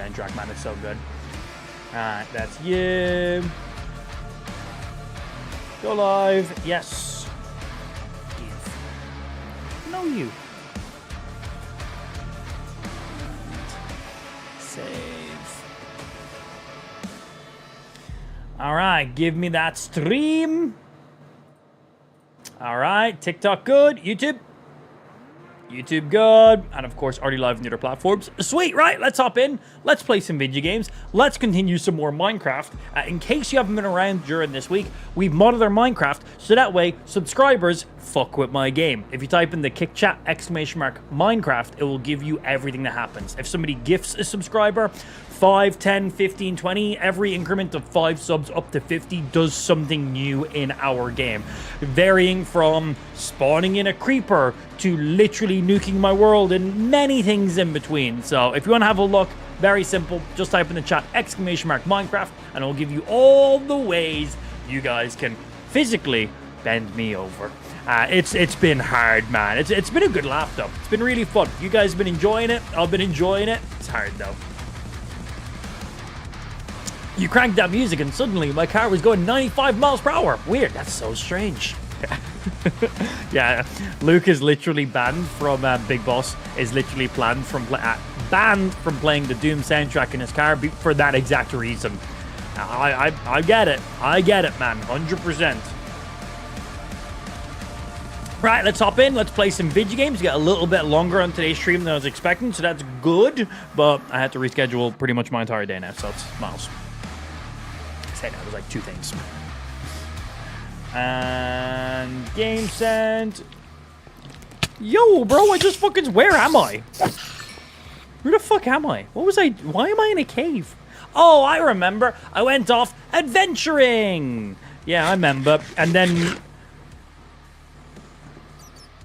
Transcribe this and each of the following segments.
soundtrack, man. It's so good. Alright, that's you. Go live. Yes. Give. No, you. Save. Alright, give me that stream. Alright, TikTok good. YouTube good. And of course, already live on the other platforms. Sweet, right? Let's hop in. Let's play some video games. Let's continue some more Minecraft. In case you haven't been around during this week, we've modded our Minecraft so that way subscribers fuck with my game. If you type in the kick chat !Minecraft, it will give you everything that happens. If somebody gifts a subscriber, 5, 10, 15, 20, every increment of 5 subs up to 50 does something new in our game. Varying from spawning in a creeper to literally nuking my world and many things in between. So if you want to have a look, very simple, just type in the chat !Minecraft and it'll give you all the ways you guys can physically bend me over. It's been hard, man. It's been a good laugh though. It's been really fun. You guys have been enjoying it. I've been enjoying it. It's hard though. You cranked that music and suddenly my car was going 95 miles per hour. Weird. That's so strange. Yeah, Luke is literally banned from Big Boss. Is literally banned from playing the Doom soundtrack in his car for that exact reason. I get it. I get it, man. 100%. Right, let's hop in. Let's play some video games. We got a little bit longer on today's stream than I was expecting, so that's good. But I had to reschedule pretty much my entire day now, so it's miles. Say that was like 2 things. And game sent. Yo, bro, I just fucking. Where am I? Where the fuck am I? What was I? Why am I in a cave? Oh, I remember. I went off adventuring. Yeah, I remember. And then.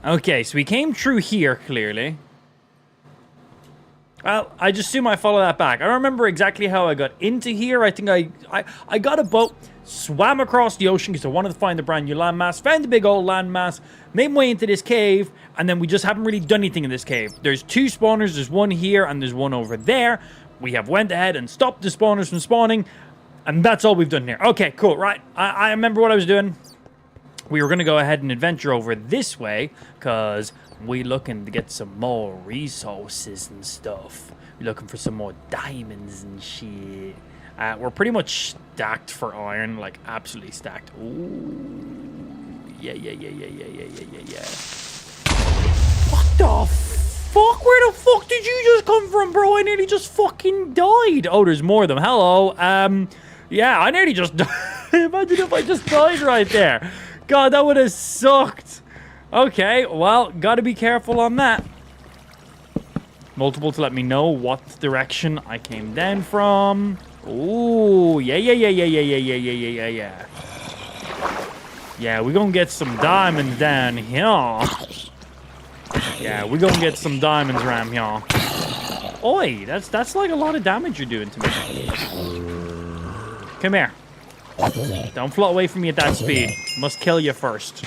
Okay, so we came through here clearly. Well, I just assume I follow that back. I don't remember exactly how I got into here. I think I got a boat, swam across the ocean because I wanted to find a brand new landmass, found a big old landmass, made my way into this cave, and then we just haven't really done anything in this cave. There's 2 spawners. There's one here and there's one over there. We have went ahead and stopped the spawners from spawning, and that's all we've done here. Okay, cool, right. I remember what I was doing. We were going to go ahead and adventure over this way because we looking to get some more resources and stuff. We're looking for some more diamonds and shit. We're pretty much stacked for iron, like absolutely stacked. Ooh, yeah. What the fuck? Where the fuck did you just come from, bro? I nearly just fucking died. Oh, there's more of them. Hello. Yeah, I nearly just died. Imagine if I just died right there. God, that would have sucked. Okay, well, gotta be careful on that. Multiple to let me know what direction I came down from. Ooh, yeah. Yeah, we're gonna get some diamonds down here. Yeah, we're gonna get some diamonds around here. Oi, that's like a lot of damage you're doing to me. Come here. Don't float away from me at that speed. Must kill you first.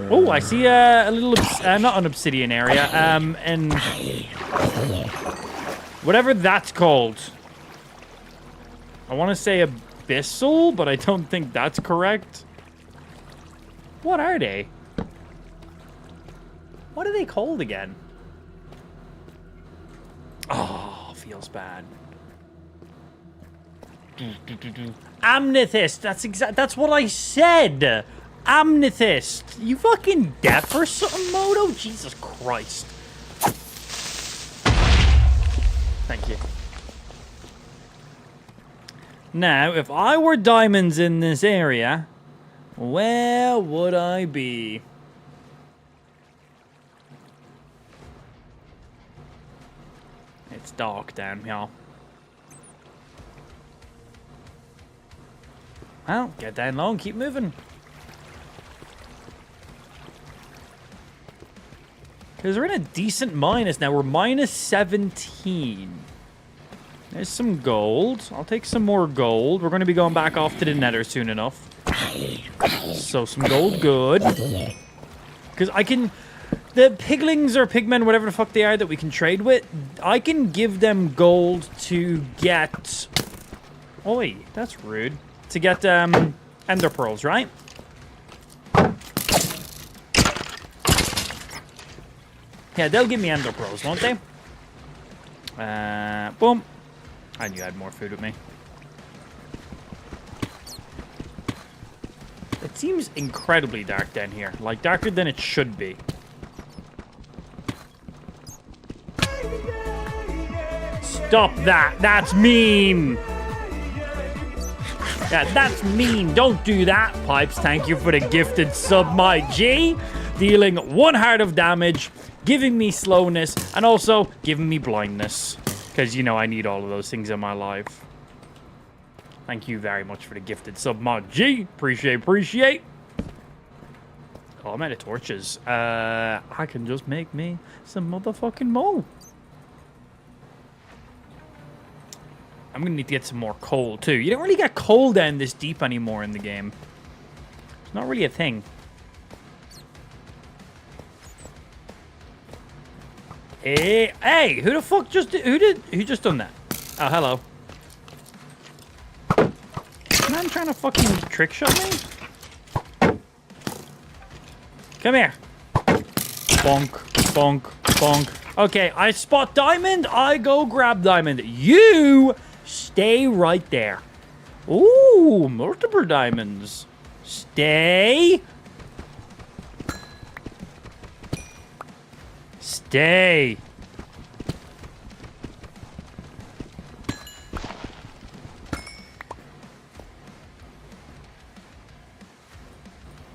Oh, I see a little, not an obsidian area, and whatever that's called. I want to say abyssal, but I don't think that's correct. What are they? What are they called again? Oh, feels bad. Amethyst. That's what I said. Amethyst. You fucking deaf or something, Moto? Jesus Christ. Thank you. Now, if I were diamonds in this area, where would I be? It's dark down here. Well, get down low and keep moving. Because we're in a decent minus now. We're minus 17. There's some gold. I'll take some more gold. We're going to be going back off to the nether soon enough. So some gold, good. Because I can... The piglings or pigmen, whatever the fuck they are that we can trade with, I can give them gold to get... Oi, that's rude. To get ender pearls, right? Yeah, they'll give me ender pearls, won't they? Boom. I knew I had more food with me. It seems incredibly dark down here. Like, darker than it should be. Stop that. That's mean. Yeah, that's mean. Don't do that. Pipes, thank you for the gifted sub, my G. Dealing 1 heart of damage, giving me slowness, and also giving me blindness. Because, you know, I need all of those things in my life. Thank you very much for the gifted sub, my G. Appreciate. Oh, I'm out of torches. I can just make me some motherfucking more. I'm going to need to get some more coal, too. You don't really get coal down this deep anymore in the game. It's not really a thing. Hey, who the fuck just did... Who just done that? Oh, hello. Man trying to fucking trick shot me? Come here. Bonk, bonk, bonk. Okay, I spot diamond. I go grab diamond. You... Stay right there. Ooh, multiple diamonds. Stay. Stay.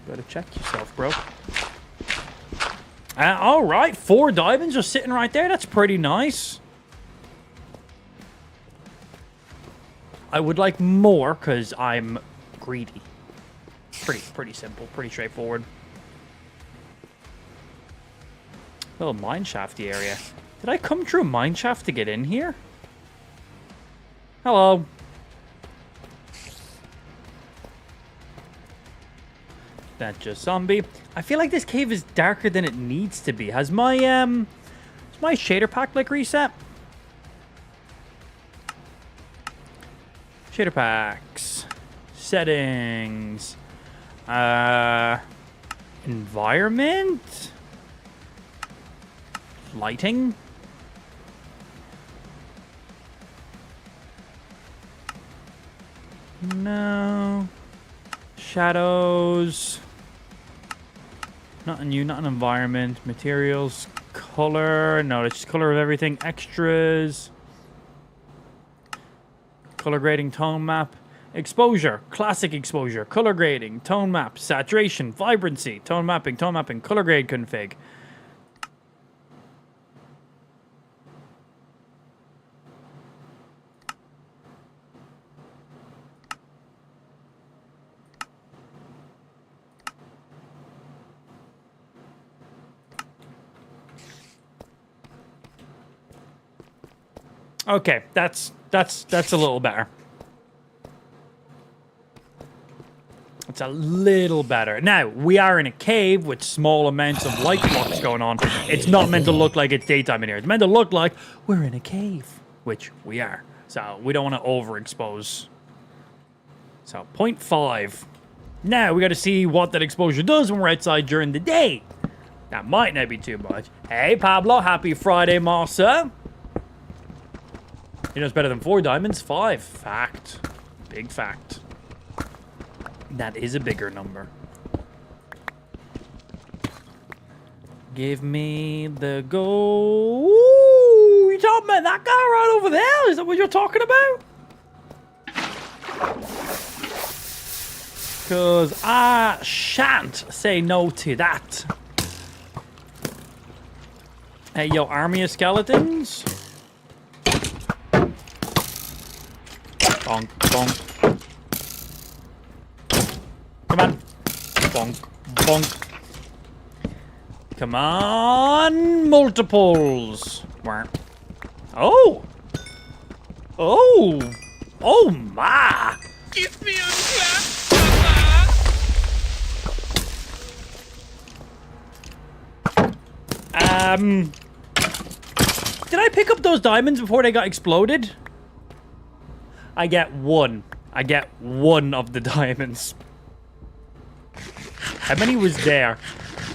Better check yourself, bro. All right, 4 diamonds just sitting right there. That's pretty nice. I would like more because I'm greedy. Pretty simple, pretty straightforward. Little mine shafty area. Did I come through a mine shaft to get in here? Hello. That's just zombie. I feel like this cave is darker than it needs to be. Has my shader pack like reset? Shader packs, settings, environment, lighting. No. Shadows. Nothing new, not an environment. Materials, color. No, it's just color of everything. Extras. Color grading, tone map, exposure, classic exposure, color grading, tone map, saturation, vibrancy, tone mapping, color grade config. Okay, that's a little better. It's a little better. Now, we are in a cave with small amounts of light flux going on. It's not meant to look like it's daytime in here. It's meant to look like we're in a cave, which we are. So, we don't want to overexpose. So, 0.5. Now, we got to see what that exposure does when we're outside during the day. That might not be too much. Hey, Pablo, happy Friday, Marcia. You know it's better than 4 diamonds? 5. Fact. Big fact. That is a bigger number. Give me the gold. Ooh, you talking about that guy right over there? Is that what you're talking about? Because I shan't say no to that. Hey, yo, army of skeletons. Bonk, bonk. Come on. Bonk, bonk. Come on, multiples. Oh. Oh. Oh, my. Give me a clap, Did I pick up those diamonds before they got exploded? I get one. I get one of the diamonds. How many was there?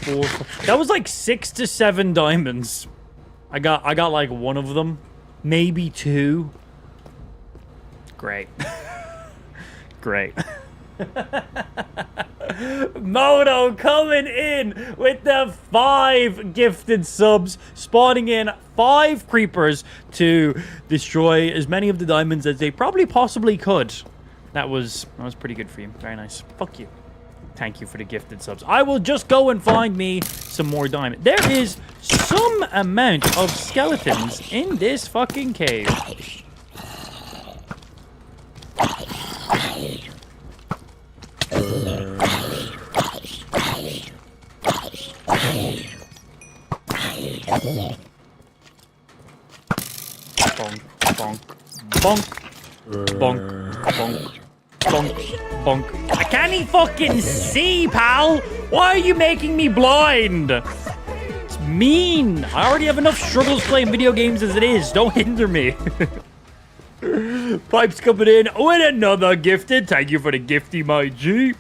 Four. That was like 6 to 7 diamonds. I got like one of them. Maybe 2. Great. Great. Moto coming in with the 5 gifted subs, spawning in 5 creepers to destroy as many of the diamonds as they probably possibly could. That was pretty good for you. Very nice. Fuck you. Thank you for the gifted subs. I will just go and find me some more diamonds. There is some amount of skeletons in this fucking cave. Bonk, bonk, bonk, bonk, bonk, bonk, bonk. I can't even fucking see, pal. Why are you making me blind? It's mean. I already have enough struggles playing video games as it is. Don't hinder me. Pipes coming in with another gifted. Thank you for the gifty, my G.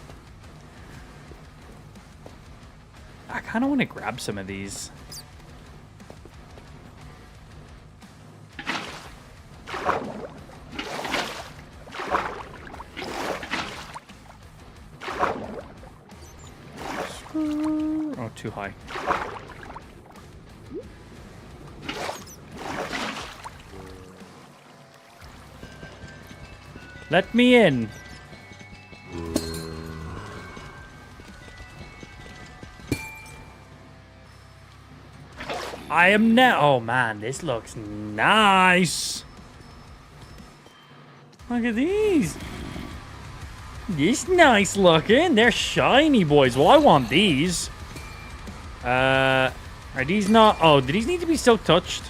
I kind of want to grab some of these. Oh, too high. Let me in. I am now. Oh man, this looks nice. Look at these. This nice looking. They're shiny boys. Well, I want these. Are these not? Oh, do these need to be silk touched?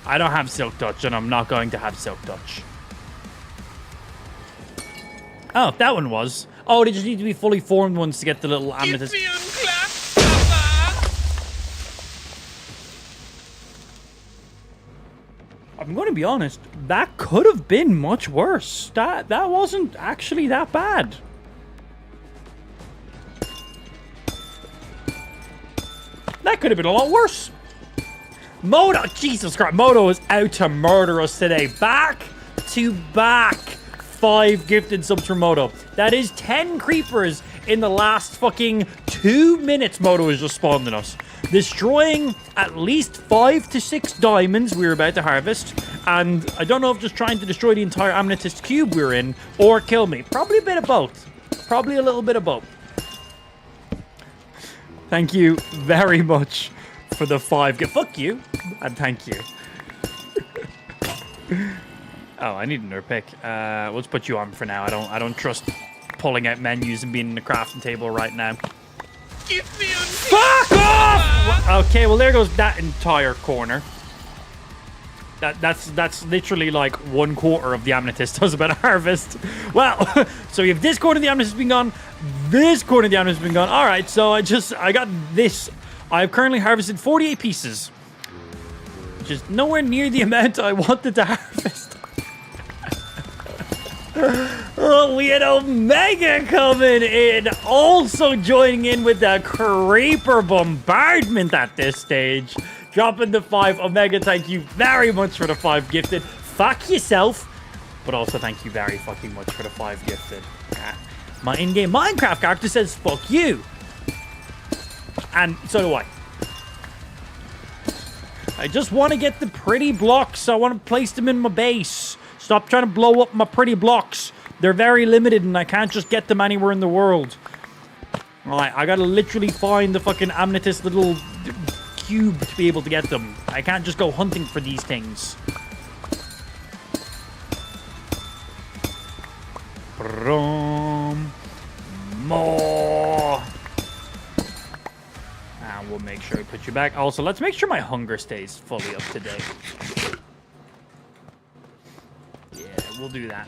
I don't have silk touch, and I'm not going to have silk touch. Oh, that one was. Oh, they just need to be fully formed ones to get the little amethyst. I'm going to be honest, that could have been much worse. That wasn't actually that bad. That could have been a lot worse. Moto, Jesus Christ, Moto is out to murder us today. Back to back 5 gifted subs from Moto. That is 10 creepers in the last fucking 2 minutes Moto is just spawning us. Destroying at least 5 to 6 diamonds we were about to harvest. And I don't know if just trying to destroy the entire amethyst cube we were in or kill me. Probably a bit of both. Probably a little bit of both. Thank you very much for the 5 fuck you and thank you. Oh, I need another pick. Let's put you on for now. I don't trust pulling out menus and being in the crafting table right now. Fuck off! Okay, well there goes that entire corner. That's literally like 1/4 of the amethyst I was about to harvest. Well, so if this corner of the amethyst has been gone, this corner of the amethyst has been gone. All right, so I got this. I've currently harvested 48 pieces, which is nowhere near the amount I wanted to harvest. Oh, we had Omega coming in, also joining in with the creeper bombardment at this stage. Dropping the 5. Omega, thank you very much for the 5 gifted. Fuck yourself. But also thank you very fucking much for the 5 gifted. My in-game Minecraft character says fuck you. And so do I. I just want to get the pretty blocks. I want to place them in my base. Stop trying to blow up my pretty blocks. They're very limited and I can't just get them anywhere in the world. Alright, I gotta literally find the fucking amethyst little cube to be able to get them. I can't just go hunting for these things. More. And we'll make sure we put you back. Also, let's make sure my hunger stays fully up to date. Yeah, we'll do that.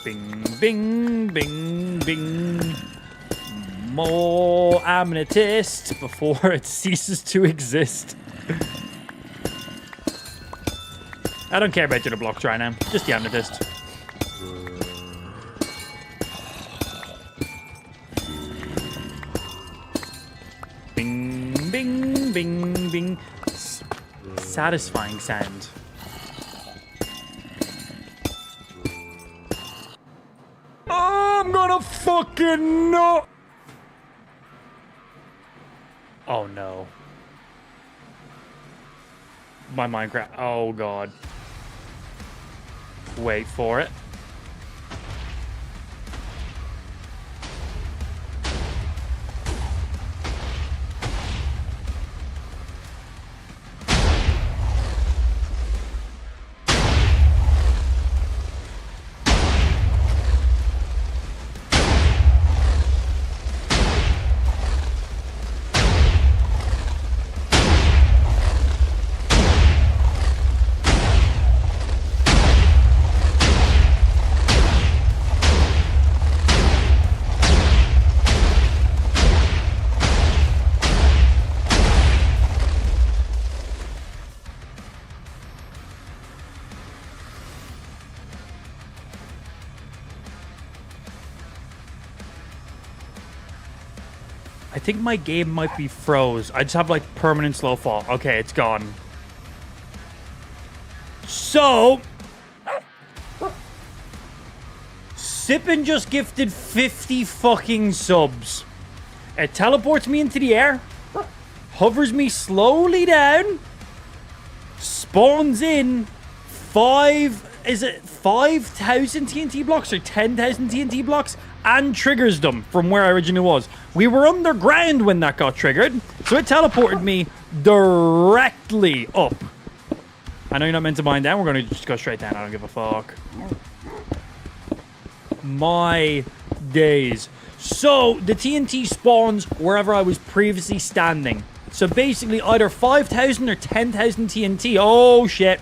Bing, bing, bing, bing. more amethyst before it ceases to exist. I don't care about the other blocks right now. Just the amethyst. Bing, bing, bing, bing. Satisfying sound. Oh, I'm gonna fucking no. Oh no. My Minecraft. Oh god. Wait for it. I think my game might be froze. I just have like permanent slow fall. Okay, it's gone. So, Sippin just gifted 50 fucking subs. It teleports me into the air, hovers me slowly down, spawns in 5,000 TNT blocks or 10,000 TNT blocks, and triggers them from where I originally was. We were underground when that got triggered, so it teleported me directly up. I know you're not meant to mine down. We're going to just go straight down. I don't give a fuck. My days. So, the TNT spawns wherever I was previously standing. So, basically, either 5,000 or 10,000 TNT. Oh, shit.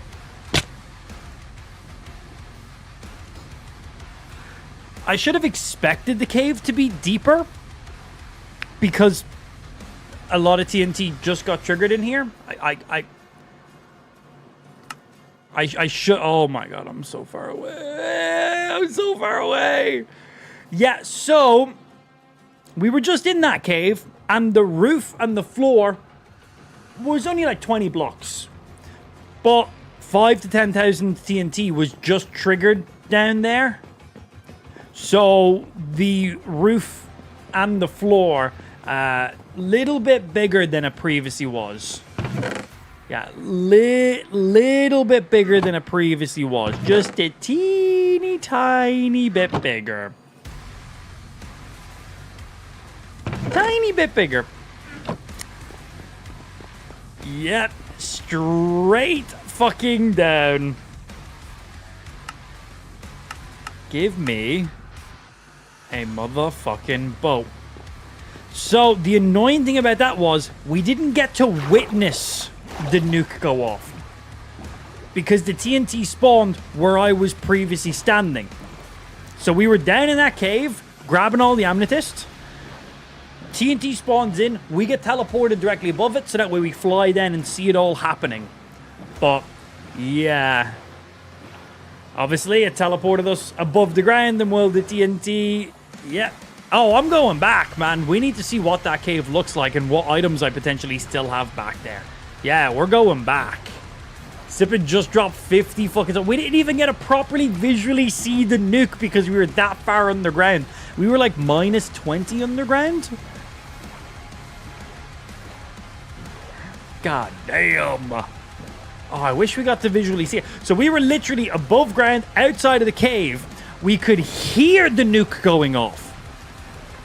I should have expected the cave to be deeper, because a lot of TNT just got triggered in here. I should... Oh my god, I'm so far away. I'm so far away. Yeah, so we were just in that cave, and the roof and the floor was only like 20 blocks. But 5 to 10,000 TNT was just triggered down there. So the roof and the floor, little bit bigger than it previously was. Yeah, little bit bigger than it previously was. Just a teeny tiny bit bigger. Tiny bit bigger. Yep, straight fucking down. Give me a motherfucking boat. So, the annoying thing about that was we didn't get to witness the nuke go off, because the TNT spawned where I was previously standing. So we were down in that cave, grabbing all the amethyst. TNT spawns in, we get teleported directly above it, so that way we fly down and see it all happening. But, yeah. Obviously, it teleported us above the ground, and while the TNT... Yeah. Oh, I'm going back, man. We need to see what that cave looks like and what items I potentially still have back there. Yeah, we're going back. Sippin just dropped 50 fucking... We didn't even get to properly visually see the nuke because we were that far underground. We were like minus 20 underground. God damn. Oh, I wish we got to visually see it. So we were literally above ground, outside of the cave. We could hear the nuke going off.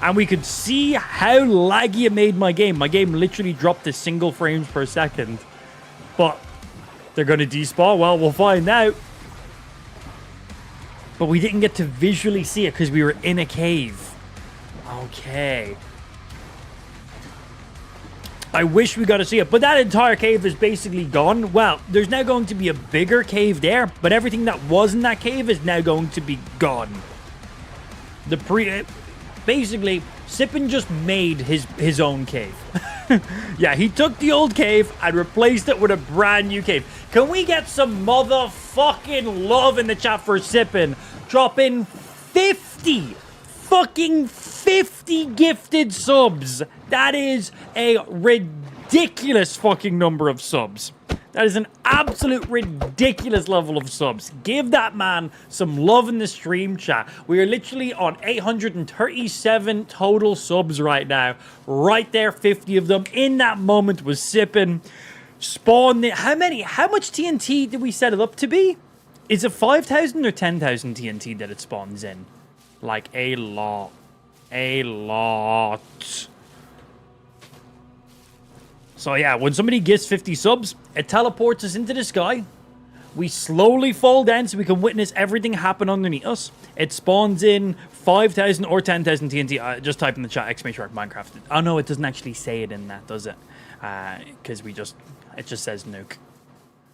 And we could see how laggy it made my game. My game literally dropped to single frames per second. But they're going to despawn. Well, we'll find out. But we didn't get to visually see it because we were in a cave. Okay. I wish we got to see it. But that entire cave is basically gone. Well, there's now going to be a bigger cave there. But everything that was in that cave is now going to be gone. Basically, Sippin just made his own cave. Yeah, he took the old cave and replaced it with a brand new cave. Can we get some motherfucking love in the chat for Sippin? Drop in 50 gifted subs. That is a ridiculous fucking number of subs. That is an absolute ridiculous level of subs. Give that man some love in the stream chat. We are literally on 837 total subs right now. Right there, 50 of them. In that moment was Sippin. Spawn. How much TNT did we set it up to be? Is it 5,000 or 10,000 TNT that it spawns in? Like a lot. A lot. So yeah, when somebody gets 50 subs, it teleports us into the sky. We slowly fall down so we can witness everything happen underneath us. It spawns in 5,000 or 10,000 TNT. Just type in the chat, !Minecraft. Oh no, it doesn't actually say it in that, does it? Because it just says nuke.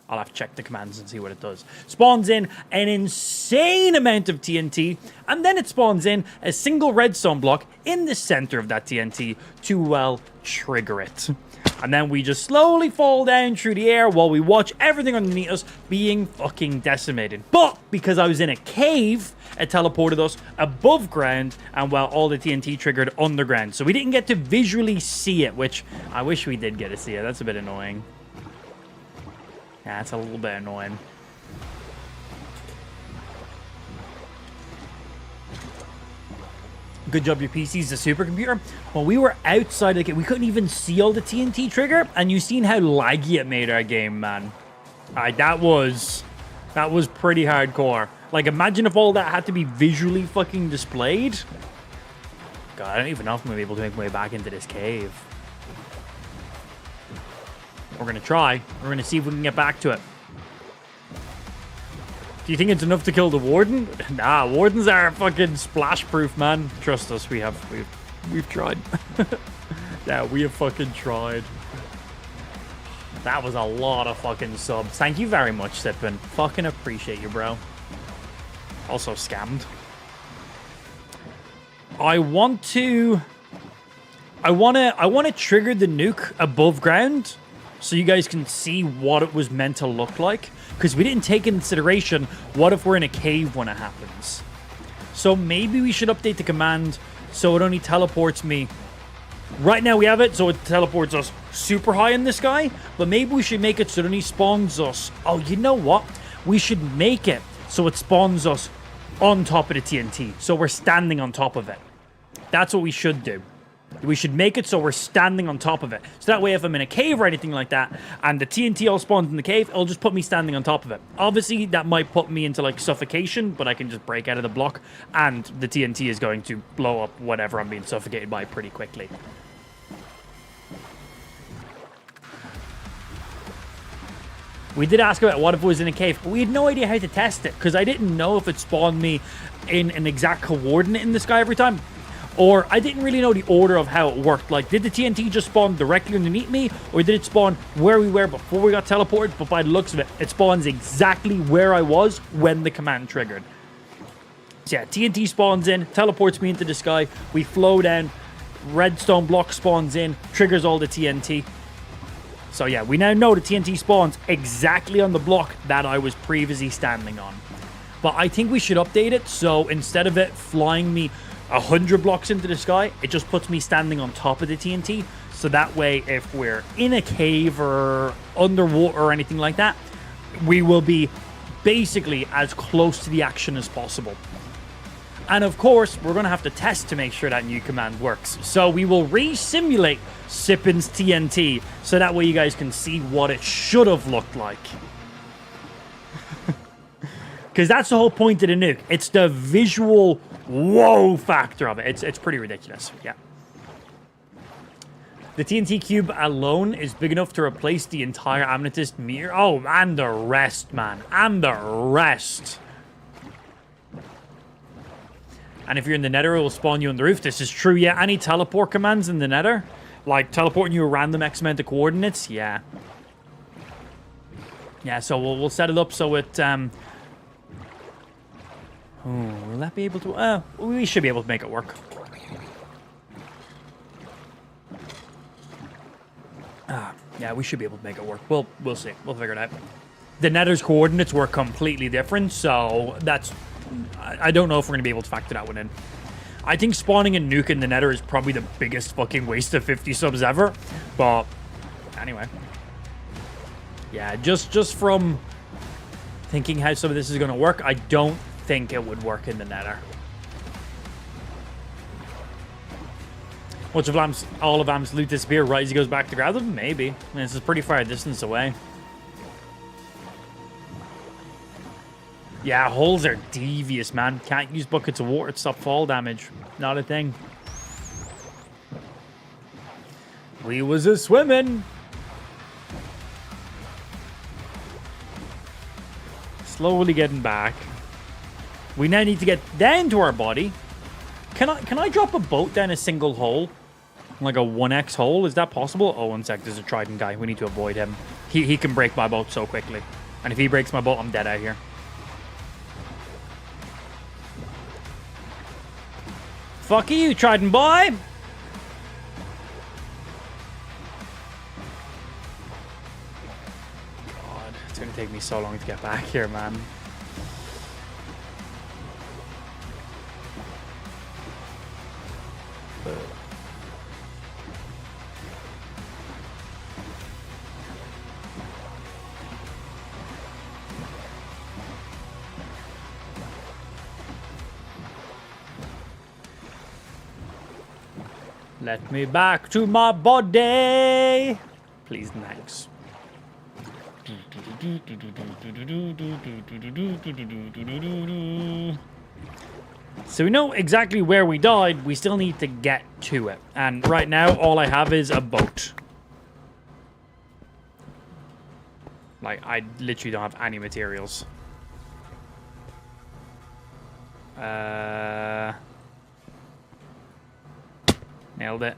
I'll have to check the commands and see what it does. Spawns in an insane amount of TNT, and then it spawns in a single redstone block in the center of that TNT to, well, trigger it. And then we just slowly fall down through the air while we watch everything underneath us being fucking decimated. But because I was in a cave, it teleported us above ground, and well, all the TNT triggered underground. So we didn't get to visually see it, which I wish we did get to see it. That's a bit annoying. Yeah, it's a little bit annoying. Good job, your PC's a supercomputer. Well, we were outside the game. We couldn't even see all the TNT trigger, and you seen how laggy it made our game, man. That was pretty hardcore. Like, imagine if all that had to be visually fucking displayed. God, I don't even know if I'm gonna be able to make my way back into this cave. We're gonna try. We're gonna see if we can get back to it. Do you think it's enough to kill the warden? Nah, wardens are fucking splash proof, man. Trust us, we've tried. Yeah, we have fucking tried. That was a lot of fucking subs. Thank you very much, Sippin. Fucking appreciate you, bro. Also scammed. I want to trigger the nuke above ground so you guys can see what it was meant to look like. Because we didn't take into consideration what if we're in a cave when it happens. So maybe we should update the command so it only teleports me. Right now we have it so it teleports us super high in the sky. But maybe we should make it so it only spawns us. Oh, you know what? We should make it so it spawns us on top of the TNT. So we're standing on top of it. That's what we should do. We should make it so we're standing on top of it. So that way if I'm in a cave or anything like that, and the TNT all spawns in the cave, it'll just put me standing on top of it. Obviously, that might put me into, like, suffocation, but I can just break out of the block, and the TNT is going to blow up whatever I'm being suffocated by pretty quickly. We did ask about what if it was in a cave, but we had no idea how to test it, because I didn't know if it spawned me in an exact coordinate in the sky every time. Or I didn't really know the order of how it worked. Like, did the TNT just spawn directly underneath me? Or did it spawn where we were before we got teleported? But by the looks of it, it spawns exactly where I was when the command triggered. So yeah, TNT spawns in, teleports me into the sky. We flow down, redstone block spawns in, triggers all the TNT. So yeah, we now know the TNT spawns exactly on the block that I was previously standing on. But I think we should update it so instead of it flying me 100 blocks into the sky, it just puts me standing on top of the TNT. So that way, if we're in a cave or underwater or anything like that, we will be basically as close to the action as possible. And of course, we're going to have to test to make sure that new command works. So we will re-simulate Sippin's TNT so that way you guys can see what it should have looked like. Because that's the whole point of the nuke. It's the visual whoa factor of it. It's pretty ridiculous. Yeah. The TNT cube alone is big enough to replace the entire amethyst meteor. Oh, and the rest, man. And the rest. And if you're in the nether, it will spawn you on the roof. This is true. Yeah, any teleport commands in the nether? Like teleporting you a random X amount of coordinates? Yeah. Yeah, so we'll set it up so it... Oh, will that be able to... we should be able to make it work. Yeah, we should be able to make it work. We'll see. We'll figure it out. The nether's coordinates were completely different, so that's... I don't know if we're going to be able to factor that one in. I think spawning a nuke in the nether is probably the biggest fucking waste of 50 subs ever. But anyway. Yeah, just from thinking how some of this is going to work, I don't think it would work in the nether. Watch all of Am's loot disappear right as he goes back to grab them? Maybe. I mean, this is pretty far distance away. Yeah, holes are devious, man. Can't use buckets of water to stop fall damage. Not a thing. We was a swimming. Slowly getting back. We now need to get down to our body. Can I drop a boat down a single hole? Like a 1x hole? Is that possible? Oh, one sec. There's a trident guy. We need to avoid him. He can break my boat so quickly. And if he breaks my boat, I'm dead out here. Fuck you, trident boy! God, it's gonna take me so long to get back here, man. Let me back to my body. Please, thanks. So we know exactly where we died. We still need to get to it. And right now, all I have is a boat. Like, I literally don't have any materials. Nailed it.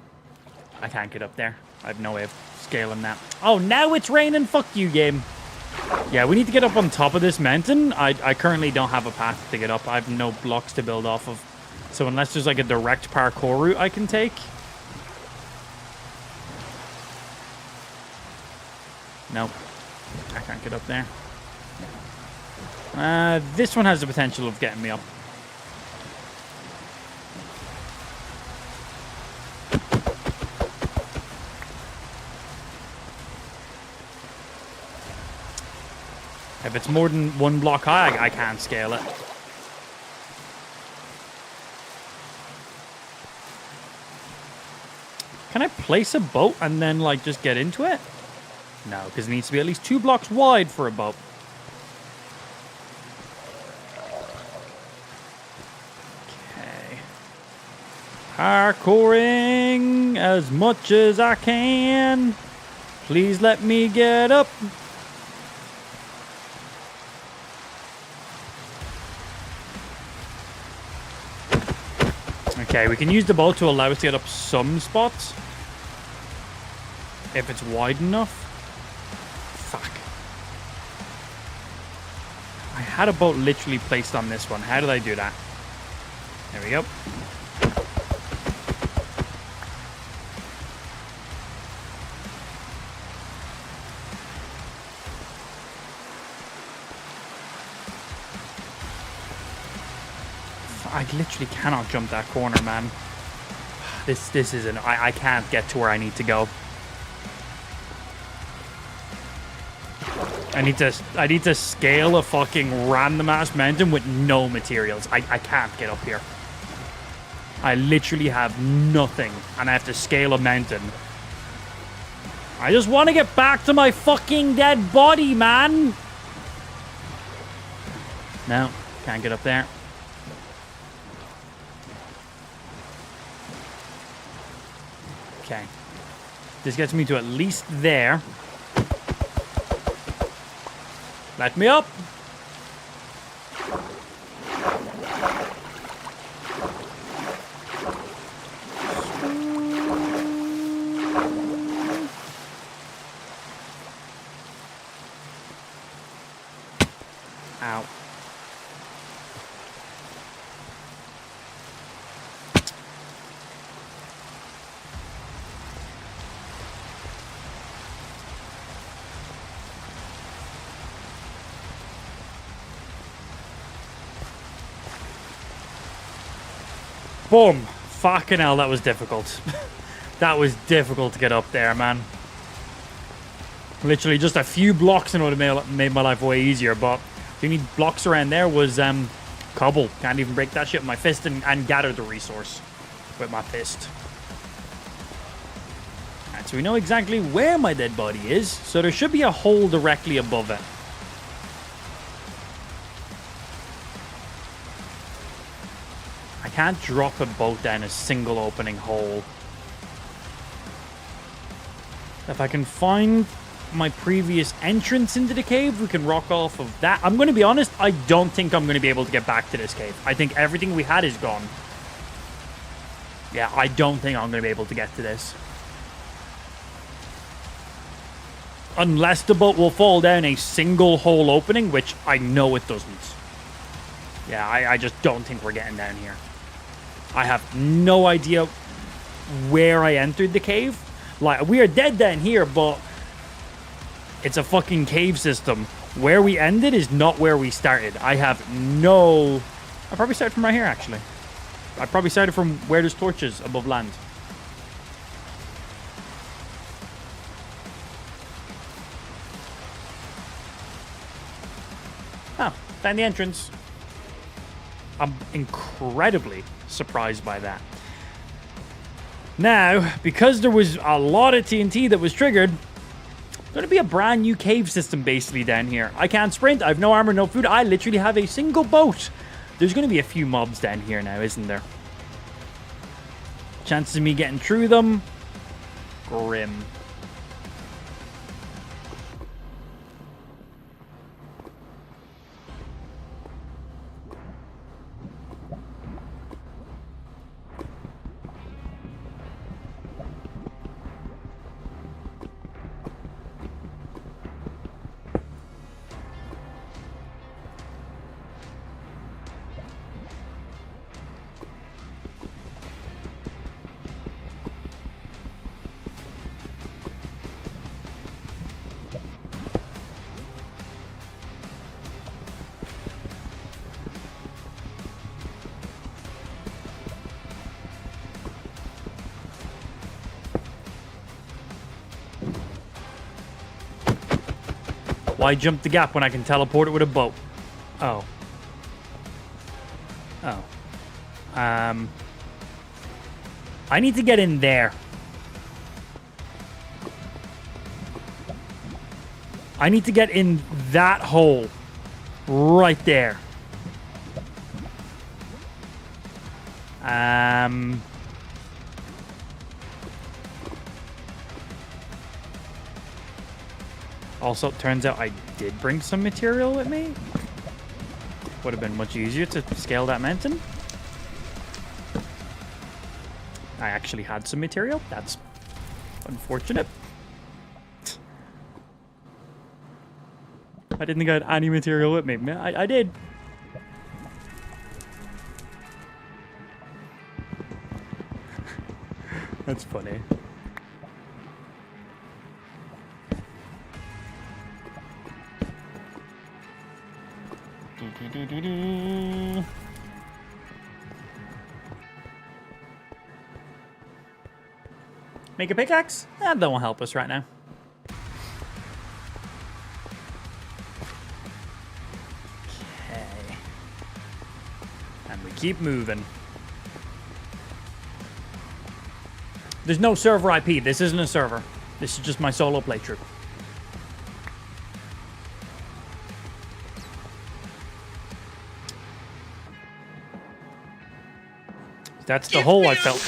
I can't get up there. I have no way of scaling that. Oh, now it's raining. Fuck you, game. Yeah, we need to get up on top of this mountain. I currently don't have a path to get up. I have no blocks to build off of. So unless there's like a direct parkour route I can take. Nope. I can't get up there. This one has the potential of getting me up. If it's more than one block high, I can't scale it. Can I place a boat and then, like, just get into it? No, because it needs to be at least 2 blocks wide for a boat. Okay. Parkouring as much as I can. Please let me get up. Okay, we can use the boat to allow us to get up some spots. If it's wide enough. Fuck. I had a boat literally placed on this one. How did I do that? There we go. I literally cannot jump that corner, man. This isn't... I can't get to where I need to go. I need to scale a fucking random ass mountain with no materials. I can't get up here. I literally have nothing, and I have to scale a mountain. I just want to get back to my fucking dead body, man. No, can't get up there. Okay. This gets me to at least there. Let me up. Ow. Boom. Fucking hell, that was difficult. That was difficult to get up there, man. Literally just a few blocks and it would have made my life way easier, but the only blocks around there was cobble. Can't even break that shit with my fist and gather the resource with my fist. And so we know exactly where my dead body is, so there should be a hole directly above it. I can't drop a boat down a single opening hole. If I can find my previous entrance into the cave, we can rock off of that. I'm going to be honest, I don't think I'm going to be able to get back to this cave. I think everything we had is gone. Yeah, I don't think I'm going to be able to get to this. Unless the boat will fall down a single hole opening, which I know it doesn't. Yeah, I just don't think we're getting down here. I have no idea where I entered the cave. Like, we are dead down here, but it's a fucking cave system. Where we ended is not where we started. I have no... I probably started from right here, actually. I probably started from where there's torches above land. Oh, found the entrance. I'm incredibly surprised by that. Now, because there was a lot of TNT that was triggered, there's going to be a brand new cave system basically down here. I can't sprint. I have no armor, no food. I literally have a single boat. There's going to be a few mobs down here now, isn't there? Chances of me getting through them? Grim. Why jump the gap when I can teleport it with a boat? Oh. Oh. I need to get in there. I need to get in that hole. Right there. Also, it turns out I did bring some material with me. Would have been much easier to scale that mountain. I actually had some material. That's unfortunate. I didn't think I had any material with me. I did. That's funny. Make a pickaxe? That won't help us right now. Okay. And we keep moving. There's no server IP. This isn't a server. This is just my solo playthrough. That's the hole I felt.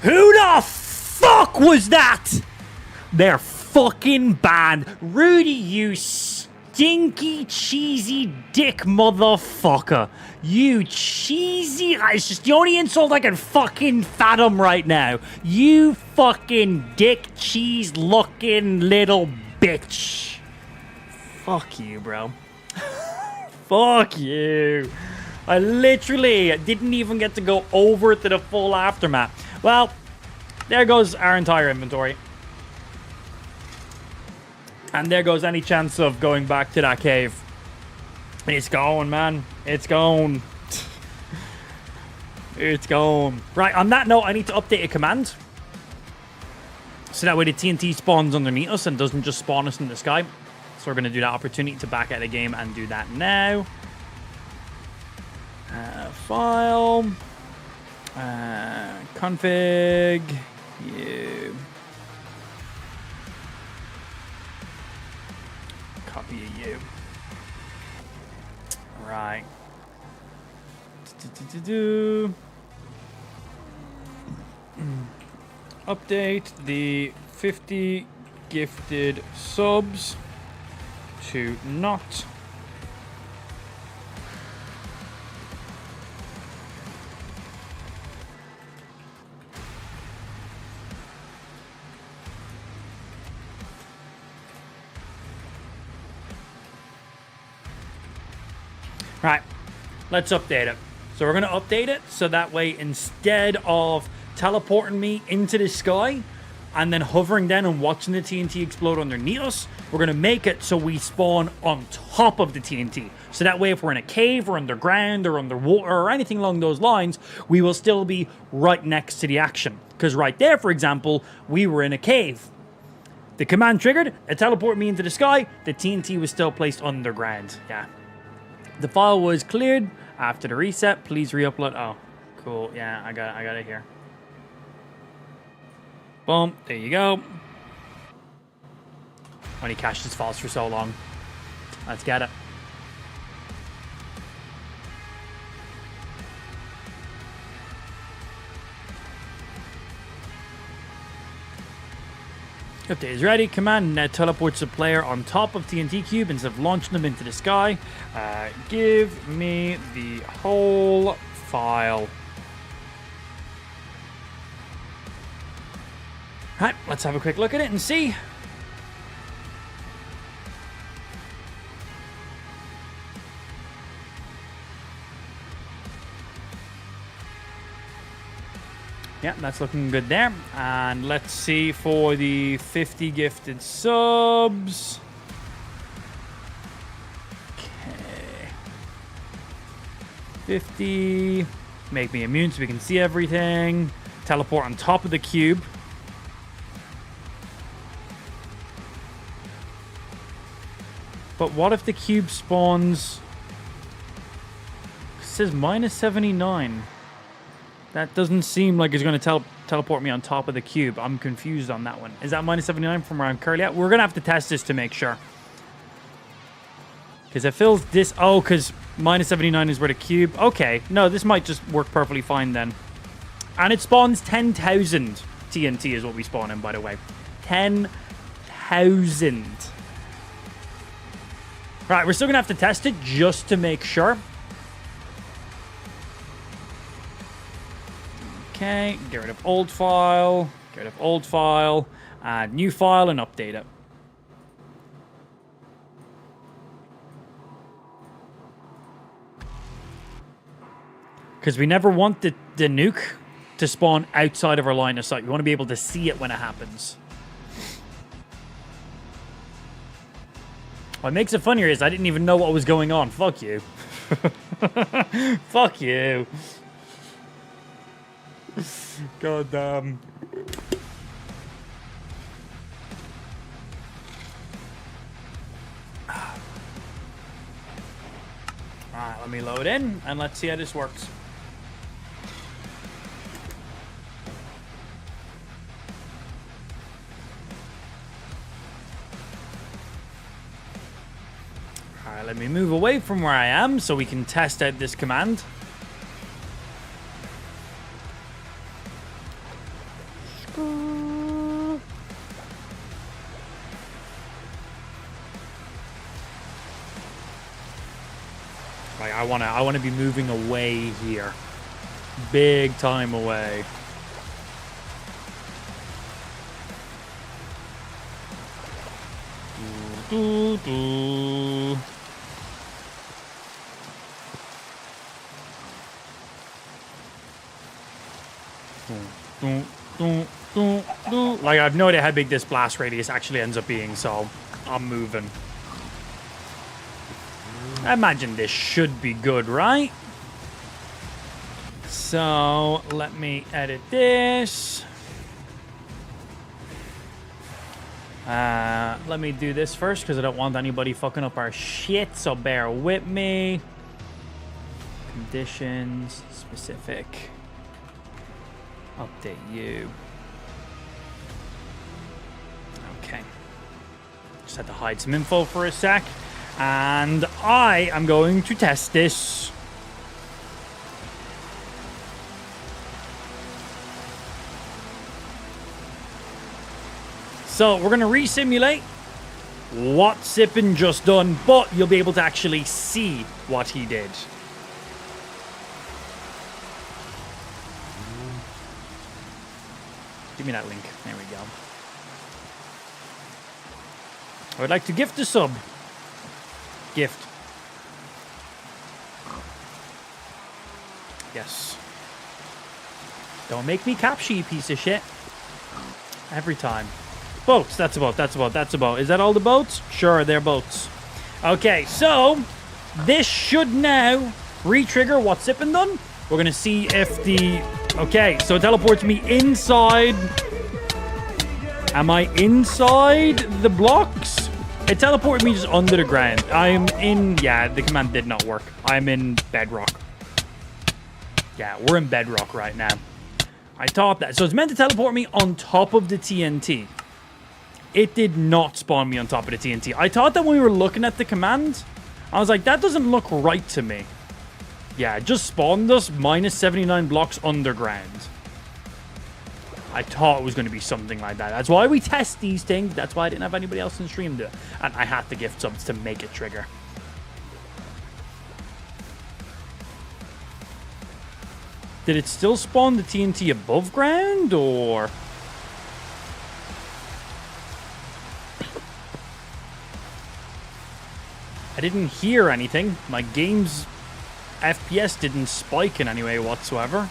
Who the fuck was that? They're fucking banned. Rudy, you stinky, cheesy dick motherfucker. You cheesy... It's just the only insult I can fucking fathom right now. You fucking dick cheese looking little bitch. Fuck you, bro. Fuck you. I literally didn't even get to go over to the full aftermath. Well, there goes our entire inventory. And there goes any chance of going back to that cave. It's gone, man. It's gone. It's gone. Right, on that note, I need to update a command. So that way the TNT spawns underneath us and doesn't just spawn us in the sky. So we're going to do that opportunity to back out of the game and do that now. File. Config. You. Copy of you. Right. Update the 50 gifted subs to not. Right, let's update it. So we're going to update it so that way instead of teleporting me into the sky and then hovering down and watching the TNT explode underneath us, we're going to make it so we spawn on top of the TNT. So that way if we're in a cave or underground or underwater or anything along those lines, we will still be right next to the action. Because right there, for example, we were in a cave. The command triggered, it teleported me into the sky, the TNT was still placed underground. Yeah. The file was cleared after the reset. Please re-upload. Oh, cool. Yeah, I got it here. Boom. There you go. When he cached his files for so long. Let's get it. Update is ready. Command now teleports the player on top of TNT cube instead of launching them into the sky. Give me the whole file. Right, let's have a quick look at it and see. Yeah, that's looking good there. And let's see for the 50 gifted subs. Okay. 50. Make me immune so we can see everything. Teleport on top of the cube. But what if the cube spawns... It says minus 79. That doesn't seem like it's going to teleport me on top of the cube. I'm confused on that one. Is that minus 79 from where I'm currently at? We're going to have to test this to make sure. Because it feels this... Oh, because minus 79 is where the cube... Okay. No, this might just work perfectly fine then. And it spawns 10,000 TNT is what we spawn in, by the way. 10,000. Right, we're still going to have to test it just to make sure. Okay, get rid of old file, get rid of old file, add new file and update it. Because we never want the nuke to spawn outside of our line of sight. We want to be able to see it when it happens. What makes it funnier is I didn't even know what was going on. Fuck you. Fuck you. God damn. Alright, let me load in and let's see how this works. Alright, let me move away from where I am so we can test out this command. Like, I wanna be moving away here. Big time away. Like, I have no idea how big this blast radius actually ends up being, so I'm moving. I imagine this should be good, right? So, let me edit this. Let me do this first, because I don't want anybody fucking up our shit, so bear with me. Conditions, specific. Update you. Okay. Just had to hide some info for a sec. And I am going to test this. So we're going to re-simulate what Sippin just done, but you'll be able to actually see what he did. Give me that link. There we go. I would like to gift a sub. Gift. Yes. Don't make me capture, you piece of shit. Every time. Boats. That's a boat. That's a boat. That's a boat. Is that all the boats? Sure, they're boats. Okay, so this should now re-trigger what Sippin done. We're going to see if the... Okay, so it teleports me inside. Am I inside the blocks? It teleported me just under the ground. I'm in... Yeah, the command did not work. I'm in bedrock. Yeah, we're in bedrock right now. I thought that. So it's meant to teleport me on top of the TNT. It did not spawn me on top of the TNT. I thought that when we were looking at the command, I was like, that doesn't look right to me. Yeah, it just spawned us minus 79 blocks underground. I thought it was going to be something like that. That's why we test these things. That's why I didn't have anybody else in stream do it. And I had to gift subs to make it trigger. Did it still spawn the TNT above ground, or... I didn't hear anything. My game's FPS didn't spike in any way whatsoever.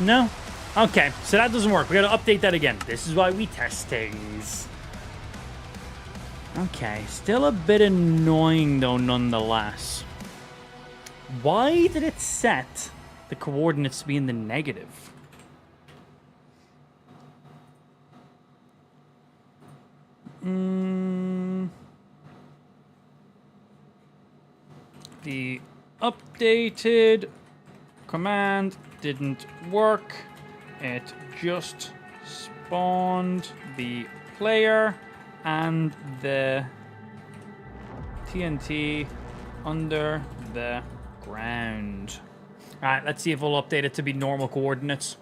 No? Okay, so that doesn't work. We gotta update that again. This is why we test things. Okay, still a bit annoying though, nonetheless. Why did it set the coordinates to be in the negative? The updated command didn't work. It just spawned the player and the TNT under the ground. All right, let's see if we'll update it to be normal coordinates.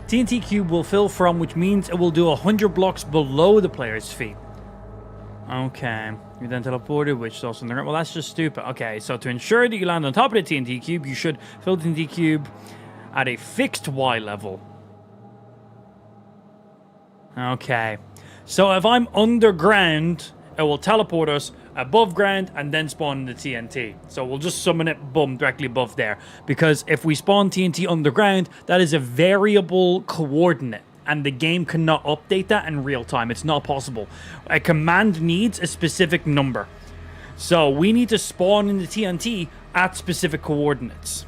TNT cube will fill from, which means it will do 100 blocks below the player's feet. Okay. You then teleported, which is also in the ground. Well, that's just stupid. Okay, so to ensure that you land on top of the TNT cube, you should fill the TNT cube at a fixed Y level. Okay. So if I'm underground, it will teleport us above ground and then spawn the TNT. So we'll just summon it, boom, directly above there. Because if we spawn TNT underground, that is a variable coordinate. And the game cannot update that in real time. It's not possible. A command needs a specific number. So we need to spawn in the TNT at specific coordinates.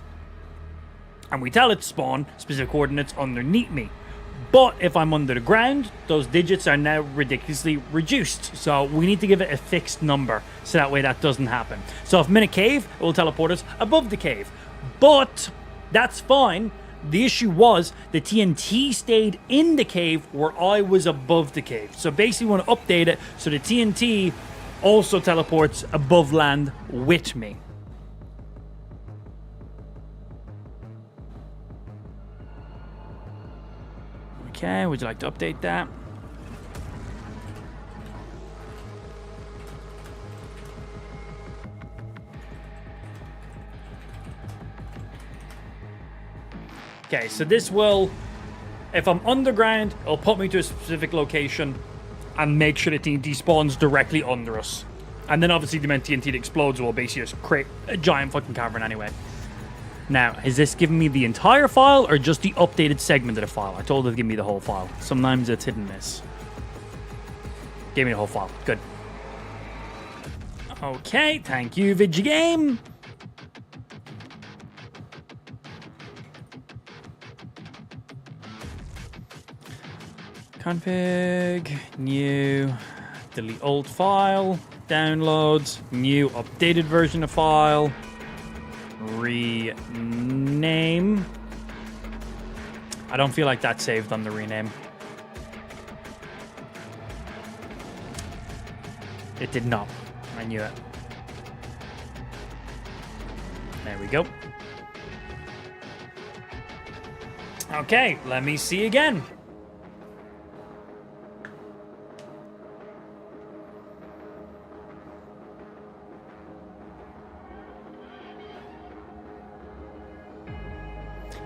And we tell it to spawn specific coordinates underneath me. But if I'm under the ground, those digits are now ridiculously reduced. So we need to give it a fixed number so that way that doesn't happen. So if I'm in a cave, it will teleport us above the cave. But that's fine. The issue was the TNT stayed in the cave where I was above the cave. So basically we want to update it so the TNT also teleports above land with me. Okay, would you like to update that? Okay, so this will, if I'm underground, it'll put me to a specific location and make sure the TNT spawns directly under us. And then obviously the amount TNT that explodes will basically just create a giant fucking cavern anyway. Now, is this giving me the entire file or just the updated segment of the file? I told it to give me the whole file. Sometimes it's hit and miss. Gave me the whole file. Good. Okay, thank you, Vidgy Game. Config, new, delete old file, downloads, new updated version of file, rename. I don't feel like that's saved on the rename. It did not. I knew it. There we go. Okay, let me see again.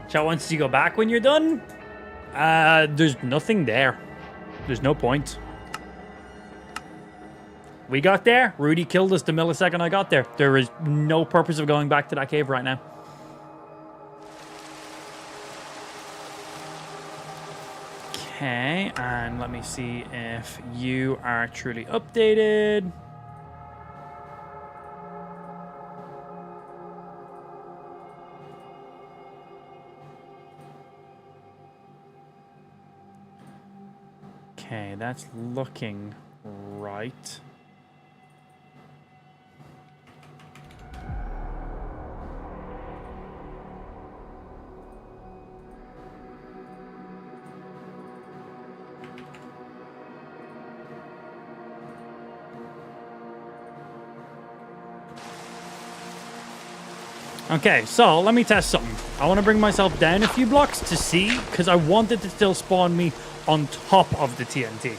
Chat wants you to go back when you're done. There's nothing there. There's no point. We got there. Rudy killed us the millisecond I got there. There is no purpose of going back to that cave right now. Okay, and let me see if you are truly updated. Okay, that's looking right. Okay, so let me test something. I want to bring myself down a few blocks to see, because I want it to still spawn me on top of the TNT.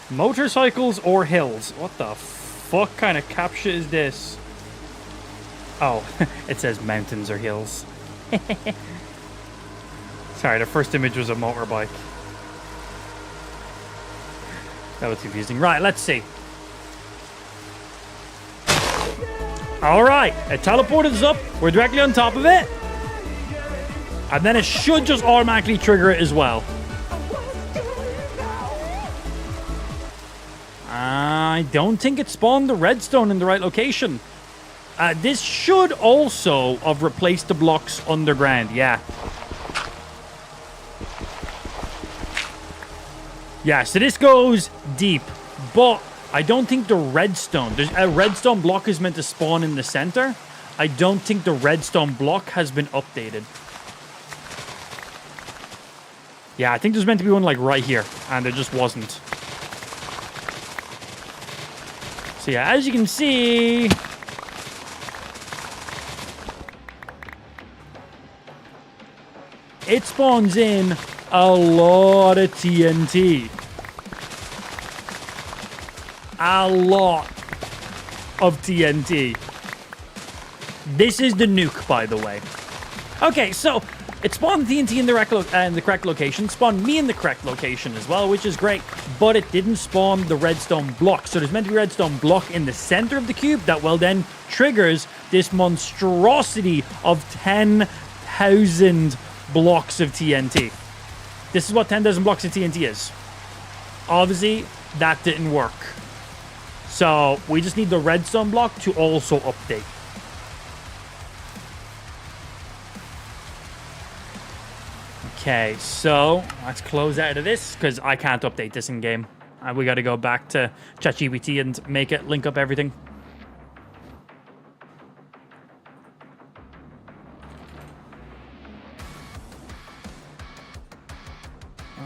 Motorcycles or hills? What the fuck kind of captcha is this? Oh, it says mountains or hills. Sorry, the first image was a motorbike. That was confusing. Right, let's see. All right, it teleported us up. We're directly on top of it. And then it should just automatically trigger it as well. I don't think it spawned the redstone in the right location. This should also have replaced the blocks underground. Yeah. Yeah, so this goes deep, but I don't think the redstone, there's a redstone block is meant to spawn in the center. I don't think the redstone block has been updated. Yeah, I think there's meant to be one like right here, and there just wasn't. So yeah, as you can see, it spawns in a lot of TNT. A lot of TNT. This is the nuke, by the way. Okay, so it spawned TNT in the correct location, spawned me in the correct location as well, which is great, but it didn't spawn the redstone block. So there's meant to be a redstone block in the center of the cube that well then triggers this monstrosity of 10,000 blocks of TNT. This is what 10,000 blocks of TNT is. Obviously, that didn't work. So we just need the redstone block to also update. Okay, so let's close out of this because I can't update this in game. We got to go back to ChatGPT and make it link up everything.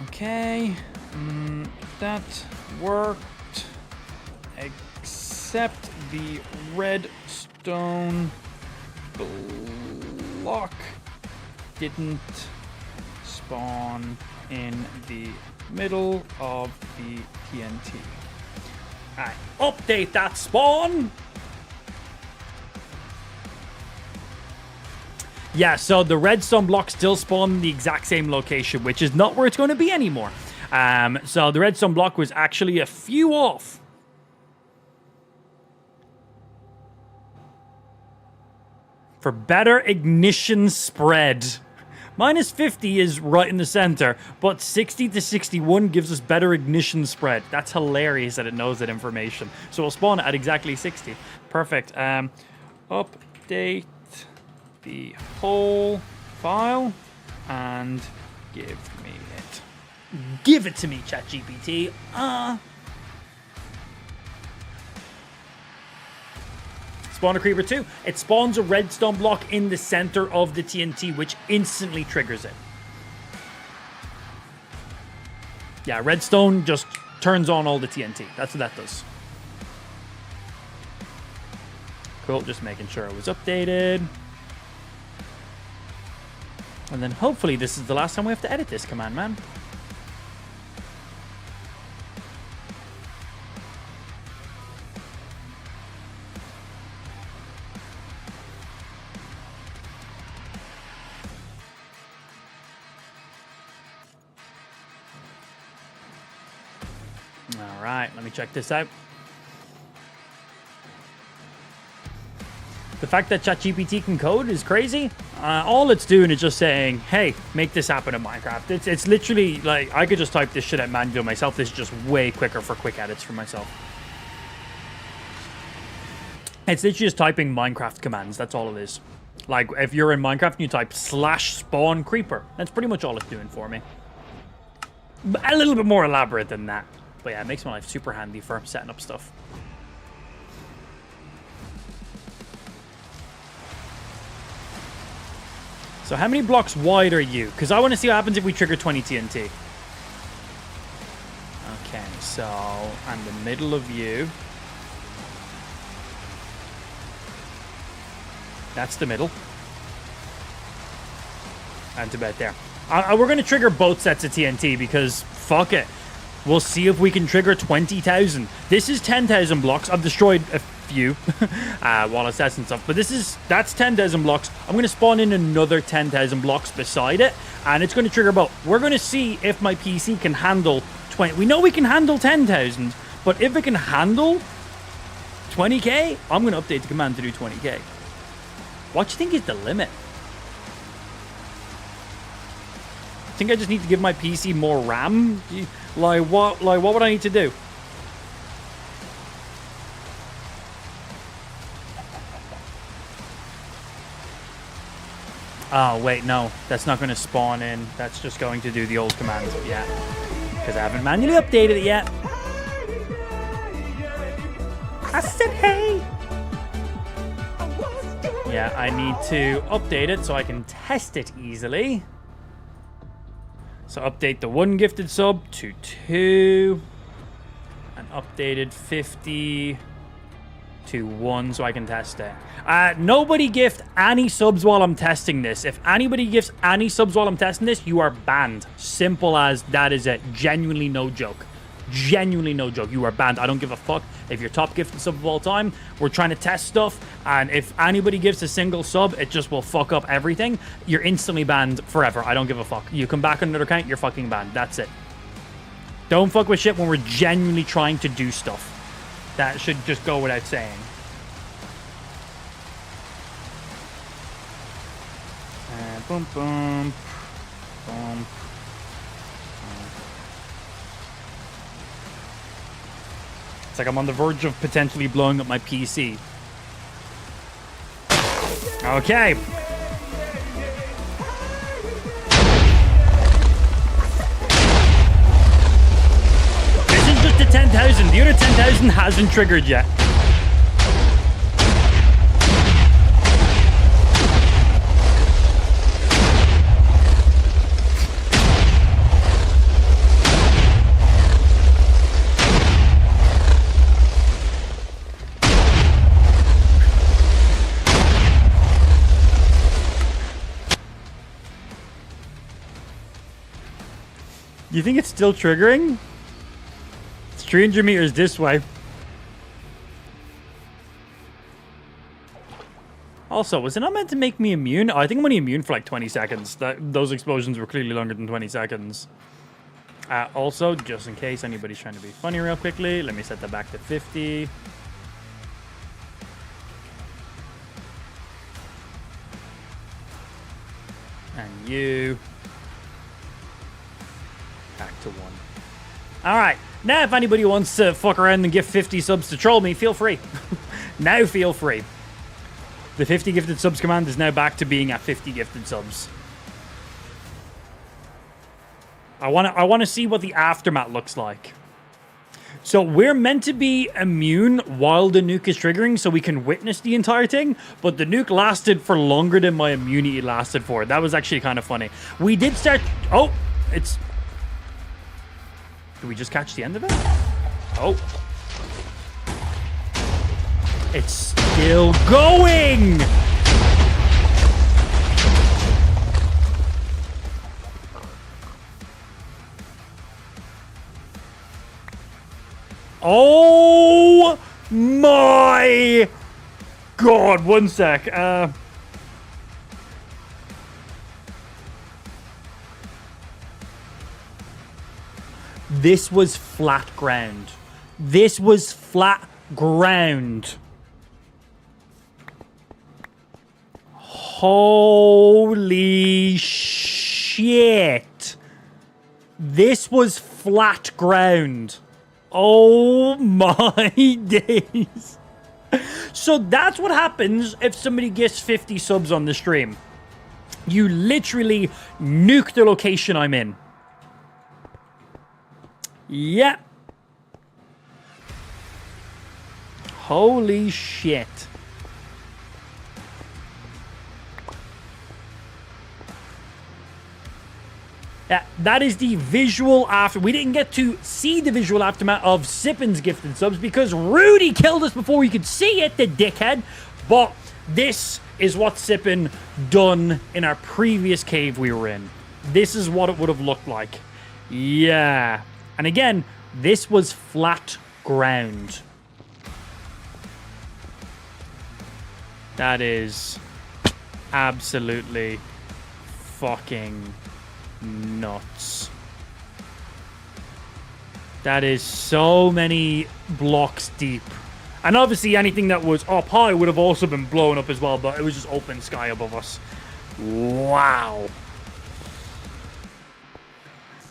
Okay, that worked, except the redstone block didn't spawn in the middle of the TNT. Alright, update that spawn. Yeah, so the redstone block still spawn in the exact same location, which is not where it's going to be anymore. So the redstone block was actually a few off. For better ignition spread. Minus 50 is right in the center, but 60 to 61 gives us better ignition spread. That's hilarious that it knows that information. So we'll spawn it at exactly 60. Perfect. Update the whole file and give me it. Give it to me, ChatGPT. Spawn a creeper too. It spawns a redstone block in the center of the TNT, which instantly triggers it. Yeah, redstone just turns on all the TNT. That's what that does. Cool, just making sure it was updated. And then hopefully this is the last time we have to edit this command, man. All right, let me check this out. The fact that ChatGPT can code is crazy. All it's doing is just saying, hey, make this happen in Minecraft. It's literally like, I could just type this shit out manually myself. This is just way quicker for quick edits for myself. It's literally just typing Minecraft commands. That's all it is. Like, if you're in Minecraft and you type /spawn creeper, that's pretty much all it's doing for me. A little bit more elaborate than that. But yeah, it makes my life super handy for setting up stuff. So how many blocks wide are you? Because I want to see what happens if we trigger 20 TNT. Okay, so I'm the middle of you. That's the middle. And about there. We're going to trigger both sets of TNT because fuck it. We'll see if we can trigger 20,000. This is 10,000 blocks. I've destroyed a few while assessing stuff, but that's 10,000 blocks. I'm going to spawn in another 10,000 blocks beside it, and it's going to trigger both. We're going to see if my PC can handle 20. We know we can handle 10,000, but if it can handle 20k, I'm going to update the command to do 20k. What do you think is the limit? I think I just need to give my PC more RAM. Like what would I need to do? Oh, wait, no. That's not going to spawn in. That's just going to do the old command. Yeah. Because I haven't manually updated it yet. I said, hey! Yeah, I need to update it so I can test it easily. So update the 1 gifted sub to 2. And updated 50 to 1 so I can test it. Nobody gift any subs while I'm testing this. If anybody gifts any subs while I'm testing this, you are banned. Simple as that is it. Genuinely no joke. Genuinely no joke. You are banned. I don't give a fuck if you're top gifted sub of all time. We're trying to test stuff, and if anybody gives a single sub, it just will fuck up everything. You're instantly banned forever. I don't give a fuck. You come back on another account, you're fucking banned. That's it. Don't fuck with shit when we're genuinely trying to do stuff. That should just go without saying. Boom, boom, boom. It's like I'm on the verge of potentially blowing up my PC. Okay. get to 10,000. The other 10,000 hasn't triggered yet. You think it's still triggering? It's 300 meters this way. Also, was it not meant to make me immune? Oh, I think I'm only immune for like 20 seconds. Those explosions were clearly longer than 20 seconds. Also, just in case anybody's trying to be funny real quickly, let me set that back to 50. And you... back to 1. All right. Now, if anybody wants to fuck around and give 50 subs to troll me, feel free. Now feel free. The 50 gifted subs command is now back to being at 50 gifted subs. I want to see what the aftermath looks like. So we're meant to be immune while the nuke is triggering so we can witness the entire thing, but the nuke lasted for longer than my immunity lasted for. That was actually kind of funny. We did start... Oh, it's... Did we just catch the end of it? Oh. It's still going! Oh my God, one sec. This was flat ground. This was flat ground. Holy shit. This was flat ground. Oh my days. So that's what happens if somebody gets 50 subs on the stream. You literally nuke the location I'm in. Yep. Holy shit. Yeah, that is the visual after. We didn't get to see the visual aftermath of Sippin's gifted subs because Rudy killed us before we could see it, the dickhead. But this is what Sippin done in our previous cave we were in. This is what it would have looked like. Yeah. And again, this was flat ground. That is absolutely fucking nuts. That is so many blocks deep. And obviously anything that was up high would have also been blown up as well, but it was just open sky above us. Wow.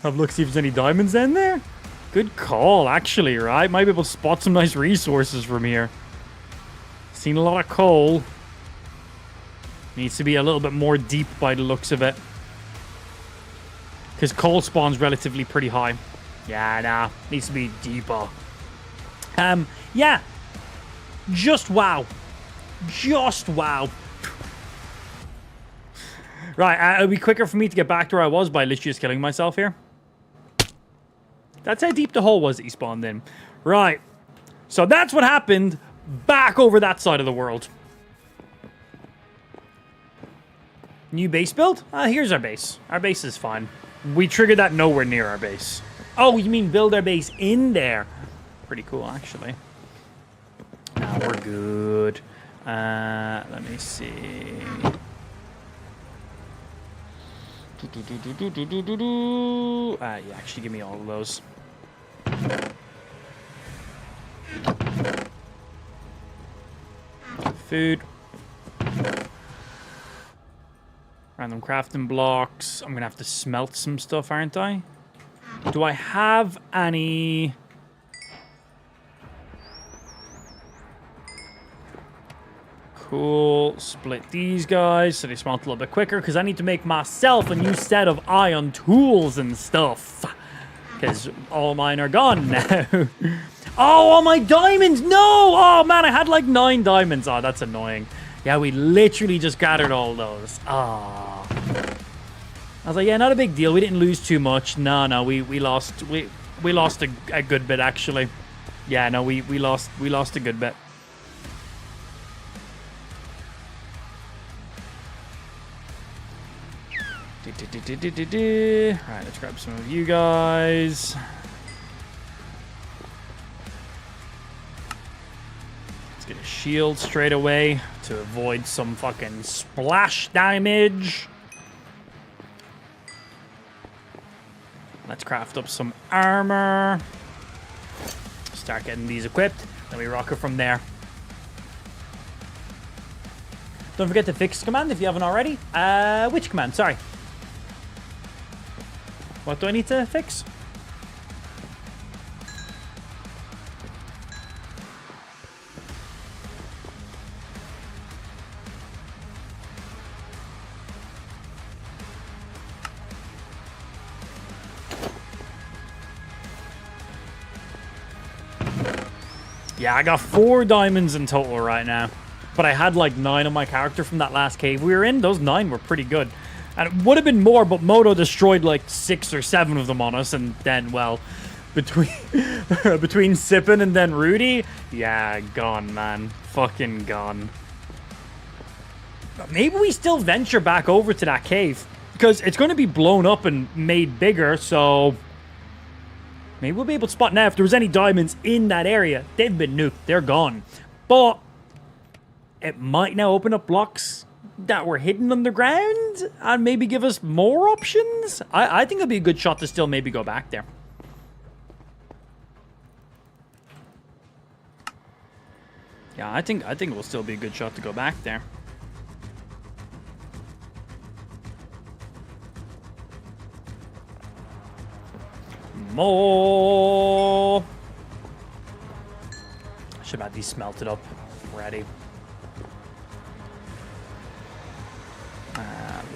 Have a look, see if there's any diamonds down there. Good call, actually, right? Might be able to spot some nice resources from here. Seen a lot of coal. Needs to be a little bit more deep by the looks of it. Because coal spawn's relatively pretty high. Yeah, nah. Needs to be deeper. Yeah. Just wow. Just wow. Right, it'll be quicker for me to get back to where I was by literally just killing myself here. That's how deep the hole was that he spawned in. Right. So that's what happened back over that side of the world. New base build? Here's our base. Our base is fine. We triggered that nowhere near our base. Oh, you mean build our base in there? Pretty cool, actually. Now we're good. Let me see. Yeah, actually give me all of those. Food. Random crafting blocks. I'm gonna have to smelt some stuff, aren't I? Do I have any... Cool. Split these guys so they smelt a little bit quicker because I need to make myself a new set of iron tools and stuff. Because because all mine are gone now. Oh, all my diamonds! No! Oh, man, I had like 9 diamonds. Oh, that's annoying. Yeah, we literally just gathered all those. Oh. I was like, yeah, not a big deal. We didn't lose too much. No, we lost. We lost a good bit, actually. Yeah, no, we lost a good bit. Alright, let's grab some of you guys. Let's get a shield straight away to avoid some fucking splash damage. Let's craft up some armor. Start getting these equipped. Then we rock it from there. Don't forget the fix command if you haven't already. Which command? Sorry. What do I need to fix? Yeah, I got 4 diamonds in total right now. But I had like 9 on my character from that last cave we were in. Those 9 were pretty good. And it would have been more, but Moto destroyed like 6 or 7 of them on us. And then, well, between Sippin and then Rudy, yeah, gone, man. Fucking gone. But maybe we still venture back over to that cave. Because it's going to be blown up and made bigger, so... Maybe we'll be able to spot now if there was any diamonds in that area. They've been nuked. They're gone. But it might now open up blocks that were hidden underground and maybe give us more options. I think it'd be a good shot to still maybe go back there. Yeah, I think it will still be a good shot to go back there. More. Should have had these smelted up ready.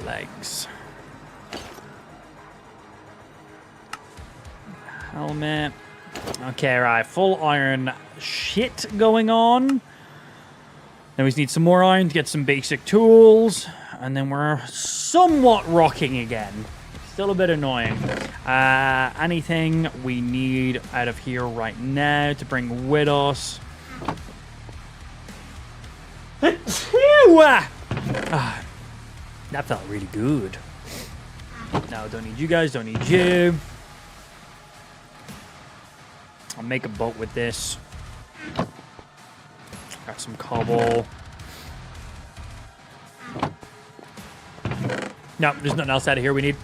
Legs. Helmet. Okay, right. Full iron shit going on. Then we just need some more iron to get some basic tools. And then we're somewhat rocking again. Still a bit annoying. Anything we need out of here right now to bring with us? That felt really good. No, don't need you guys. Don't need you. I'll make a boat with this. Got some cobble. No, there's nothing else out of here we need.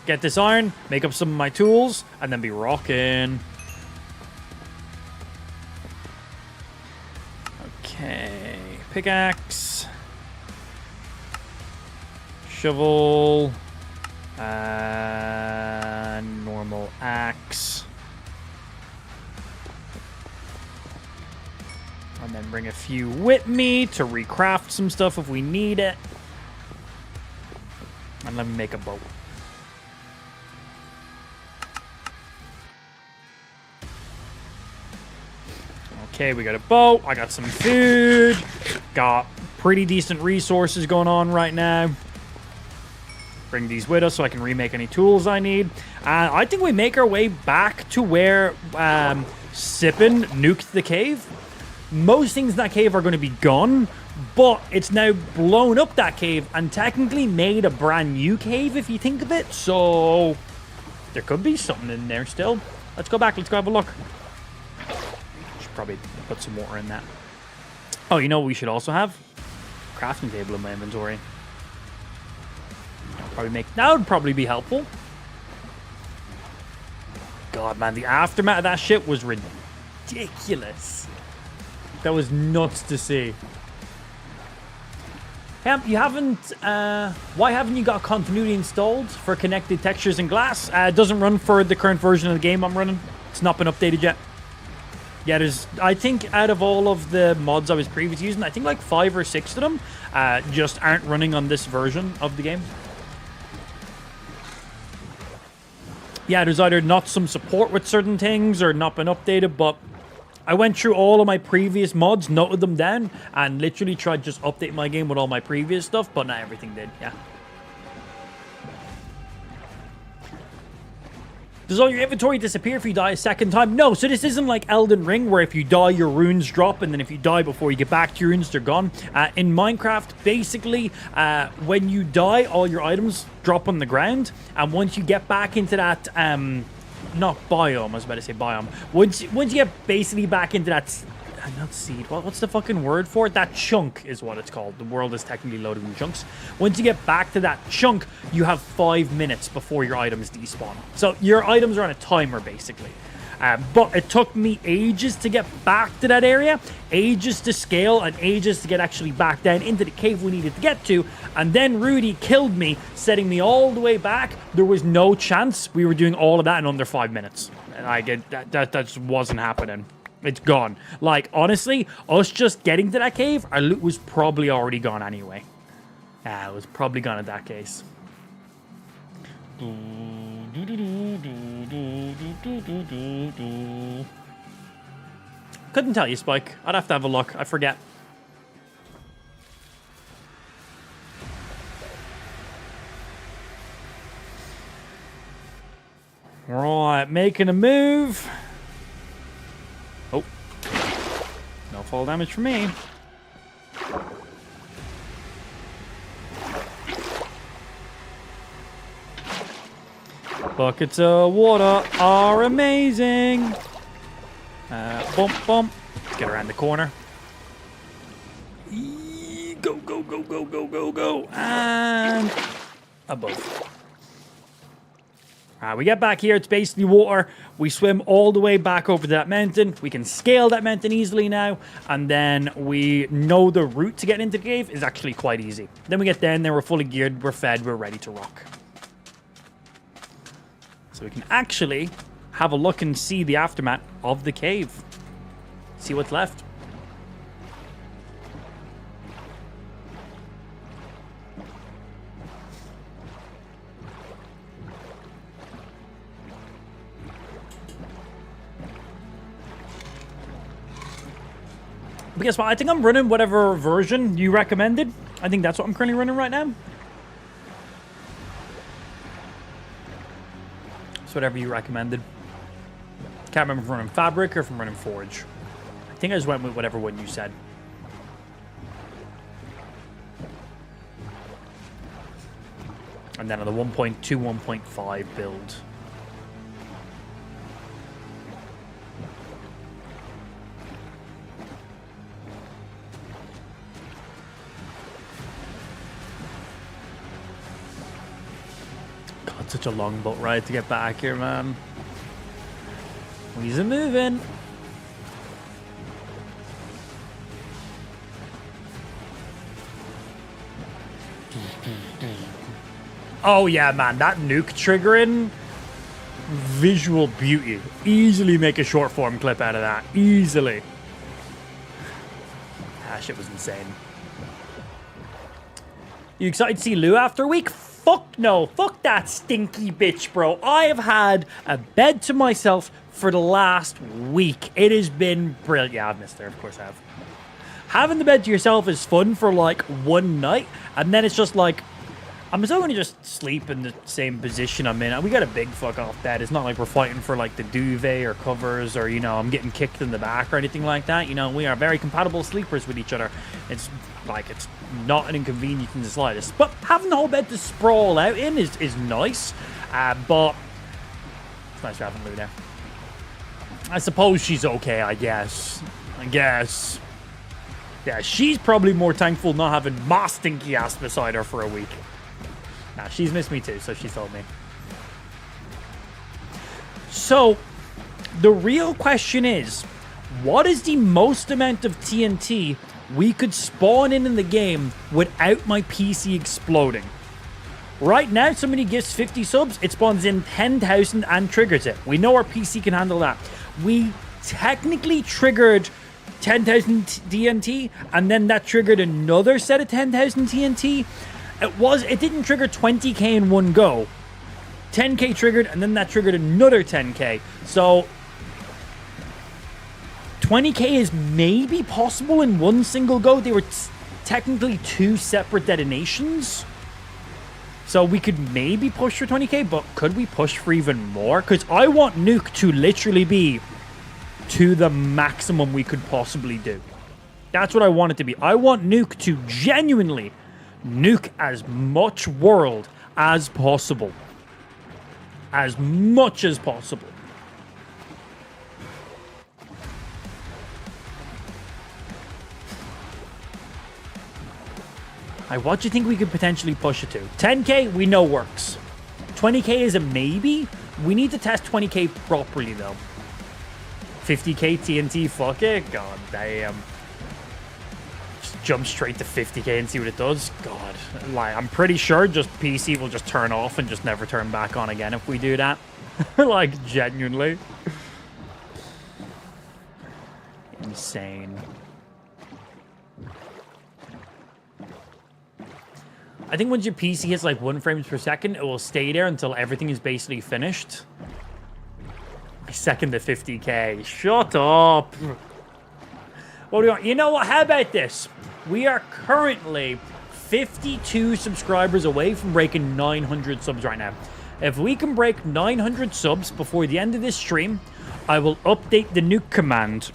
Get this iron, make up some of my tools, and then be rocking. Okay, pickaxe. Shovel. Normal axe. And then bring a few with me to recraft some stuff if we need it. And let me make a boat. Okay, we got a boat. I got some food. Got pretty decent resources going on right now. Bring these with us so I can remake any tools I need. I think we make our way back to where Sippin nuked the cave. Most things in that cave are going to be gone, but it's now blown up that cave and technically made a brand new cave if you think of it. So there could be something in there still. Let's go back. Let's go have a look. Probably put some water in that. Oh, you know what we should also have? Crafting table in my inventory. That would probably be helpful. God, man, the aftermath of that shit was ridiculous. That was nuts to see. You haven't... why haven't you got continuity installed for connected textures and glass? It doesn't run for the current version of the game I'm running. It's not been updated yet. Yeah, I think out of all of the mods I was previously using, I think like 5 or 6 of them just aren't running on this version of the game. yeah, there's either not some support with certain things or not been updated, but I went through all of my previous mods, noted them down, and literally tried to just update my game with all my previous stuff, but not everything did, yeah. Does all your inventory disappear if you die a second time? No, so this isn't like Elden Ring, where if you die, your runes drop, and then if you die before you get back to your runes, they're gone. In Minecraft, basically, when you die, all your items drop on the ground, and once you get back into that, not biome, I was about to say biome. Once you get basically back into that, not seed, what's the fucking word for it? That chunk is what it's called. The world is technically loaded in chunks. Once you get back to that chunk, you have 5 minutes before your items despawn. So your items are on a timer, basically. But it took me ages to get back to that area, ages to scale, and ages to get actually back down into the cave we needed to get to. And then Rudy killed me, setting me all the way back. There was no chance we were doing all of that in under 5 minutes. And I get that just wasn't happening. It's gone. Like, honestly, us just getting to that cave, our loot was probably already gone anyway. Yeah, it was probably gone in that case. Couldn't tell you, Spike. I'd have to have a look. I forget. Right, making a move. Oh. No fall damage for me. Buckets of water are amazing. Bump, bump. Let's get around the corner. Go, go, go, go, go, go, go. And above. We get back here. It's basically water. We swim all the way back over to that mountain. We can scale that mountain easily now. And then we know the route to get into the cave is actually quite easy. Then we get down there. We're fully geared. We're fed. We're ready to rock. So we can actually have a look and see the aftermath of the cave. See what's left. But guess what? I think I'm running whatever version you recommended. I think that's what I'm currently running right now. It's whatever you recommended. Can't remember if I'm running Fabric or if I'm running Forge. I think I just went with whatever one you said. And then on the 1.2, 1.5 build. God, such a long boat ride to get back here, man. He's a moving. Oh yeah, man, that nuke triggering, visual beauty. Easily make a short form clip out of that. Easily. That shit was insane. You excited to see Lou after a week? Fuck no. Fuck that stinky bitch, bro. I have had a bed to myself for the last week. It has been brilliant. Yeah, I've missed her. Of course I have. Having the bed to yourself is fun for like one night, and then it's just like, I'm still going to just sleep in the same position I'm in. We got a big fuck off bed. It's not like we're fighting for like the duvet or covers or, you know, I'm getting kicked in the back or anything like that. You know, we are very compatible sleepers with each other. It's like, it's not an inconvenience in the slightest. But having the whole bed to sprawl out in is nice. But it's nice having Lou there. I suppose she's okay, I guess. Yeah, she's probably more thankful not having my stinky ass beside her for a week. Nah, she's missed me too, so she told me. So, the real question is, what is the most amount of TNT we could spawn in the game without my PC exploding? Right now, somebody gives 50 subs, it spawns in 10,000 and triggers it. We know our PC can handle that. We technically triggered 10,000 TNT, and then that triggered another set of 10,000 TNT. It didn't trigger 20k in one go. 10k triggered, and then that triggered another 10k. So 20k is maybe possible in one single go. They were technically 2 separate detonations. So we could maybe push for 20k, but could we push for even more? Because I want Nuke to literally be to the maximum we could possibly do. That's what I want it to be. I want Nuke to genuinely nuke as much world as possible. As much as possible. What do you think we could potentially push it to? 10k, we know works. 20k is a maybe. We need to test 20k properly, though. 50k TNT, fuck it. God damn. Just jump straight to 50k and see what it does. God, like, I'm pretty sure just PC will just turn off and just never turn back on again if we do that. Like, genuinely. Insane. I think once your PC hits like 1 frames per second, it will stay there until everything is basically finished. I second the 50k. Shut up. What do we want? You know what? How about this? We are currently 52 subscribers away from breaking 900 subs right now. If we can break 900 subs before the end of this stream, I will update the nuke command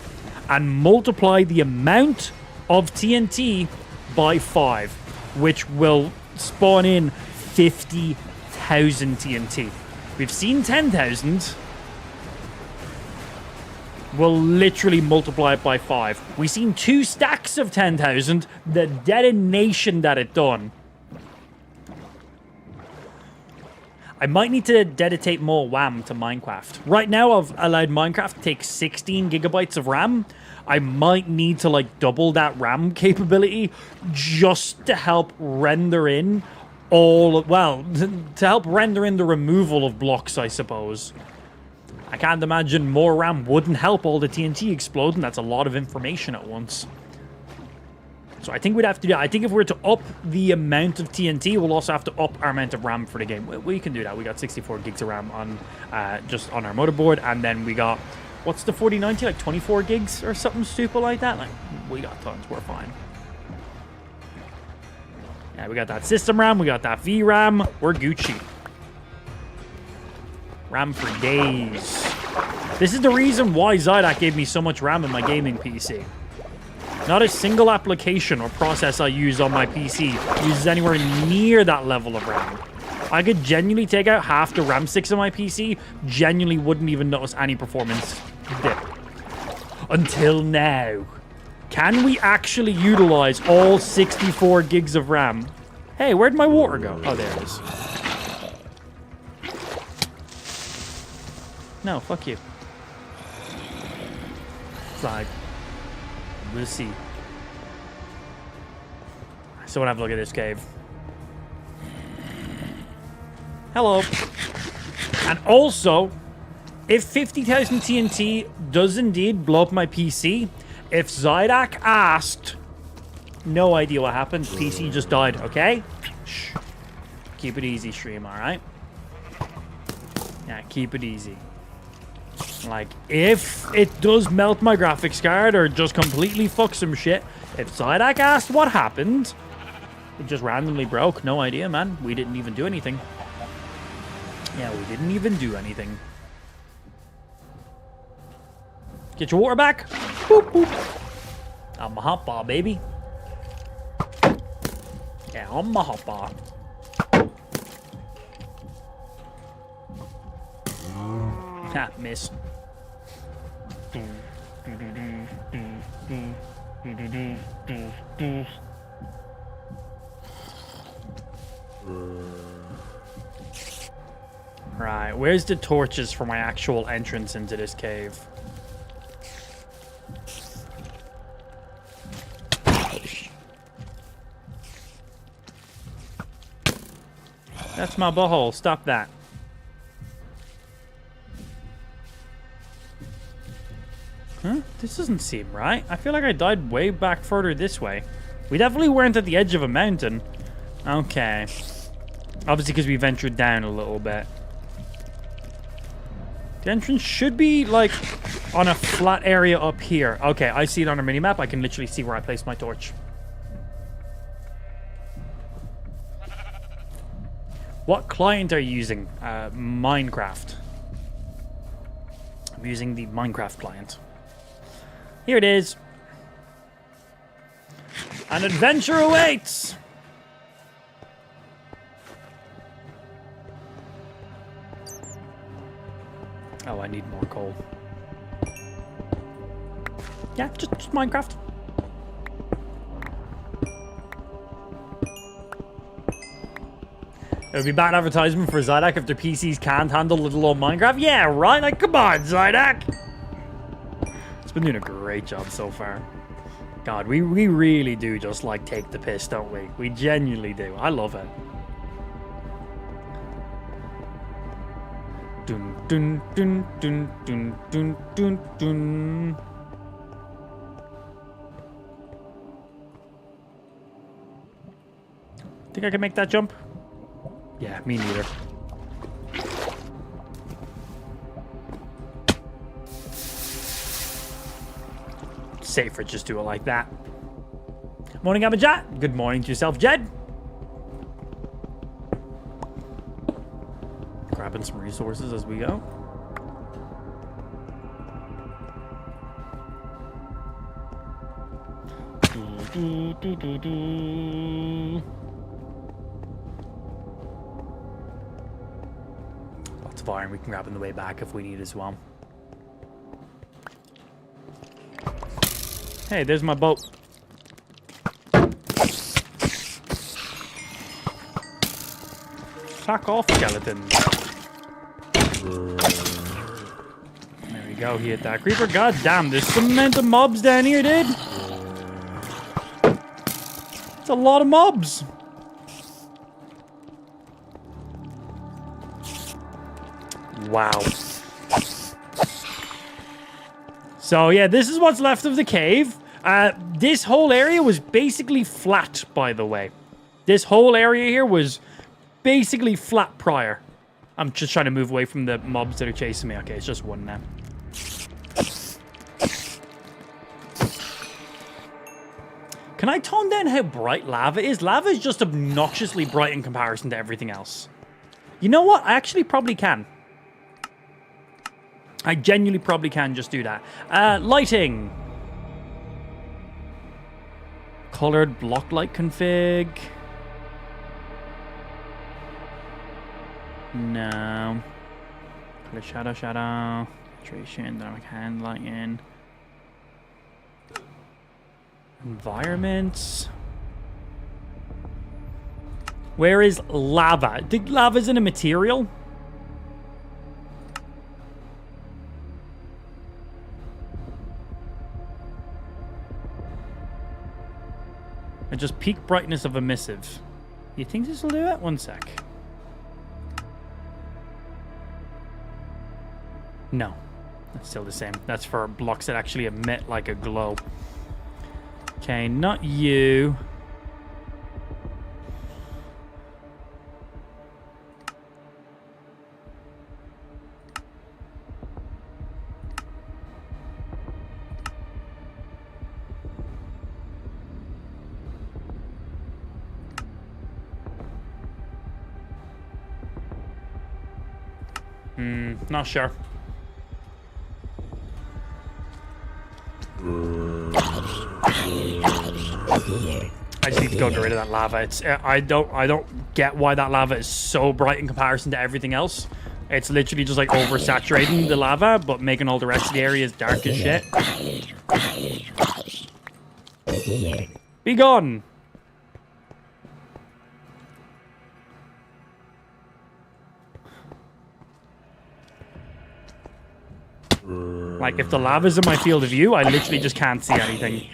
and multiply the amount of TNT by 5, which will spawn in 50,000 TNT. We've seen 10,000. We'll literally multiply it by 5. We've seen 2 stacks of 10,000. The detonation that it done. I might need to dedicate more RAM to Minecraft. Right now, I've allowed Minecraft to take 16 gigabytes of RAM. I might need to, like, double that RAM capability just to help render in all... Well, to help render in the removal of blocks, I suppose. I can't imagine more RAM wouldn't help all the TNT exploding. That's a lot of information at once. So I think we'd have to do that. I think if we're to up the amount of TNT, we'll also have to up our amount of RAM for the game. We can do that. We got 64 gigs of RAM on just on our motherboard, and then we got... What's the 4090? Like 24 gigs or something stupid like that? Like, we got tons. We're fine. Yeah, we got that system RAM. We got that VRAM. We're Gucci. RAM for days. This is the reason why Zydak gave me so much RAM in my gaming PC. Not a single application or process I use on my PC uses anywhere near that level of RAM. I could genuinely take out half the RAM sticks on my PC, genuinely wouldn't even notice any performance dip. Until now. Can we actually utilize all 64 gigs of RAM? Hey, where'd my water go? Oh, there it is. No, fuck you. Flag. We'll see. So I want to have a look at this cave. Hello. And also, if 50,000 TNT does indeed blow up my PC, if Zydak asked, no idea what happened. PC just died, okay? Shh. Keep it easy, stream, alright? Yeah, keep it easy. Like, if it does melt my graphics card or just completely fuck some shit, if Zydak asked what happened, it just randomly broke. No idea, man. We didn't even do anything. Yeah, we didn't even do anything. Get your water back. Boop, boop. I'm a hot bar, baby. Yeah, I'm a hot bar. Ha, miss. Right, where's the torches for my actual entrance into this cave? That's my butthole. Stop that. Huh? This doesn't seem right. I feel like I died way back further this way. We definitely weren't at the edge of a mountain. Okay. Obviously because we ventured down a little bit. The entrance should be, like, on a flat area up here. Okay, I see it on our minimap. I can literally see where I placed my torch. What client are you using? Minecraft. I'm using the Minecraft client. Here it is. An adventure awaits! Oh, I need more coal. Yeah, just Minecraft. It would be bad advertisement for Zydak if their PCs can't handle little old Minecraft. Yeah, right? Like, come on, Zydak! It's been doing a great job so far. God, we really do just, like, take the piss, don't we? We genuinely do. I love it. Dun, dun, dun, dun, dun, dun, dun, dun. Think I can make that jump? Yeah, me neither. Safer just do it like that. Morning, Abijat. Good morning to yourself, Jed. Grabbing some resources as we go. Lots of iron we can grab on the way back if we need as well. Hey, there's my boat. Fuck off, skeleton. There we go, he hit that creeper. God damn, there's some amount of mobs down here, dude. It's a lot of mobs. Wow. So yeah, this is what's left of the cave. This whole area was basically flat, by the way. This whole area here was basically flat prior. I'm just trying to move away from the mobs that are chasing me. Okay, it's just one now. Can I tone down how bright lava is? Lava is just obnoxiously bright in comparison to everything else. You know what? I actually probably can. I genuinely probably can just do that. Lighting. Colored block light config. No. Color shadow. Saturation, dynamic hand lighting. Environments. Where is lava? The lava's in a material? And just peak brightness of emissive. You think this will do it? One sec. No. That's still the same. That's for blocks that actually emit like a glow. Okay, not you. Not sure. I just need to go get rid of that lava. It's I don't get why that lava is so bright in comparison to everything else. It's literally just like oversaturating the lava, but making all the rest of the areas dark as shit. Be gone. Like, if the lava's in my field of view, I literally just can't see anything.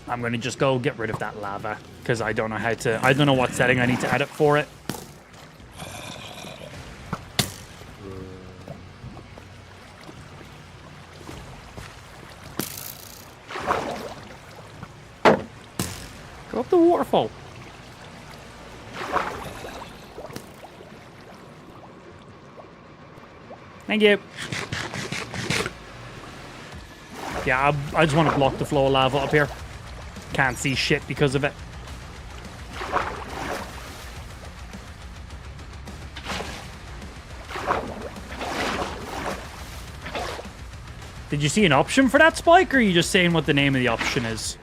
I'm gonna just go get rid of that lava, because I don't know how to... I don't know what setting I need to edit for it. the waterfall? Thank you. Yeah, I just want to block the flow of lava up here. Can't see shit because of it. Did you see an option for that, Spike, or are you just saying what the name of the option is?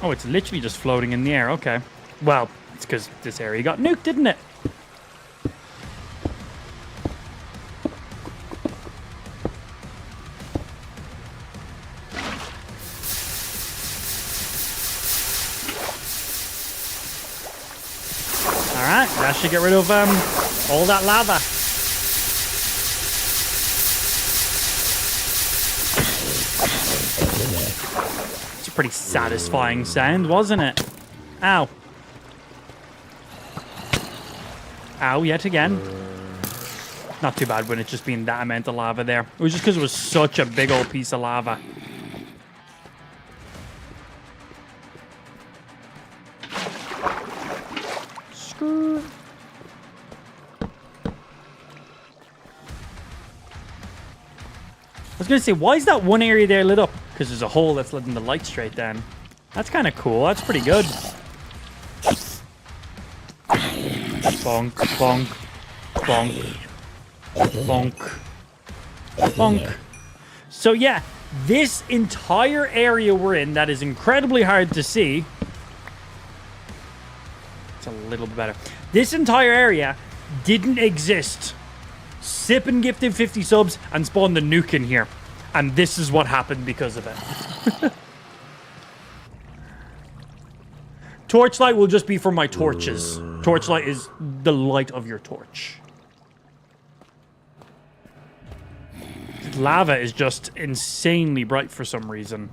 Oh, it's literally just floating in the air. Okay. Well, it's because this area got nuked, didn't it? Alright, that should get rid of all that lava. It's a pretty satisfying sound, wasn't it? Ow. Ow, yet again. Not too bad when it's just being that amount of lava there. It was just because it was such a big old piece of lava. Screw. I was going to say, why is that one area there lit up? Because there's a hole that's letting the light straight down. That's kind of cool. That's pretty good. Bonk, bonk, bonk, bonk, bonk. So yeah, this entire area we're in that is incredibly hard to see. It's a little bit better. This entire area didn't exist. Sippin gifted 50 subs and spawned the nuke in here. And this is what happened because of it. Torchlight will just be for my torches. Torchlight is the light of your torch. Lava is just insanely bright for some reason.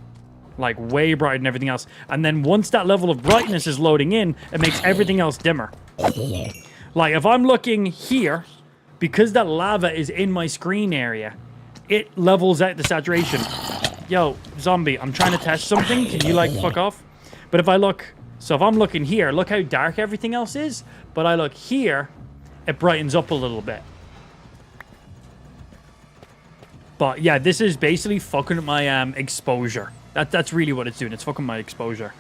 Like, way brighter than everything else. And then once that level of brightness is loading in, it makes everything else dimmer. Like, if I'm looking here, because that lava is in my screen area, it levels out the saturation. Yo, zombie, I'm trying to test something. Can you, like, fuck off? But if I look... So if I'm looking here, look how dark everything else is. But I look here, it brightens up a little bit. But yeah, this is basically fucking my exposure. That's really what it's doing. It's fucking my exposure.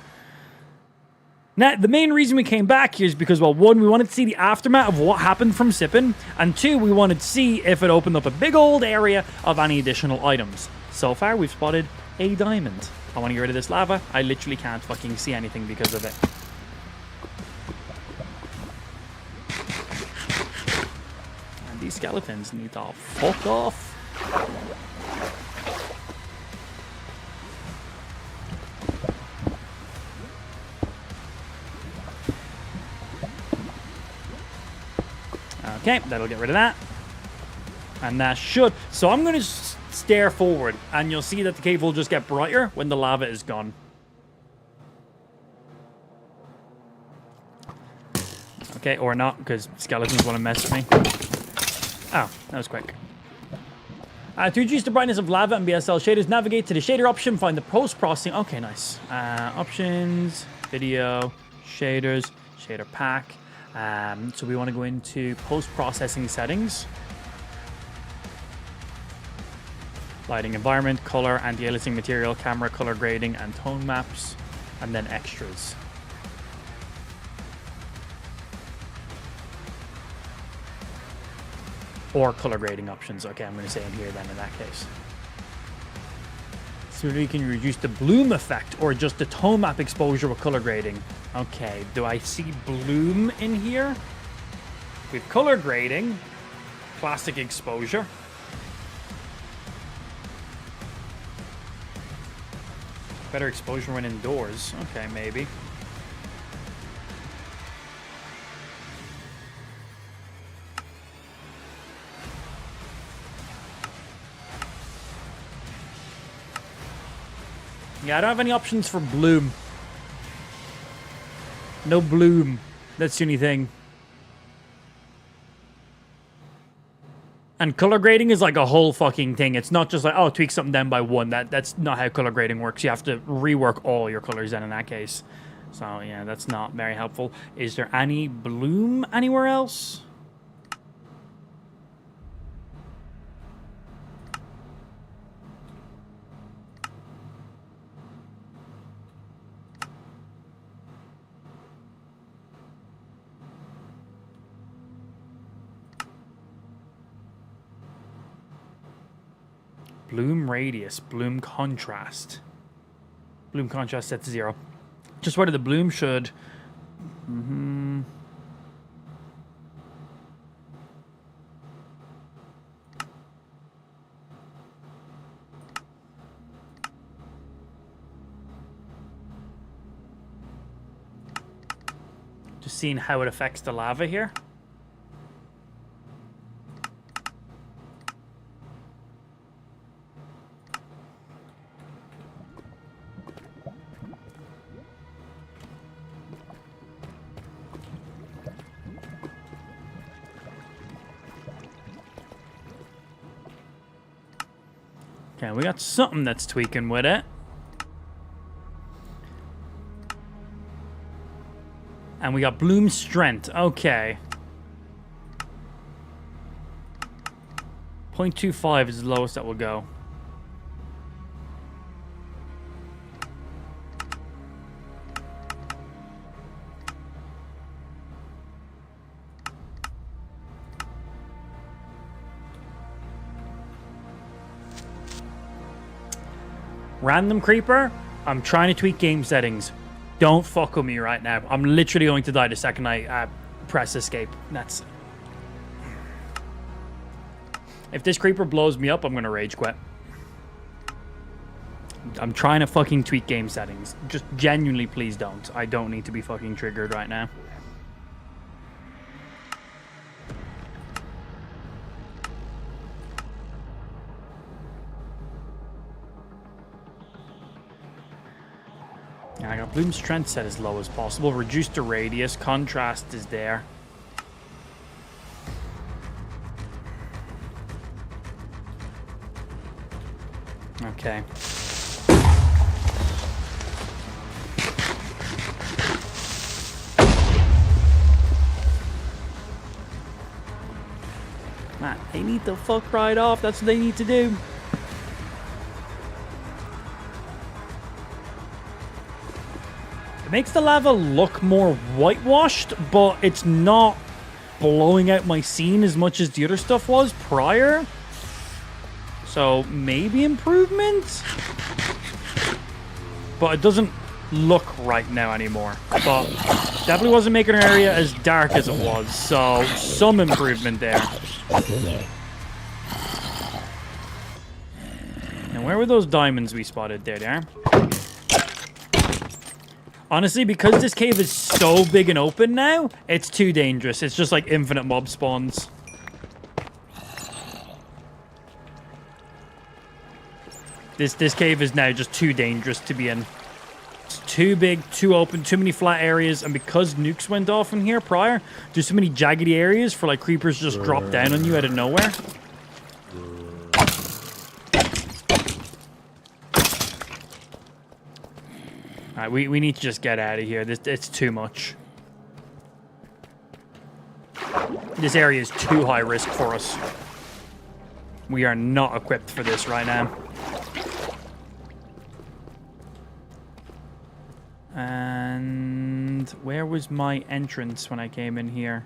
Now, the main reason we came back here is because, well, one, we wanted to see the aftermath of what happened from Sippin', and two, we wanted to see if it opened up a big old area of any additional items. So far, we've spotted a diamond. I want to get rid of this lava. I literally can't fucking see anything because of it. And these skeletons need to fuck off. Okay, that'll get rid of that. And that should... So I'm going to stare forward, and you'll see that the cave will just get brighter when the lava is gone. Okay, or not, because skeletons want to mess with me. Oh, that was quick. To reduce the brightness of lava and BSL shaders, navigate to the shader option, find the post-processing. Okay, nice. Options, video, shaders, shader pack. So we want to go into post-processing settings. Lighting, environment, color, anti-aliasing material, camera, color grading, and tone maps. And then extras. Or color grading options. Okay, I'm going to say in here then in that case. So we can reduce the bloom effect or just the tone map exposure with color grading. Okay, do I see bloom in here? With color grading, plastic exposure. Better exposure when indoors. Okay, maybe. Yeah, I don't have any options for bloom. No bloom. That's the only thing. And color grading is like a whole fucking thing. It's not just like, oh, tweak something down by 1. That's not how color grading works. You have to rework all your colors then in that case. So, yeah, that's not very helpful. Is there any bloom anywhere else? Bloom radius, bloom contrast. Bloom contrast set to 0. Just whether the bloom should... Just seeing how it affects the lava here. Okay, we got something that's tweaking with it. And we got bloom strength. Okay. 0.25 is the lowest that will go. Random creeper, I'm trying to tweak game settings. Don't fuck with me right now. I'm literally going to die the second I press escape. That's... If this creeper blows me up, I'm going to rage quit. I'm trying to fucking tweak game settings. Just genuinely, please don't. I don't need to be fucking triggered right now. I got bloom strength set as low as possible. Reduce the radius. Contrast is there. Okay. Man, they need to fuck right off. That's what they need to do. It makes the lava look more whitewashed, but it's not blowing out my scene as much as the other stuff was prior. So maybe improvement? But it doesn't look right now anymore. But definitely wasn't making our area as dark as it was, so some improvement there. And where were those diamonds we spotted there? There. Honestly, because this cave is so big and open now, it's too dangerous. It's just like infinite mob spawns. This cave is now just too dangerous to be in. It's too big, too open, too many flat areas, and because nukes went off in here prior, there's so many jaggedy areas for like creepers just drop down on you out of nowhere. Alright, we need to just get out of here. It's too much. This area is too high risk for us. We are not equipped for this right now. And where was my entrance when I came in here?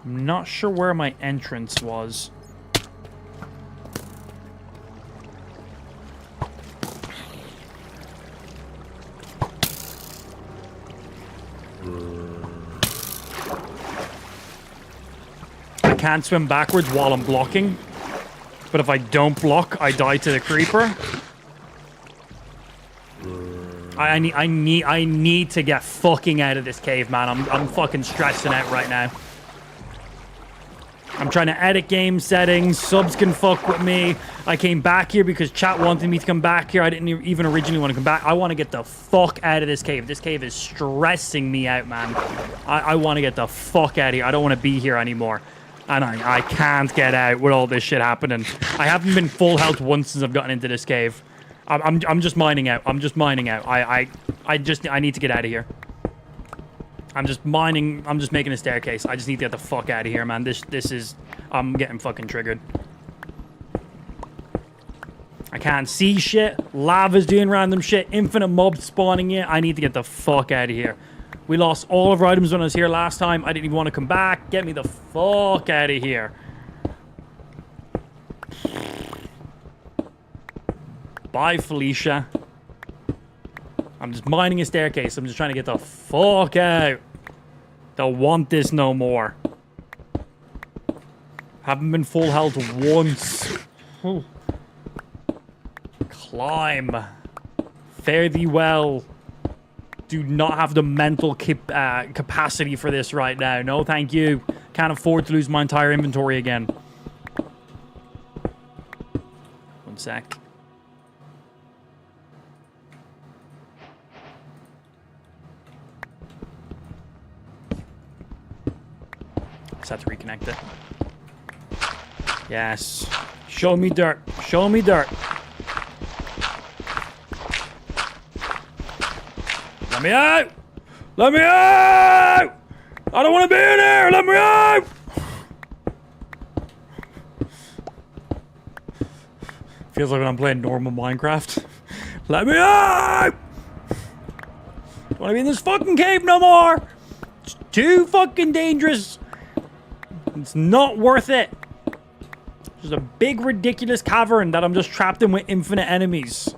I'm not sure where my entrance was. I can't swim backwards while I'm blocking, but if I don't block, I die to the creeper. I need to get fucking out of this cave, man. I'm fucking stressing out right now. I'm trying to edit game settings. Subs can fuck with me. I came back here because chat wanted me to come back here. I didn't even originally want to come back. I want to get the fuck out of this cave. This cave is stressing me out, man. I want to get the fuck out of here. I don't want to be here anymore. And I can't get out with all this shit happening. I haven't been full health once since I've gotten into this cave. I'm just mining out. I'm just mining out. I need to get out of here. I'm just mining. I'm just making a staircase. I just need to get the fuck out of here, man. This is... I'm getting fucking triggered. I can't see shit. Lava's doing random shit. Infinite mobs spawning in. I need to get the fuck out of here. We lost all of our items when I was here last time. I didn't even want to come back. Get me the fuck out of here. Bye, Felicia. I'm just mining a staircase. I'm just trying to get the fuck out. Don't want this no more. Haven't been full health once. Ooh. Climb. Fare thee well. Do not have the mental capacity for this right now. No, thank you. Can't afford to lose my entire inventory again. One sec. Just have to reconnect it. Yes. Show me dirt. Show me dirt. Let me out! Let me out! I don't want to be in here! Let me out! Feels like when I'm playing normal Minecraft. Let me out! Don't want to be in this fucking cave no more! It's too fucking dangerous. It's not worth it. There's a big, ridiculous cavern that I'm just trapped in with infinite enemies.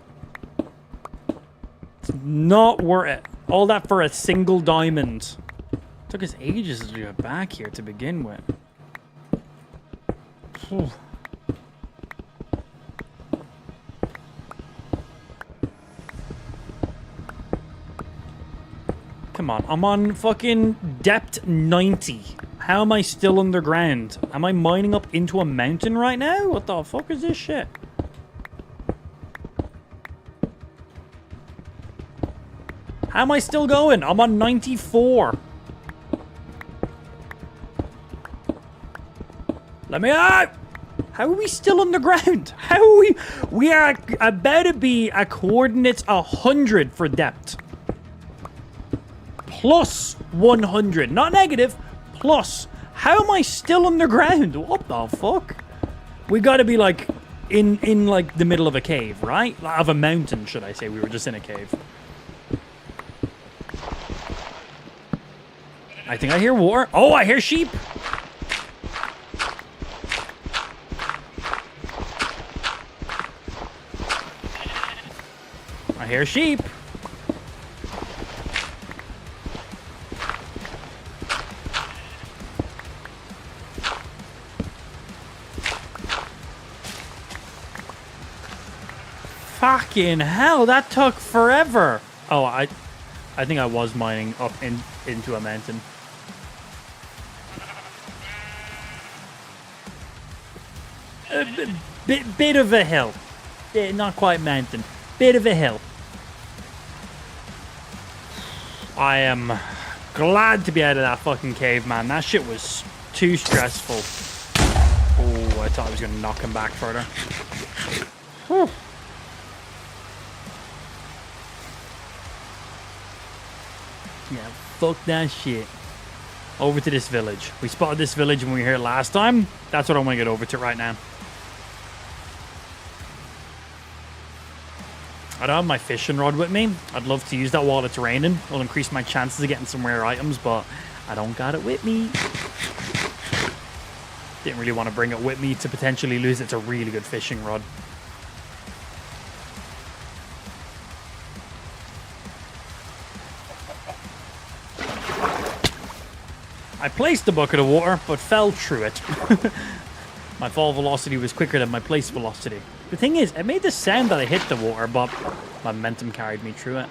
It's not worth it. All that for a single diamond. Took us ages to get back here to begin with. Whew. Come on, I'm on fucking depth 90. How am I still underground? Am I mining up into a mountain right now? What the fuck is this shit? How am I still going? I'm on 94. Let me out! How are we still underground? How are we? We are about to be at coordinates 100 for depth. Plus 100. Not negative. Plus. How am I still underground? What the fuck? We gotta be like in like the middle of a cave, right? Of a mountain, should I say. We were just in a cave. I think I hear water. Oh, I hear sheep. I hear sheep. Fucking hell, that took forever. Oh, I think I was mining up into a mountain. A bit of a hill. Not quite mountain. Bit of a hill. I am glad to be out of that fucking cave, man. That shit was too stressful. Oh, I thought I was going to knock him back further. Whew. Yeah, fuck that shit. Over to this village. We spotted this village when we were here last time. That's what I want to get over to right now. I don't have my fishing rod with me. I'd love to use that while it's raining. It'll increase my chances of getting some rare items, but I don't got it with me. Didn't really want to bring it with me to potentially lose it. It's a really good fishing rod. I placed the bucket of water, but fell through it. My fall velocity was quicker than my place velocity. The thing is, it made the sound that I hit the water, but my momentum carried me through it.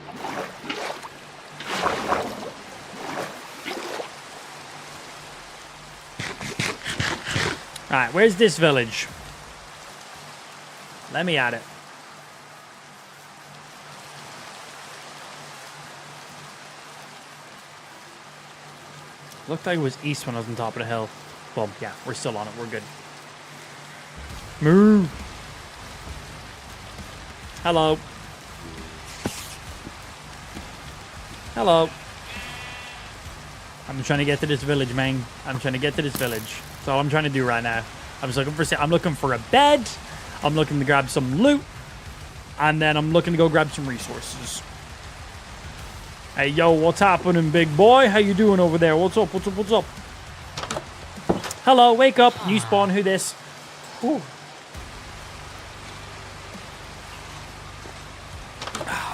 Alright, where's this village? Let me at it. Looked like it was east when I was on top of the hill. Well, yeah, we're still on it. We're good. Move. Hello. Hello. I'm trying to get to this village, man. I'm trying to get to this village. That's all I'm trying to do right now. I'm looking for a bed. I'm looking to grab some loot. And then I'm looking to go grab some resources. Hey, yo, what's happening, big boy? How you doing over there? What's up? What's up? What's up? Hello, wake up. New spawn. Who this? Ooh.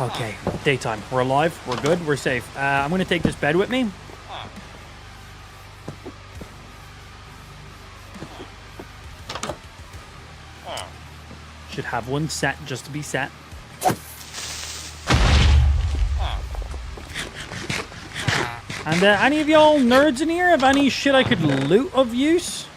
Okay, daytime. We're alive. We're good. We're safe. I'm going to take this bed with me. Should have one set just to be set. And any of y'all nerds in here have any shit I could loot of use?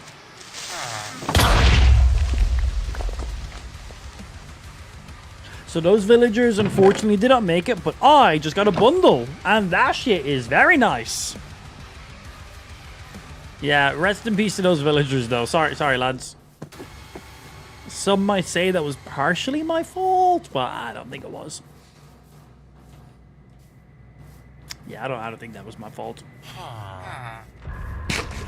So those villagers unfortunately did not make it, but I just got a bundle. And that shit is very nice. Yeah, rest in peace to those villagers though. Sorry lads. Some might say that was partially my fault, but I don't think it was. Yeah, I don't think that was my fault.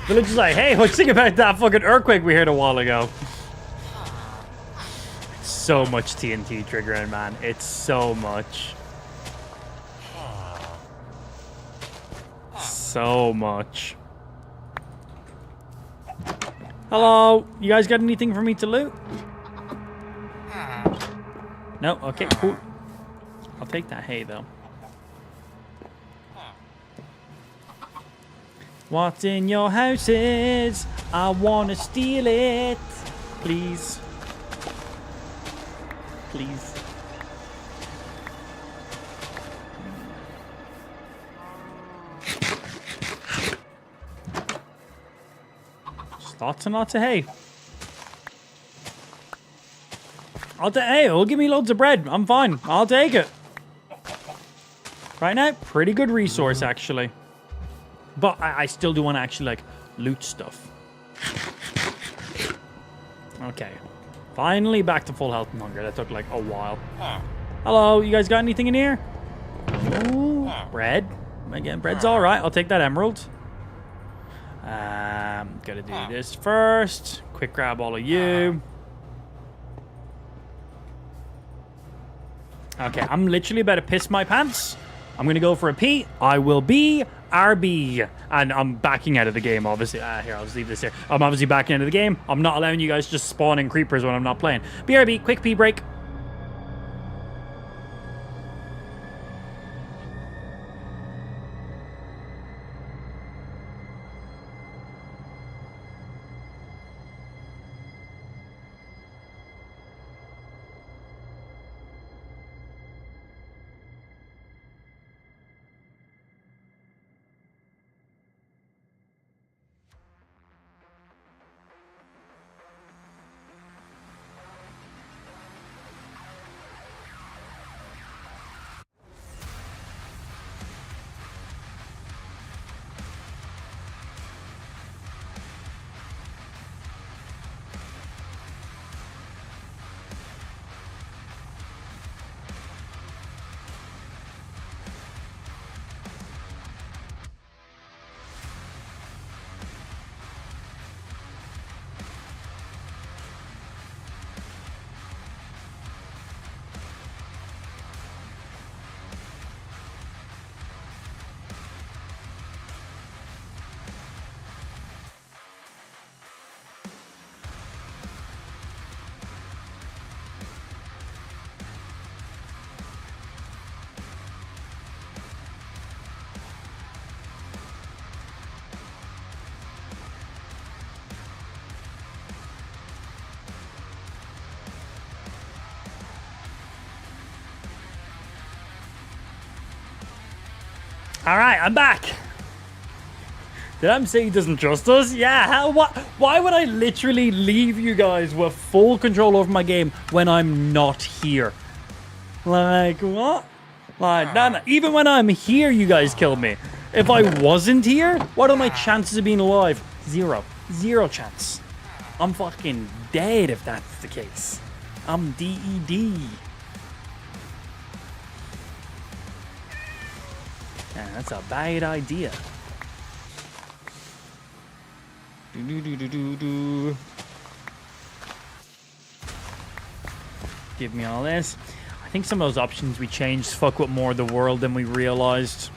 Villagers like, hey, what you think about that fucking earthquake we heard a while ago? So much TNT triggering, man. It's so much. So much. Hello, you guys got anything for me to loot? No? Okay, cool. I'll take that hay, though. What's in your houses? I wanna steal it. Please. Please. Just lots and lots of hay. Hey, it'll give me loads of bread. I'm fine. I'll take it. Right now, pretty good resource, actually. But I still do want to actually, like, loot stuff. Okay. Finally back to full health and hunger. That took, like, a while. Hello, you guys got anything in here? Ooh, bread. Again, bread's all right. I'll take that emerald. Gotta do this first. Quick grab all of you. Okay, I'm literally about to piss my pants. I'm gonna go for a pee. I will be RB. And I'm backing out of the game, obviously. Here, I'll just leave this here. I'm obviously backing out of the game. I'm not allowing you guys just spawning creepers when I'm not playing. BRB, quick pee break. All right, I'm back. Did I say he doesn't trust us? Yeah, how, what? Why would I literally leave you guys with full control over my game when I'm not here? Like, what? Like, nah. Even when I'm here, you guys kill me. If I wasn't here, what are my chances of being alive? Zero. Zero chance. I'm fucking dead if that's the case. I'm dead. Yeah, that's a bad idea. Give me all this. I think some of those options we changed fuck with more of the world than we realized.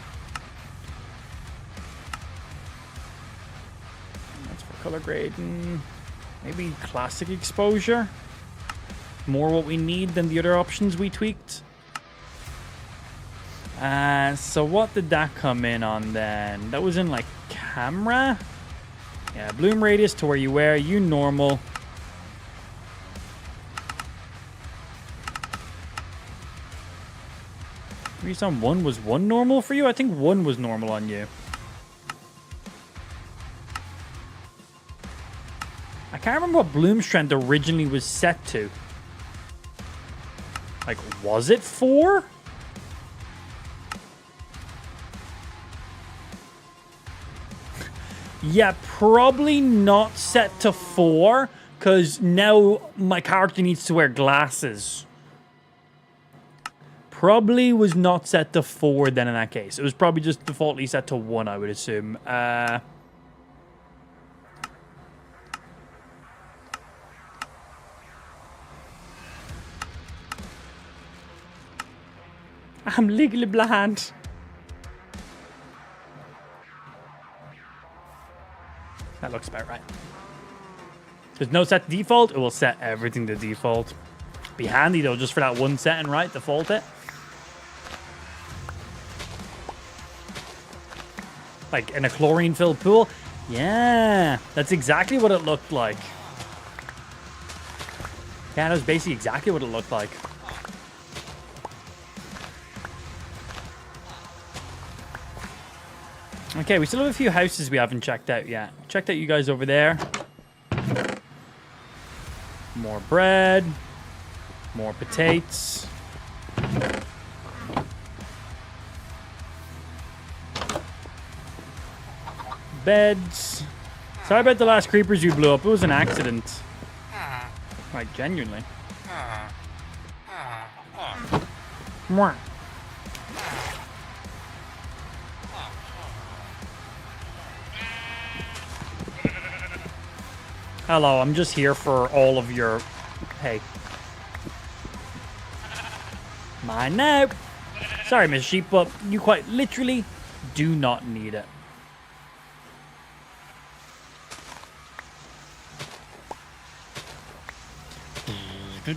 That's for color grading. Maybe classic exposure. More what we need than the other options we tweaked. So what did that come in on then? That was in like camera? Yeah, bloom radius to where you were, you normal. Reason 1 was 1 normal for you? I think 1 was normal on you. I can't remember what bloom strength originally was set to. Like, was it 4? Yeah, probably not set to 4, because now my character needs to wear glasses. Probably was not set to 4 then in that case. It was probably just defaultly set to 1, I would assume. I'm legally blind. That looks about right. There's no set default. It will set everything to default. Be handy though, just for that one setting, right? Default it. Like in a chlorine-filled pool. Yeah, that's exactly what it looked like. Yeah, that was basically exactly what it looked like. Okay, we still have a few houses we haven't checked out yet. Checked out you guys over there. More bread. More potatoes. Beds. Sorry about the last creepers you blew up. It was an accident. Like, genuinely. Mwah. Hello, I'm just here for all of your... Hey. Mine now. Sorry, Miss Sheep, but you quite literally do not need it. I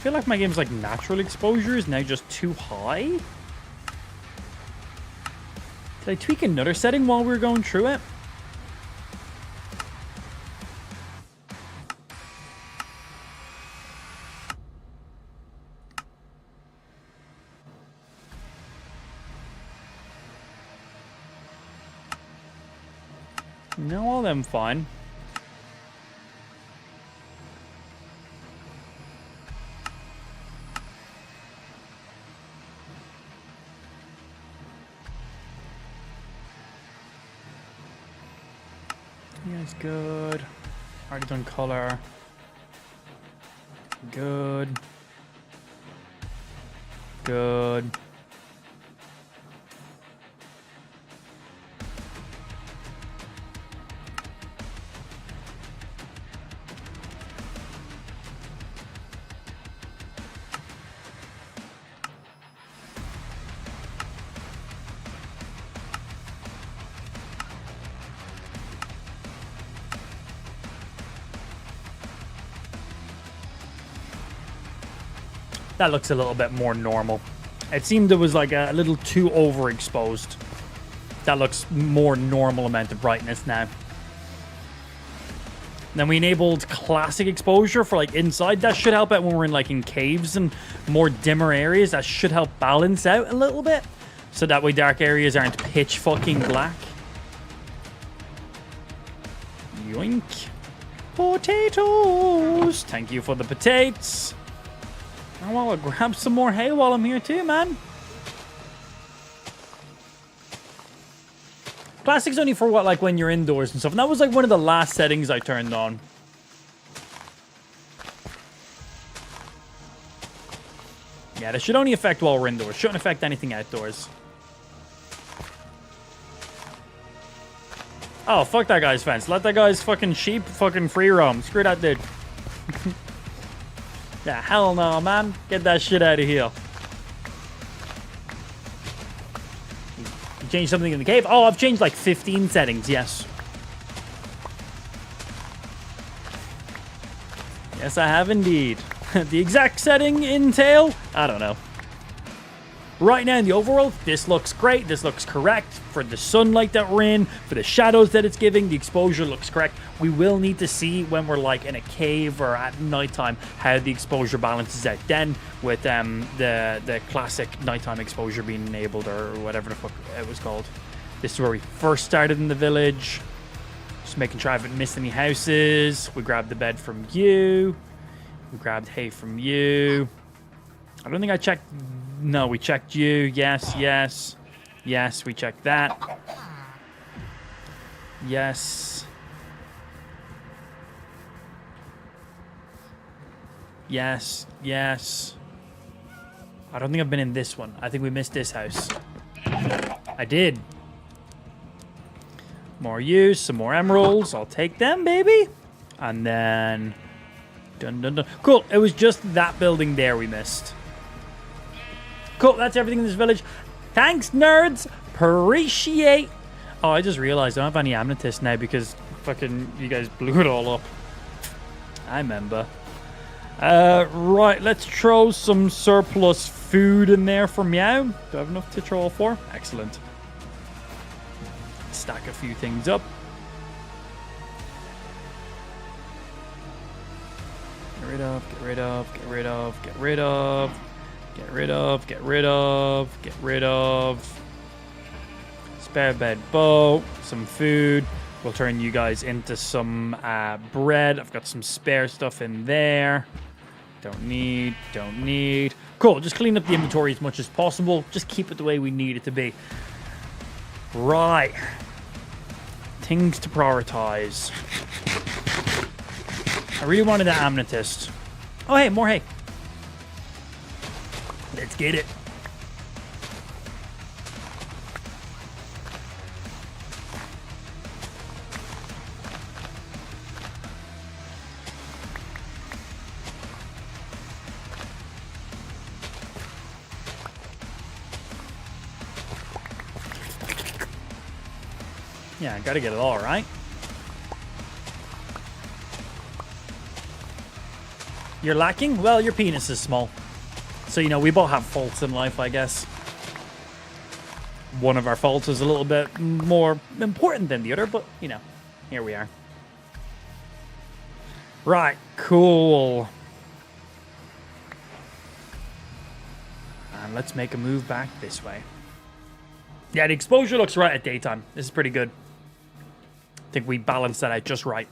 feel like my game's like natural exposure is now just too high. Did I tweak another setting while we were going through it? No, all them fine. You guys good. Already done color. Good. Good. That looks a little bit more normal. It seemed it was like a little too overexposed. That looks more normal amount of brightness now. Then we enabled classic exposure for like inside. That should help out when we're in like in caves and more dimmer areas. That should help balance out a little bit. So that way dark areas aren't pitch fucking black. Yoink. Potatoes. Thank you for the potatoes. I want to grab some more hay while I'm here too, man. Classic's only for what, like when you're indoors and stuff. And that was like one of the last settings I turned on. Yeah, that should only affect while we're indoors. Shouldn't affect anything outdoors. Oh, fuck that guy's fence. Let that guy's fucking sheep fucking free roam. Screw that dude. Yeah, hell no, man. Get that shit out of here. Change something in the cave. Oh, I've changed like 15 settings. Yes. Yes, I have indeed. The exact setting entail? I don't know. Right now in the overworld, this looks great. This looks correct for the sunlight that we're in, for the shadows that it's giving. The exposure looks correct. We will need to see when we're like in a cave or at nighttime how the exposure balances out then with the classic nighttime exposure being enabled or whatever the fuck it was called. This is where we first started in the village. Just making sure I haven't missed any houses. We grabbed the bed from you. We grabbed hay from you. I don't think I checked. No, we checked you. Yes, yes. Yes, we checked that. Yes. Yes, yes. I don't think I've been in this one. I think we missed this house. I did. More use, some more emeralds. I'll take them, baby. And then... Dun, dun, dun. Cool. It was just that building there we missed. Cool. That's everything in this village. Thanks, nerds. Appreciate. Oh, I just realized I don't have any amethyst now because fucking you guys blew it all up. I remember. Right. Let's throw some surplus food in there for Meow. Do I have enough to throw all four? Excellent. Stack a few things up. Get rid of, get rid of, get rid of, get rid of, get rid of, get rid of, get rid of. Spare bed bow, some food. We'll turn you guys into some bread. I've got some spare stuff in there. Don't need, don't need. Cool, just clean up the inventory as much as possible. Just keep it the way we need it to be. Right. Things to prioritize. I really wanted that amethyst. Oh, hey, more hay. Let's get it. Yeah, gotta get it all, right? You're lacking? Well, your penis is small. So, you know, we both have faults in life, I guess. One of our faults is a little bit more important than the other, but, you know, here we are. Right, cool. And let's make a move back this way. Yeah, the exposure looks right at daytime. This is pretty good. I think we balanced that out just right.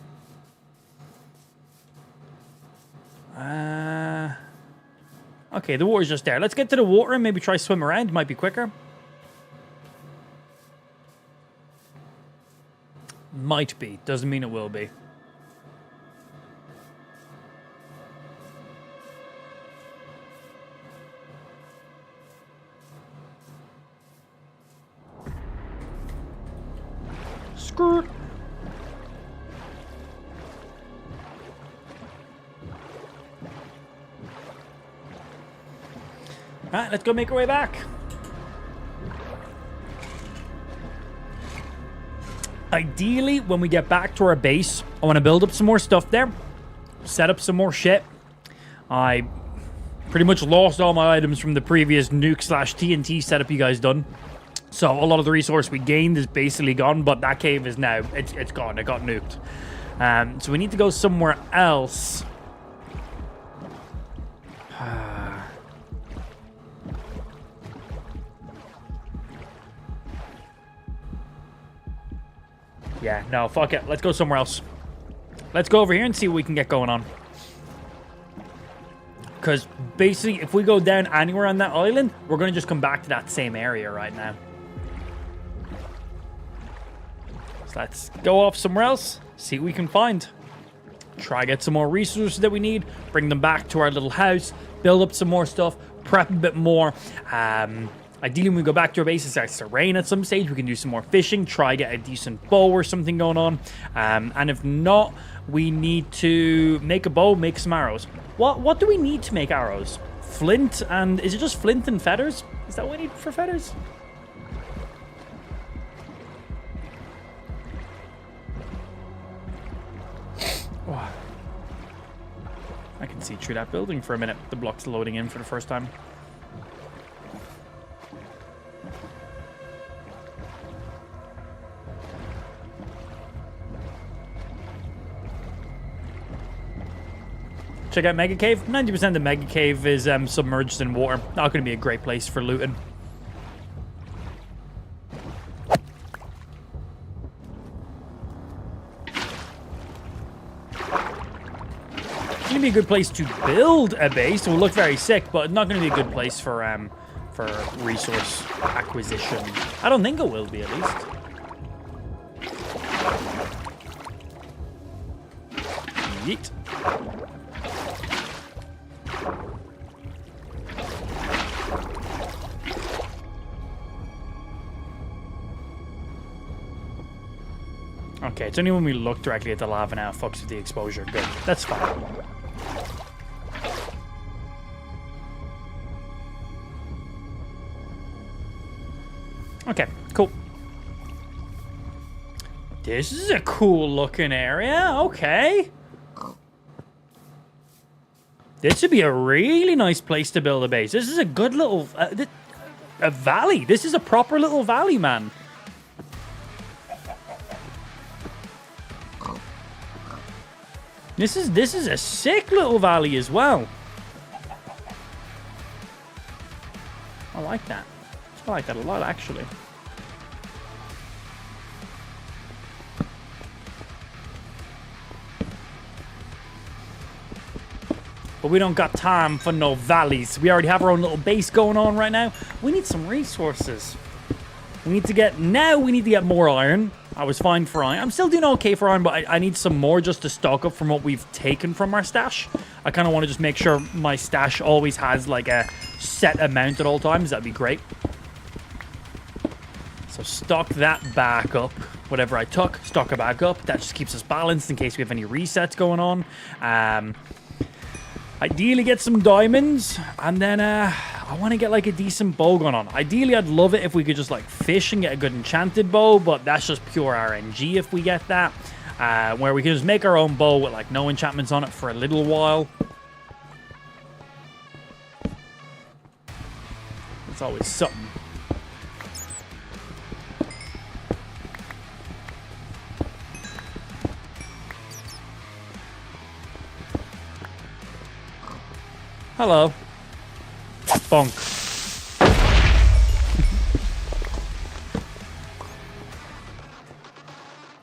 Okay, the water's just there. Let's get to the water and maybe try swim around. Might be quicker. Might be. Doesn't mean it will be. Skirt. Alright, let's go make our way back. Ideally, when we get back to our base, I want to build up some more stuff there. Set up some more shit. I pretty much lost all my items from the previous nuke/TNT setup you guys done. So a lot of the resource we gained is basically gone, but that cave is now, it's gone. It got nuked. So we need to go somewhere else. Yeah, no, fuck it. Let's go somewhere else. Let's go over here and see what we can get going on. Because basically, if we go down anywhere on that island, we're going to just come back to that same area right now. So let's go off somewhere else, see what we can find. Try get some more resources that we need, bring them back to our little house, build up some more stuff, prep a bit more. Ideally, when we go back to our base, it starts to rain at some stage. We can do some more fishing, try get a decent bow or something going on. And if not, we need to make a bow, make some arrows. What do we need to make arrows? Flint and... Is it just flint and feathers? Is that what we need for feathers? Oh. I can see through that building for a minute. The block's loading in for the first time. Check out Mega Cave. 90% of Mega Cave is submerged in water. Not going to be a great place for looting. It's going to be a good place to build a base. It will look very sick, but not going to be a good place for resource acquisition. I don't think it will be, at least. Yeet. Okay, it's only when we look directly at the lava now it fucks with the exposure. Good. That's fine. Okay, cool. This is a cool looking area. Okay. This would be a really nice place to build a base. This is a good little... a valley. This is a proper little valley, man. This is a sick little valley as well. I like that. I like that a lot, actually. But we don't got time for no valleys. We already have our own little base going on right now. We need some resources. We need to get more iron. I was fine for iron. I'm still doing okay for iron, but I need some more just to stock up from what we've taken from our stash. I kind of want to just make sure my stash always has like a set amount at all times. That'd be great. So stock that back up. Whatever I took, stock it back up. That just keeps us balanced in case we have any resets going on. Ideally get some diamonds, and then I want to get like a decent bow going on. Ideally, I'd love it if we could just like fish and get a good enchanted bow, but that's just pure RNG if we get that. Where we can just make our own bow with like no enchantments on it for a little while. It's always something. Hello. Bonk.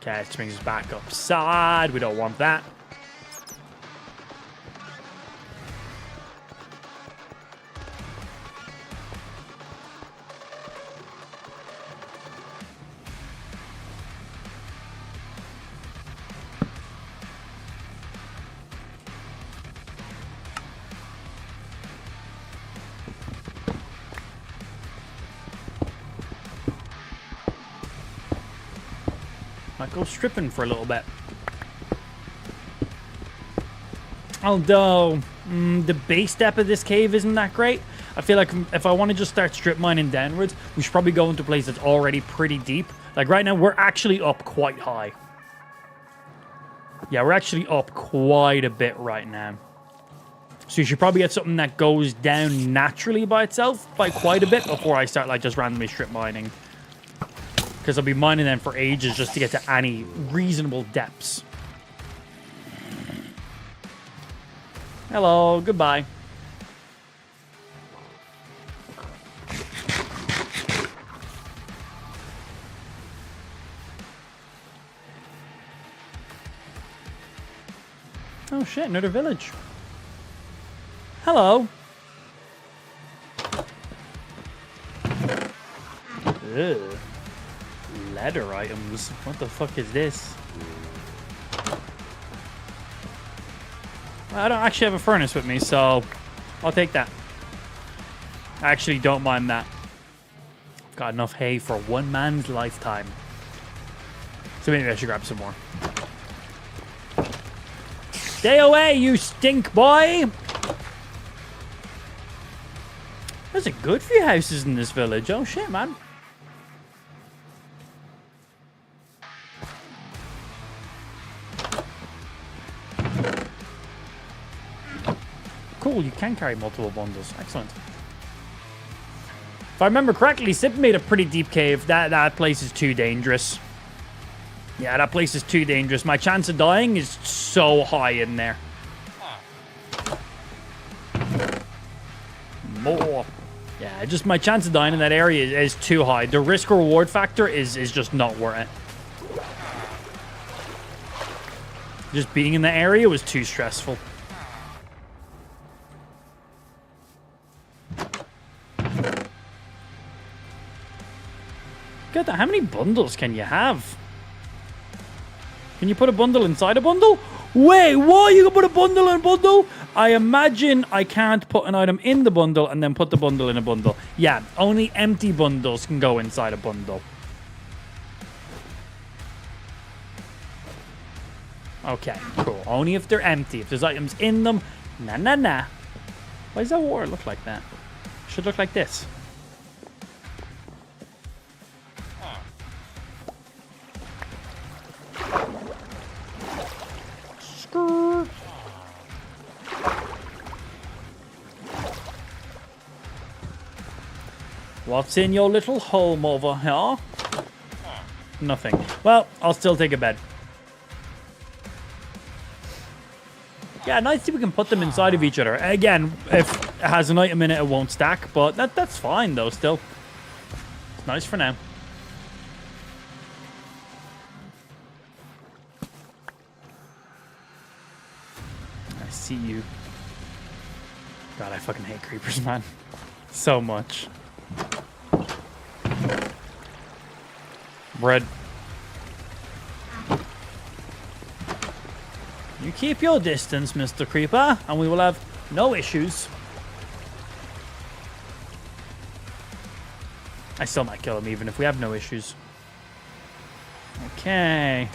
Okay, let's bring us back upside. We don't want that. Might go stripping for a little bit. Although, the base depth of this cave isn't that great. I feel like if I want to just start strip mining downwards, we should probably go into a place that's already pretty deep. Like right now, we're actually up quite high. Yeah, we're actually up quite a bit right now. So you should probably get something that goes down naturally by itself by quite a bit before I start like just randomly strip mining. Because I'll be mining them for ages just to get to any reasonable depths. Hello, goodbye. Oh shit, another village. Hello. Ugh. Leather items. What the fuck is this? I don't actually have a furnace with me, so I'll take that. I actually don't mind that. I've got enough hay for one man's lifetime. So maybe I should grab some more. Stay away, you stink boy! There's a good few houses in this village. Oh shit, man. Cool, you can carry multiple bundles. Excellent. If I remember correctly, Sip made a pretty deep cave. That place is too dangerous. Yeah, that place is too dangerous. My chance of dying is so high in there. More. Yeah, just my chance of dying in that area is too high. The risk-reward factor is just not worth it. Just being in the area was too stressful. Get that. How many bundles can you have? Can you put a bundle inside a bundle? Wait, what? You can put a bundle in a bundle? I imagine I can't put an item in the bundle and then put the bundle in a bundle. Yeah, only empty bundles can go inside a bundle. Okay, cool. Only if they're empty. If there's items in them, nah. Why does that water look like that? It should look like this. What's in your little home over here? Nothing. Well, I'll still take a bed. Yeah, nice that we can put them inside of each other. Again, if it has an item in it, it won't stack, but that's fine, though, still. It's nice for now. I see you. God, I fucking hate creepers, man. So much. Bread. You keep your distance, Mr. Creeper, and we will have no issues. I still might kill him even if we have no issues. Okay.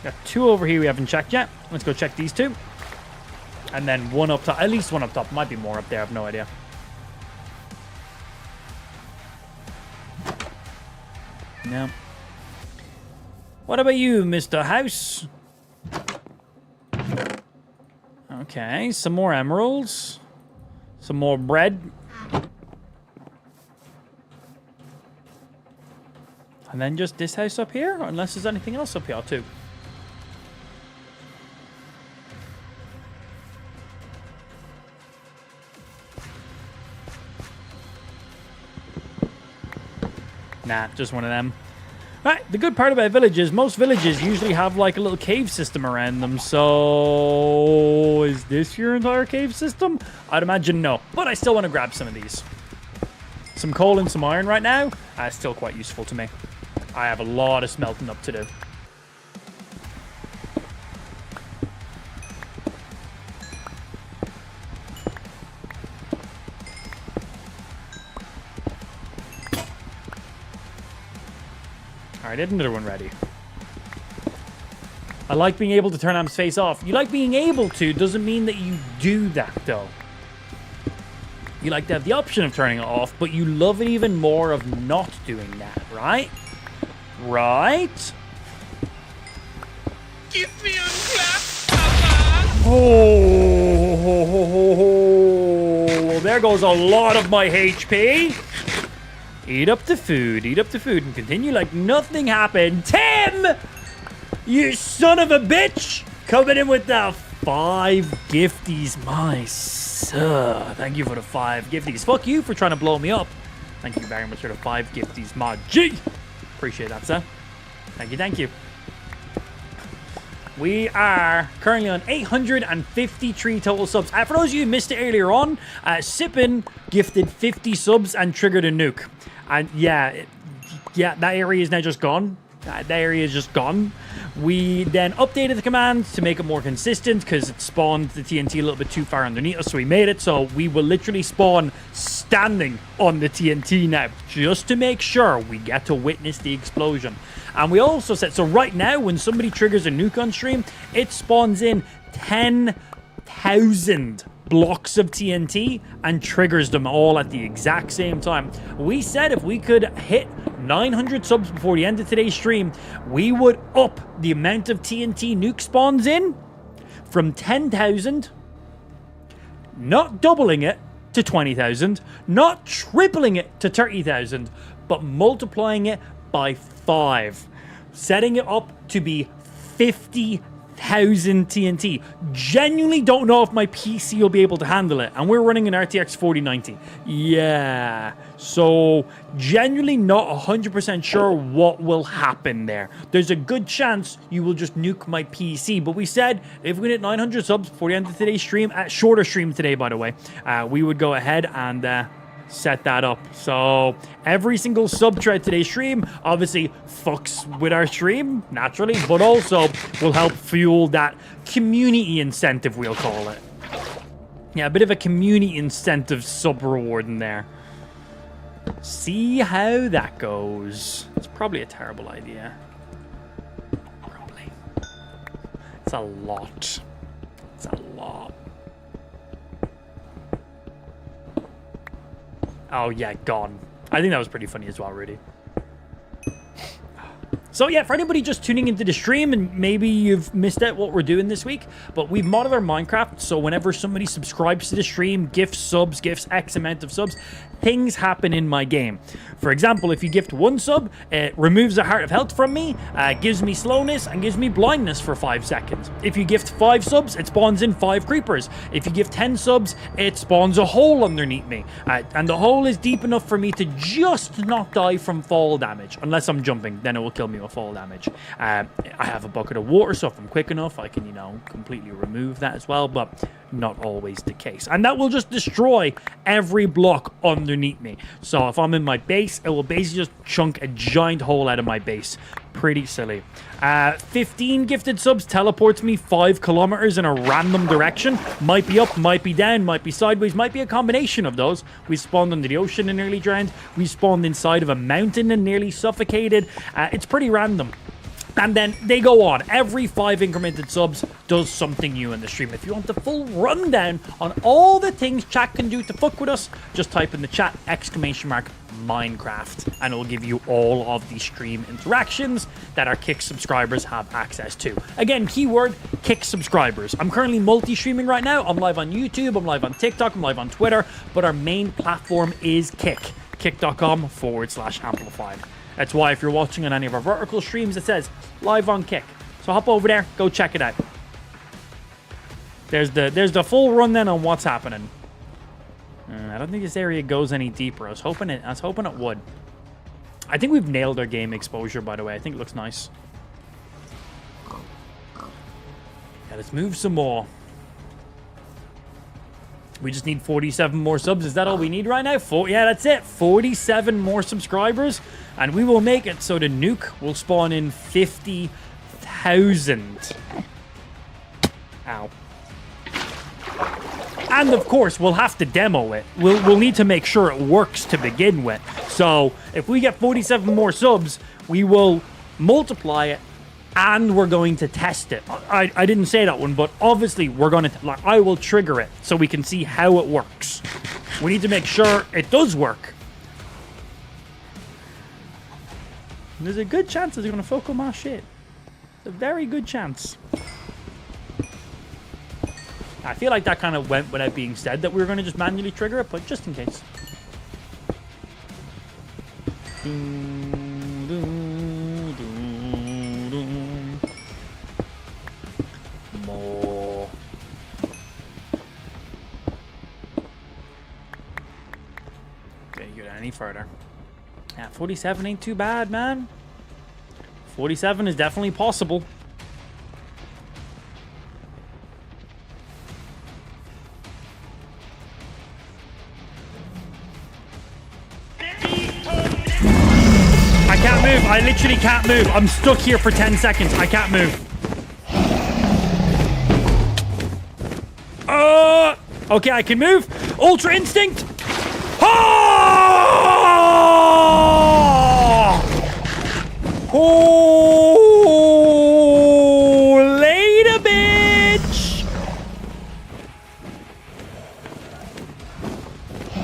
Got two over here we haven't checked yet. Let's go check these two. And then one up top. At least one up top. Might be more up there. I have no idea. No. What about you, Mr. House? Okay, some more emeralds. Some more bread. And then just this house up here? Unless there's anything else up here too. Nah, just one of them. Right, the good part about villages, most villages usually have like a little cave system around them. So, is this your entire cave system? I'd imagine no, but I still want to grab some of these. Some coal and some iron right now, still quite useful to me. I have a lot of smelting up to do. Alright, I did another one ready. I like being able to turn Am's face off. You like being able to doesn't mean that you do that, though. You like to have the option of turning it off, but you love it even more of not doing that, right? Right? Give me a clap, Papa! Oh, there goes a lot of my HP. Eat up the food, and continue like nothing happened. Tim! You son of a bitch! Coming in with the 5 gifties. My sir. Thank you for the 5 gifties. Fuck you for trying to blow me up. Thank you very much for the 5 gifties, Mod G. Appreciate that, sir. Thank you, thank you. We are currently on 853 total subs. For those of you who missed it earlier on, Sippin gifted 50 subs and triggered a nuke. And yeah, that area is now just gone. That area is just gone. We then updated the commands to make it more consistent because it spawned the TNT a little bit too far underneath us, so we made it so we will literally spawn standing on the TNT now, just to make sure we get to witness the explosion. And we also said, so right now, when somebody triggers a nuke on stream, it spawns in 10,000 blocks of TNT and triggers them all at the exact same time. We said if we could hit 900 subs before the end of today's stream, we would up the amount of TNT nuke spawns in from 10,000, not doubling it to 20,000, not tripling it to 30,000, but multiplying it by 5, setting it up to be 50,000 TNT. Genuinely don't know if my PC will be able to handle it, and we're running an RTX 4090. Yeah, so genuinely not 100% sure what will happen there. There's a good chance you will just nuke my PC, but we said if we hit 900 subs before the end of today's stream, shorter stream today by the way, we would go ahead and set that up. So every single sub thread today's stream obviously fucks with our stream naturally, but also will help fuel that community incentive, we'll call it. Yeah, a bit of a community incentive sub reward in there. See how that goes. It's probably a terrible idea. Probably. It's a lot. It's a lot. Oh, yeah, gone. I think that was pretty funny as well, Rudy. So, yeah, for anybody just tuning into the stream, and maybe you've missed out what we're doing this week, but we've modded our Minecraft, so whenever somebody subscribes to the stream, gifts subs, gifts X amount of subs, things happen in my game. For example, if you gift 1 sub, it removes a heart of health from me, gives me slowness, and gives me blindness for 5 seconds. If you gift 5 subs, it spawns in 5 creepers. If you gift 10 subs, it spawns a hole underneath me. And the hole is deep enough for me to just not die from fall damage. Unless I'm jumping, then it will kill me with fall damage. I have a bucket of water, so if I'm quick enough, I can, completely remove that as well, but not always the case. And that will just destroy every block underneath me. So if I'm in my base, it will basically just chunk a giant hole out of my base. Pretty silly. 15 gifted subs teleports me 5 kilometers in a random direction. Might be up, might be down, might be sideways, might be a combination of those. We spawned under the ocean and nearly drowned. We spawned inside of a mountain and nearly suffocated. It's pretty random. And then they go on. Every 5 incremented subs does something new in the stream. If you want the full rundown on all the things chat can do to fuck with us, just type in the chat !Minecraft, and it will give you all of the stream interactions that our Kick subscribers have access to. Again, keyword Kick subscribers. I'm currently multi-streaming right now. I'm live on YouTube, I'm live on TikTok, I'm live on Twitter, but our main platform is Kick. Kick.com/amplified. That's why if you're watching on any of our vertical streams, it says live on Kick. So hop over there, go check it out. There's the full rundown on what's happening. I don't think this area goes any deeper. I was hoping it would. I think we've nailed our game exposure, by the way. I think it looks nice. Yeah, let's move some more. We just need 47 more subs. Is that all we need right now? Yeah, that's it. 47 more subscribers. And we will make it so the nuke will spawn in 50,000. Ow. And of course, we'll have to demo it. We'll need to make sure it works to begin with. So if we get 47 more subs, we will multiply it. And we're going to test it. I didn't say that one, but obviously we're going to... I will trigger it so we can see how it works. We need to make sure it does work. There's a good chance that they're going to fuck with my shit. It's a very good chance. I feel like that kind of went without being said, that we were going to just manually trigger it, but just in case. More. further. Yeah, 47 ain't too bad, man. 47 is definitely possible. I can't move. I literally can't move. I'm stuck here for 10 seconds. I can't move. Okay, I can move. Ultra Instinct. Oh, later, bitch.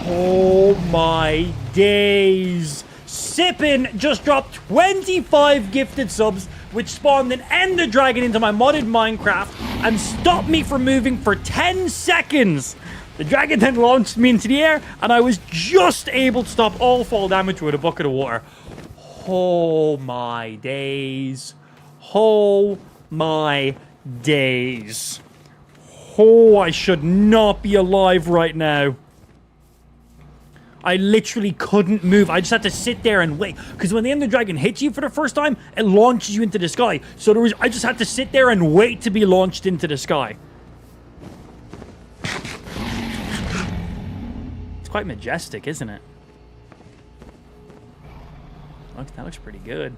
Oh my days. Sippin just dropped 25 gifted subs, which spawned an Ender Dragon into my modded Minecraft and stopped me from moving for 10 seconds. The dragon then launched me into the air, and I was just able to stop all fall damage with a bucket of water. Oh my days. Oh my days. Oh, I should not be alive right now. I literally couldn't move. I just had to sit there and wait. Because when the Ender Dragon hits you for the first time, it launches you into the sky. So I just had to sit there and wait to be launched into the sky. It's quite majestic, isn't it? Look, that looks pretty good.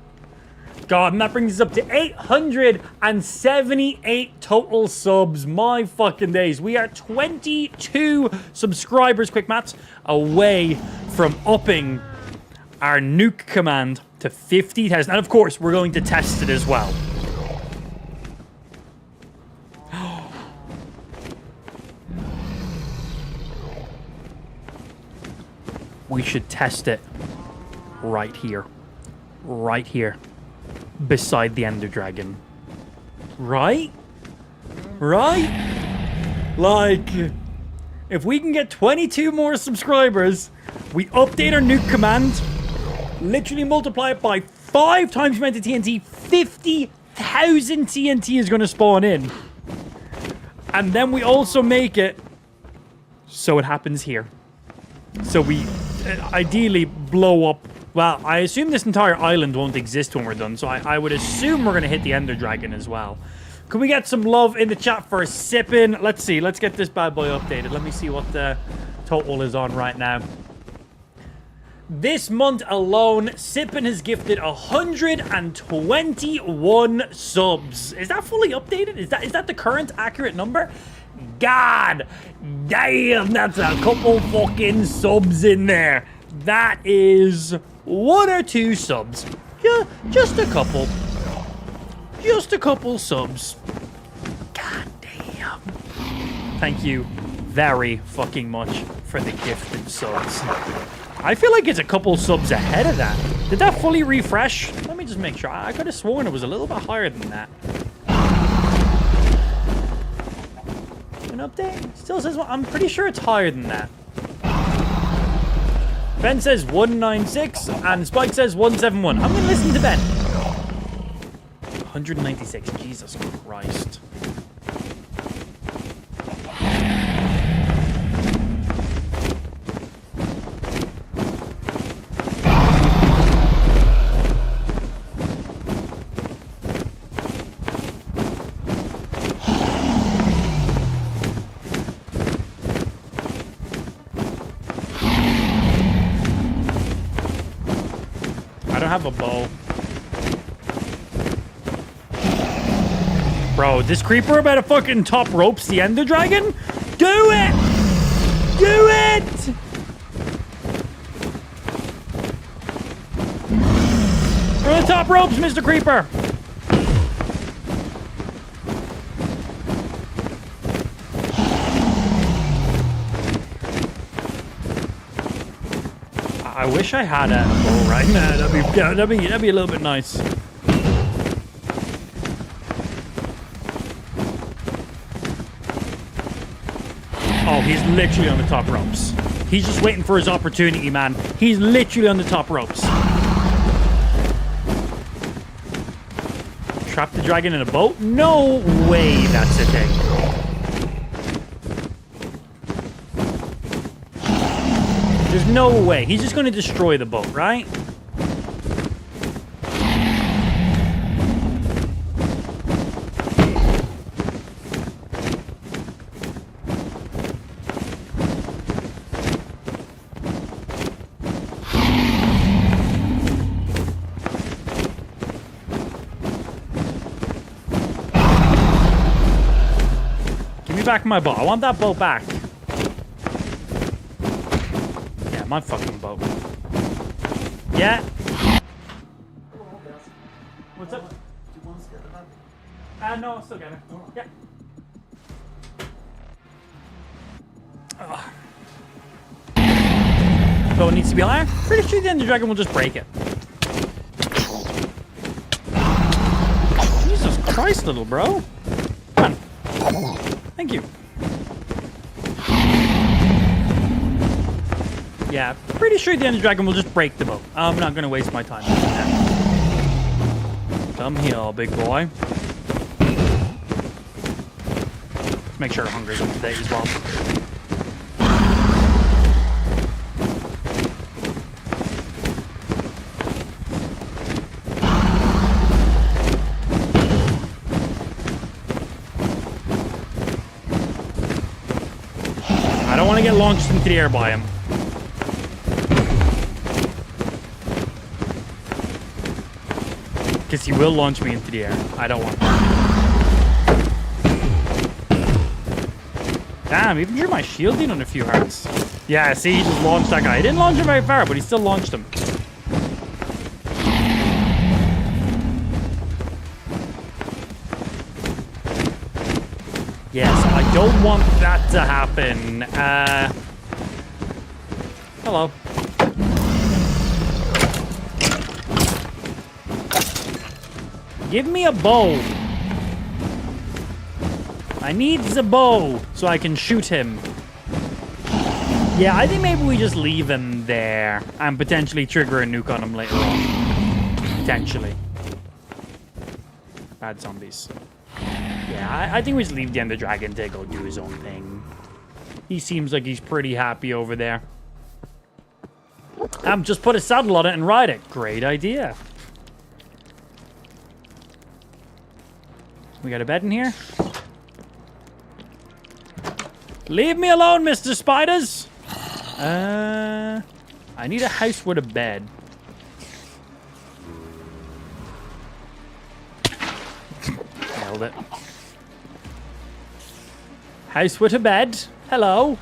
God, and that brings us up to 878 total subs. My fucking days. We are 22 subscribers, quick maths, away from upping our nuke command to 50,000. And of course, we're going to test it as well. We should test it right here. Right here. Beside the Ender Dragon. Right? Right? Like, if we can get 22 more subscribers, we update our nuke command, literally multiply it by 5 times the amount of TNT, 50,000 TNT is going to spawn in. And then we also make it so it happens here. So we ideally blow up. Well, I assume this entire island won't exist when we're done, so I would assume we're going to hit the Ender Dragon as well. Can we get some love in the chat for Sippin? Let's see. Let's get this bad boy updated. Let me see what the total is on right now. This month alone, Sippin has gifted 121 subs. Is that fully updated? Is that the current accurate number? God damn, that's a couple fucking subs in there. That is 1 or 2 subs. Yeah, just a couple. Just a couple subs. God damn. Thank you very fucking much for the gifted subs. I feel like it's a couple subs ahead of that. Did that fully refresh? Let me just make sure. I could have sworn it was a little bit higher than that. An update? Still says, well, I'm pretty sure it's higher than that. Ben says 196 and Spike says 171. I'm going to listen to Ben. 196. Jesus Christ. Have a bow. Bro, this creeper about to fucking top ropes the Ender Dragon? Do it! Do it! We're on the top ropes, Mr. Creeper! I wish I had a bow right now. That'd be a little bit nice. Oh, he's literally on the top ropes. He's just waiting for his opportunity, man. He's literally on the top ropes. Trap the dragon in a boat? No way that's a thing. There's no way. He's just going to destroy the boat, right? Give me back my boat. I want that boat back. Yeah, my fucking boat. Yeah. What's up? Do you want to get it? No, I'll still get it. Yeah. So it needs to be higher? Pretty sure the Ender Dragon will just break it. Jesus Christ, little bro. Come on. Thank you. Yeah, pretty sure the Ender Dragon will just break the boat. I'm not going to waste my time. Come here, big boy. Let's make sure hunger's up to date as well. I don't want to get launched into the air by him. Because he will launch me into the air. I don't want that. Damn, even drew my shielding on a few hearts. Yeah, see, he just launched that guy. He didn't launch him very far, but he still launched him. Yes, I don't want that to happen. Hello. Give me a bow. I need the bow so I can shoot him. Yeah, I think maybe we just leave him there and potentially trigger a nuke on him later on. Potentially. Bad zombies. Yeah, I think we just leave the Ender Dragon to go do his own thing. He seems like he's pretty happy over there. Just put a saddle on it and ride it. Great idea. We got a bed in here? Leave me alone, Mr. Spiders! I need a house with a bed. Nailed it. House with a bed. Hello.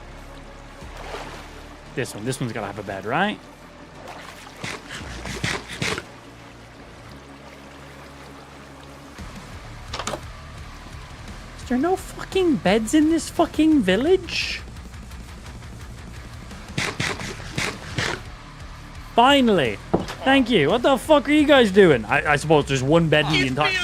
This one's gotta have a bed, right? Is there no fucking beds in this fucking village? Finally. Thank you. What the fuck are you guys doing? I suppose there's one bed in the entire...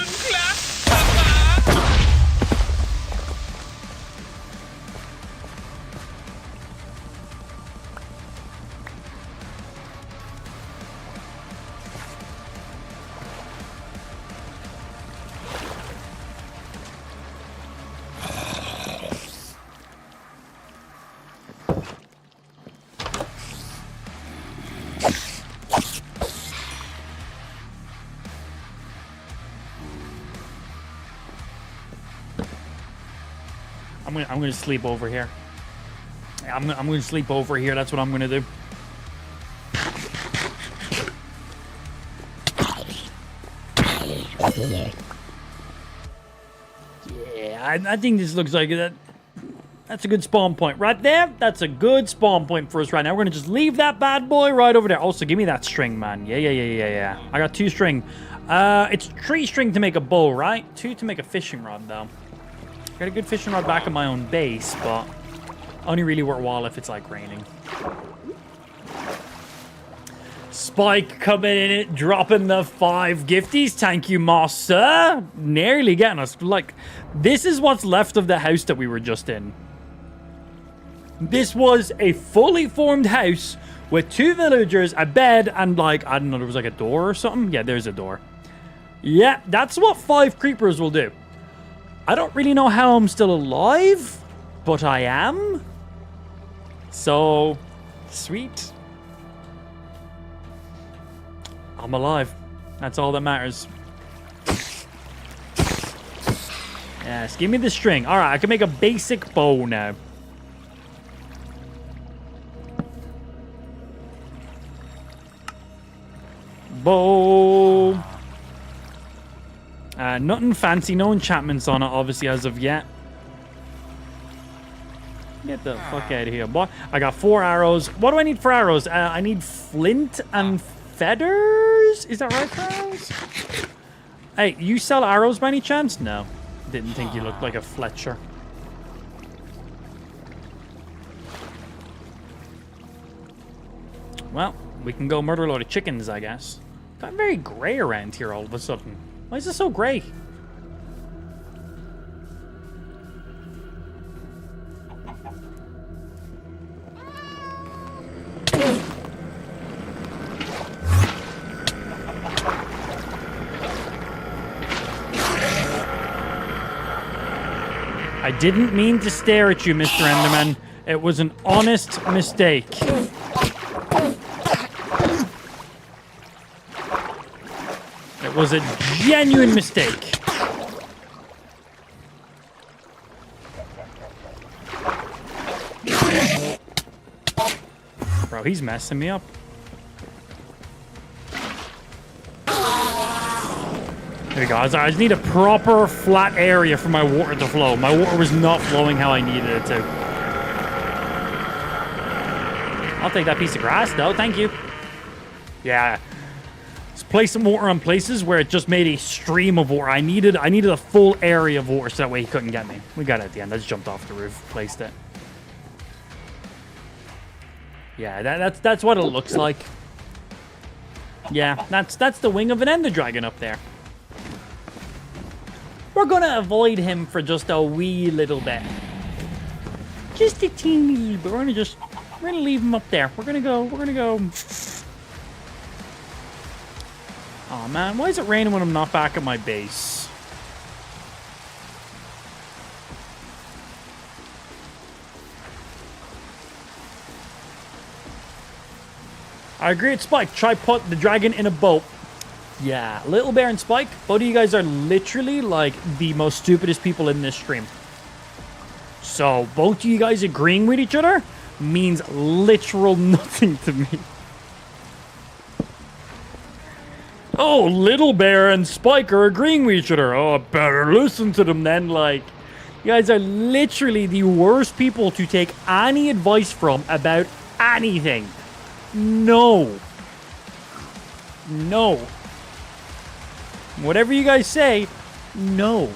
I'm gonna sleep over here. I'm gonna sleep over here. That's what I'm gonna do. Yeah, I think this looks like that. That's a good spawn point right there. That's a good spawn point for us right now. We're gonna just leave that bad boy right over there. Also, give me that string, man. Yeah. I got 2 string. It's 3 string to make a bow, right? 2 to make a fishing rod, though. Got a good fishing rod back at my own base, but only really worthwhile if it's like raining. Spike coming in it, dropping the 5 gifties. Thank you, Mossa. Nearly getting us. Like, this is what's left of the house that we were just in. This was a fully formed house with 2 villagers, a bed, and like, I don't know, there was like a door or something. Yeah, there's a door. Yeah, that's what 5 creepers will do. I don't really know how I'm still alive, but I am. So, sweet. I'm alive. That's all that matters. Yes, give me the string. All right, I can make a basic bow now. Bow. Nothing fancy, no enchantments on it, obviously, as of yet. Get the fuck out of here, boy. I got 4 arrows. What do I need for arrows? I need flint and feathers? Is that right for arrows? Hey, you sell arrows by any chance? No. Didn't think you looked like a Fletcher. Well, we can go murder a load of chickens, I guess. Got very gray around here all of a sudden. Why is it so gray? I didn't mean to stare at you, Mr. Enderman. It was an honest mistake. It was a genuine mistake. Bro, he's messing me up. There we go. I just need a proper flat area for my water to flow. My water was not flowing how I needed it to. I'll take that piece of grass, though. Thank you. Yeah. Let's place some water on places where it just made a stream of water. I needed a full area of water so that way he couldn't get me. We got it at the end. I just jumped off the roof, placed it. Yeah, that's what it looks like. Yeah, that's the wing of an ender dragon up there. We're gonna avoid him for just a wee little bit. Just a teeny little bit. We're gonna leave him up there. We're gonna go. Oh man, why is it raining when I'm not back at my base? I agree with Spike. Try put the dragon in a boat. Yeah, Little Bear and Spike, both of you guys are literally like the most stupidest people in this stream. So both of you guys agreeing with each other means literal nothing to me. Oh, Little Bear and Spike are agreeing with each other. Oh, I better listen to them then. Like, you guys are literally the worst people to take any advice from about anything. No. Whatever you guys say, no.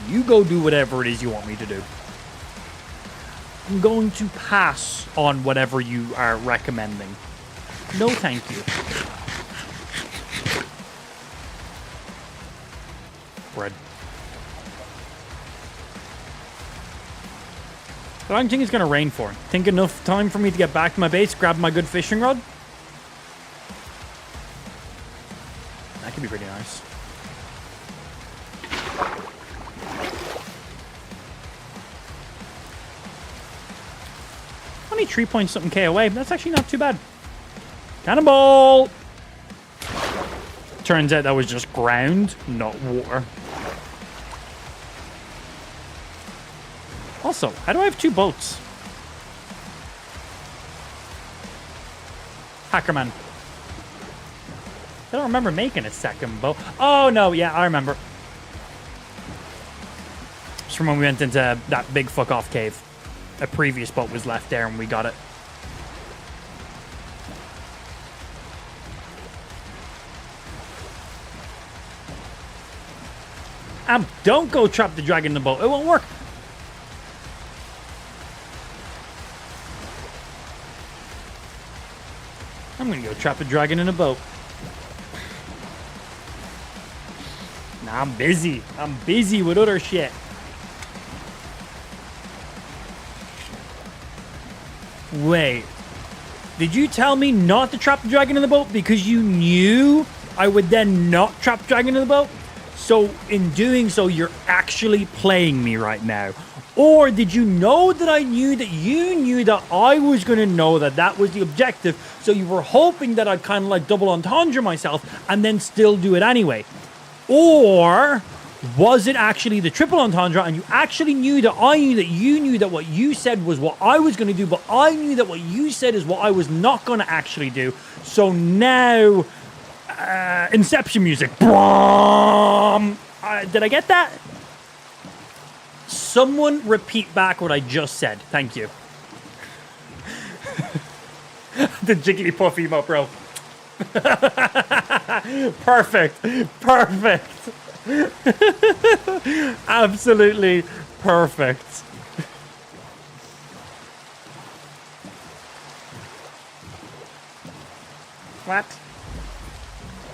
You go do whatever it is you want me to do. I'm going to pass on whatever you are recommending. No, thank you. Bread. How long do you think it's going to rain for? Think enough time for me to get back to my base, grab my good fishing rod? That could be pretty nice. Only 3 point something K away. That's actually not too bad. Cannonball! Turns out that was just ground, not water. Also, how do I have 2 boats? Hackerman. I don't remember making a second boat. Oh, no, yeah, I remember. It's from when we went into that big fuck-off cave. A previous boat was left there and we got it. Don't go trap the dragon in the boat. It won't work. I'm gonna go trap a dragon in a boat. Nah, I'm busy. I'm busy with other shit. Wait. Did you tell me not to trap the dragon in the boat because you knew I would then not trap the dragon in the boat? So in doing so, you're actually playing me right now. Or did you know that I knew that you knew that I was going to know that that was the objective, so you were hoping that I'd kind of like double entendre myself and then still do it anyway? Or was it actually the triple entendre and you actually knew that I knew that you knew that what you said was what I was going to do, but I knew that what you said is what I was not going to actually do? So now, Inception music. Did I get that? Someone repeat back what I just said. Thank you. The Jigglypuff emote, bro. Perfect. Absolutely perfect. What?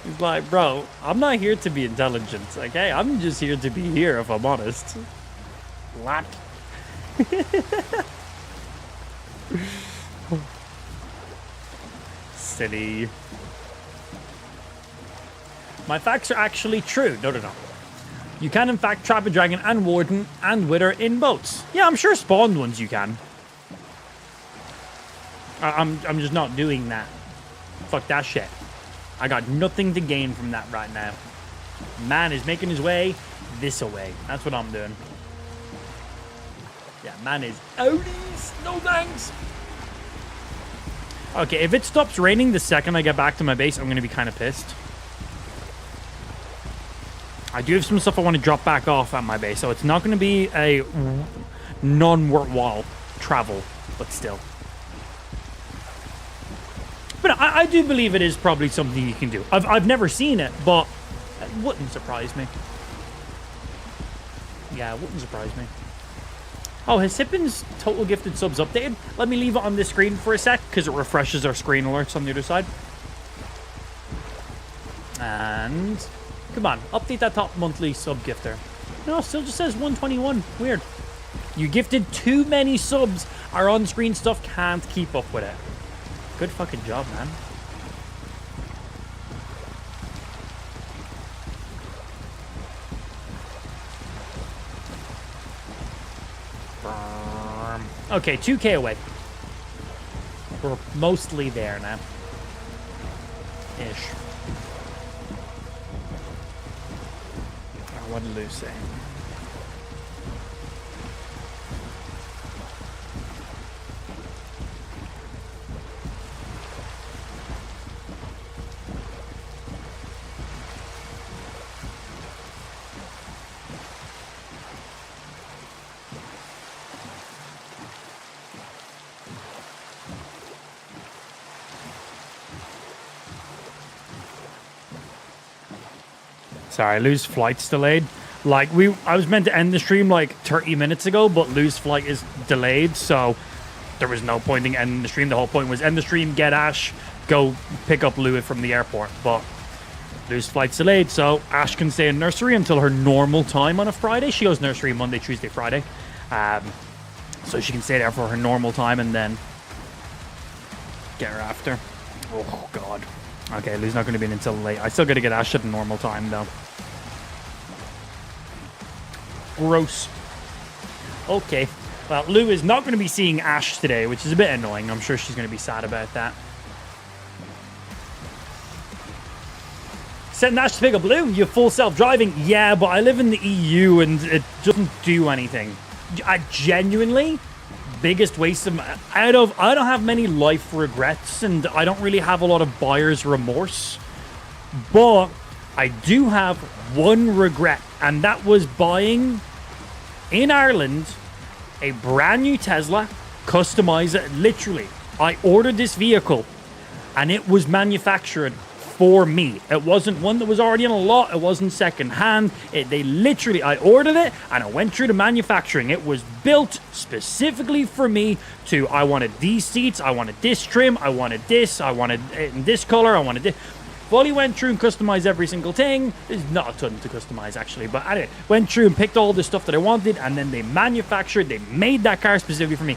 He's like, bro, I'm not here to be intelligent, okay? I'm just here to be here, if I'm honest. What? Silly. My facts are actually true. No, they're not. You can, in fact, trap a dragon and warden and wither in boats. Yeah, I'm sure spawned ones you can. I'm just not doing that. Fuck that shit. I got nothing to gain from that right now. Man is making his way this away. That's what I'm doing. Yeah, man is outies. No thanks. Okay, if it stops raining the second I get back to my base, I'm going to be kind of pissed. I do have some stuff I want to drop back off at my base, so it's not going to be a non-worthwhile travel, but still. But I do believe it is probably something you can do. I've never seen it, but it wouldn't surprise me. Yeah, it wouldn't surprise me. Oh, has Sippin's total gifted subs updated? Let me leave it on this screen for a sec, because it refreshes our screen alerts on the other side. And come on, update that top monthly sub gifter. No, it still just says 121. Weird. You gifted too many subs. Our on-screen stuff can't keep up with it. Good fucking job, man. Okay, 2K away. We're mostly there now. Ish. What did Lou say? Sorry, Lou's flight's delayed. Like, I was meant to end the stream like 30 minutes ago, but Lou's flight is delayed, so there was no point in ending the stream. The whole point was end the stream, get Ash, go pick up Lou from the airport. But Lou's flight's delayed, so Ash can stay in nursery until her normal time on a Friday. She goes nursery Monday, Tuesday, Friday. So she can stay there for her normal time and then get her after. Oh, God. Okay, Lou's not going to be in until late. I still got to get Ash at the normal time, though. Gross. Okay. Well, Lou is not going to be seeing Ash today, which is a bit annoying. I'm sure she's going to be sad about that. Send Ash to pick up Lou? You full self-driving? Yeah, but I live in the EU and it doesn't do anything. I genuinely... biggest waste of I don't have many life regrets and I don't really have a lot of buyer's remorse, but I do have one regret, and that was buying in Ireland a brand new Tesla, customize it. Literally, I ordered this vehicle and it was manufactured for me. It wasn't one that was already in a lot. It wasn't second hand. I ordered it and it went through the manufacturing. It was built specifically for me I wanted these seats, I wanted this trim, I wanted this, I wanted it in this color, I wanted this. Fully went through and customized every single thing. There's not a ton to customize actually, but anyway, went through and picked all the stuff that I wanted, and then they made that car specifically for me.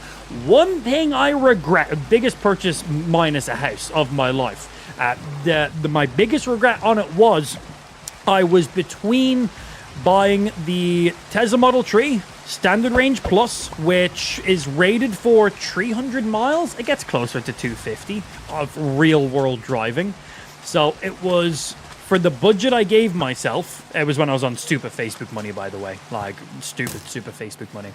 One thing I regret, biggest purchase minus a house of my life. My biggest regret on it was I was between buying the Tesla Model 3 Standard Range Plus, which is rated for 300 miles. It gets closer to 250 of real-world driving. So it was, for the budget I gave myself, it was when I was on stupid Facebook money, by the way. Like, stupid Facebook money.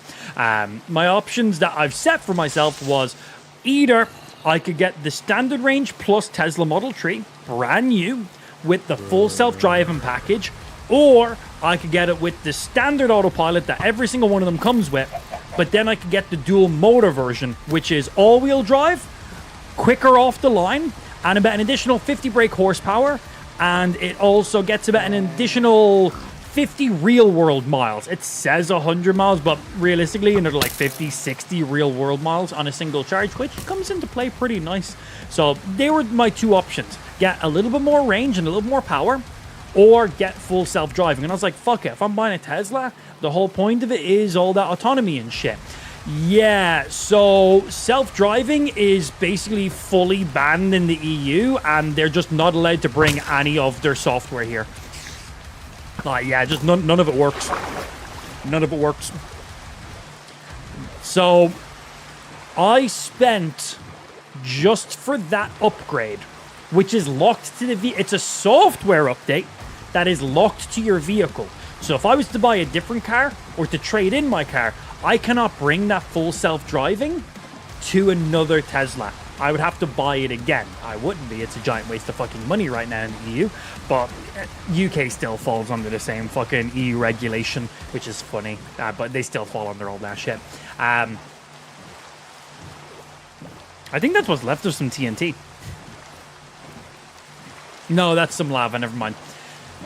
My options that I've set for myself was either I could get the Standard Range Plus Tesla Model 3, brand new, with the full self-driving package, or I could get it with the standard autopilot that every single one of them comes with, but then I could get the dual motor version, which is all-wheel drive, quicker off the line, and about an additional 50 brake horsepower, and it also gets about an additional 50 real-world miles. It says 100 miles, but realistically, another like 50, 60 real-world miles on a single charge, which comes into play pretty nice. So they were my two options. Get a little bit more range and a little more power, or get full self-driving. And I was like, fuck it, if I'm buying a Tesla, the whole point of it is all that autonomy and shit. Yeah, so self-driving is basically fully banned in the EU, and they're just not allowed to bring any of their software here. Like, yeah, just none of it works. None of it works. So, I spent, just for that upgrade, which is locked to the it's a software update that is locked to your vehicle. So if I was to buy a different car or to trade in my car, I cannot bring that full self-driving to another Tesla. I would have to buy it again. I wouldn't be. It's a giant waste of fucking money right now in the EU. But UK still falls under the same fucking EU regulation, which is funny. But they still fall under all that shit. I think that's what's left of some TNT. No, that's some lava. Never mind.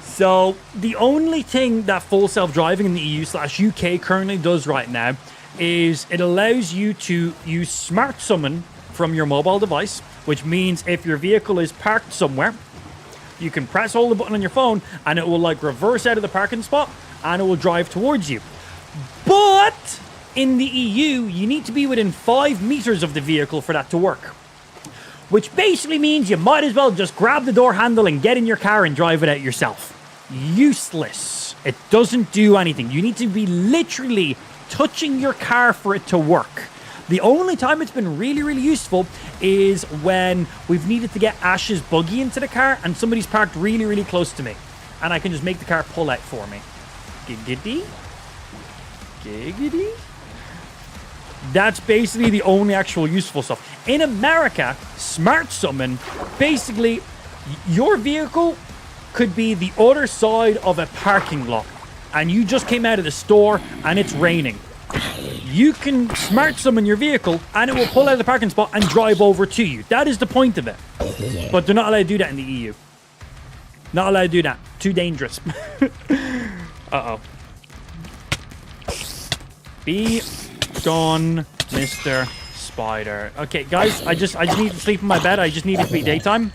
So the only thing that full self-driving in the EU/UK currently does right now is it allows you to use smart summon from your mobile device, which means if your vehicle is parked somewhere, you can press hold the button on your phone and it will like reverse out of the parking spot and it will drive towards you. But in the EU, you need to be within 5 meters of the vehicle for that to work. Which basically means you might as well just grab the door handle and get in your car and drive it out yourself. Useless. It doesn't do anything. You need to be literally touching your car for it to work. The only time it's been really, really useful is when we've needed to get Ash's buggy into the car and somebody's parked really, really close to me. And I can just make the car pull out for me. Giggity. Giggity. That's basically the only actual useful stuff. In America, Smart Summon, basically, your vehicle could be the other side of a parking lot. And you just came out of the store and it's raining. You can Smart Summon your vehicle and it will pull out of the parking spot and drive over to you. That is the point of it. But they're not allowed to do that in the EU. Not allowed to do that. Too dangerous. Uh-oh. Be gone, Mr. Spider. Okay, guys, I just need to sleep in my bed. I just need it to be daytime.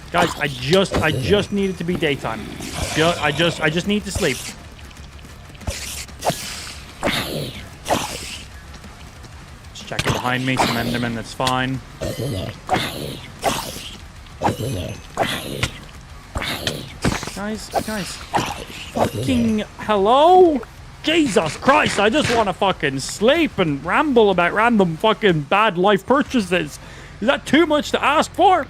Guys, I just need it to be daytime. I just need to sleep. Just checking behind me, some Enderman, that's fine. Guys. Fucking hello? Jesus Christ, I just want to fucking sleep and ramble about random fucking bad life purchases. Is that too much to ask for?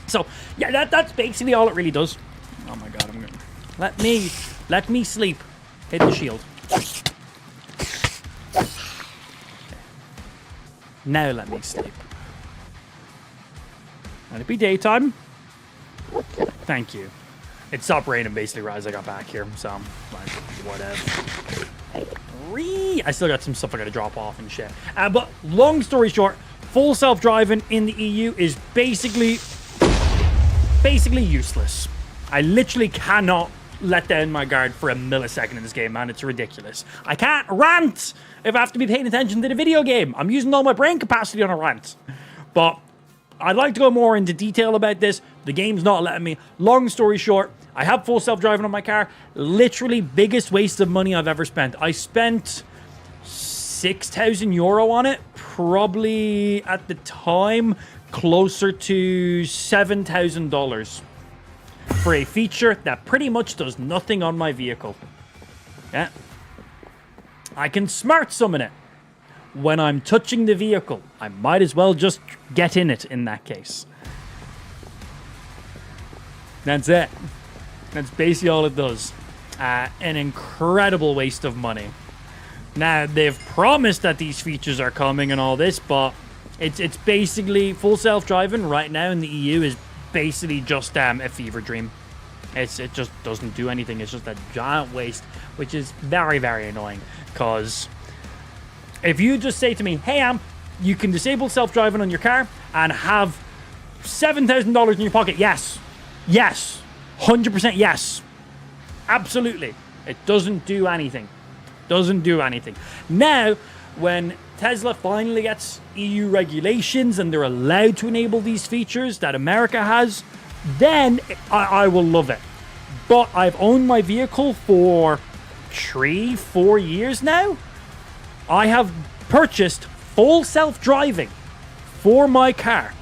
So, yeah, that's basically all it really does. Oh my god, I'm gonna... Let me sleep. Hit the shield. Okay. Now let me sleep. Let it be daytime. Thank you. It stopped raining basically right as I got back here, so like whatever. I still got some stuff I gotta drop off and shit. But long story short, full self-driving in the EU is basically useless. I literally cannot let down my guard for a millisecond in this game, man. It's ridiculous. I can't rant if I have to be paying attention to the video game. I'm using all my brain capacity on a rant. But I'd like to go more into detail about this. The game's not letting me. Long story short, I have full self-driving on my car. Literally biggest waste of money I've ever spent. I spent 6,000 euro on it. Probably at the time closer to $7,000 for a feature that pretty much does nothing on my vehicle. Yeah. I can smart summon it. When I'm touching the vehicle, I might as well just get in it in that case. That's it. That's basically all it does. An incredible waste of money. Now, they've promised that these features are coming and all this, but it's basically full self-driving right now in the EU is basically just a fever dream. It just doesn't do anything. It's just a giant waste, which is very, very annoying. Because if you just say to me, hey, Amp, you can disable self-driving on your car and have $7,000 in your pocket. Yes. Yes. 100% yes. Absolutely. It doesn't do anything. Doesn't do anything. Now, when Tesla finally gets EU regulations and they're allowed to enable these features that America has, then I will love it. But I've owned my vehicle for 3-4 years now. I have purchased full self-driving for my car,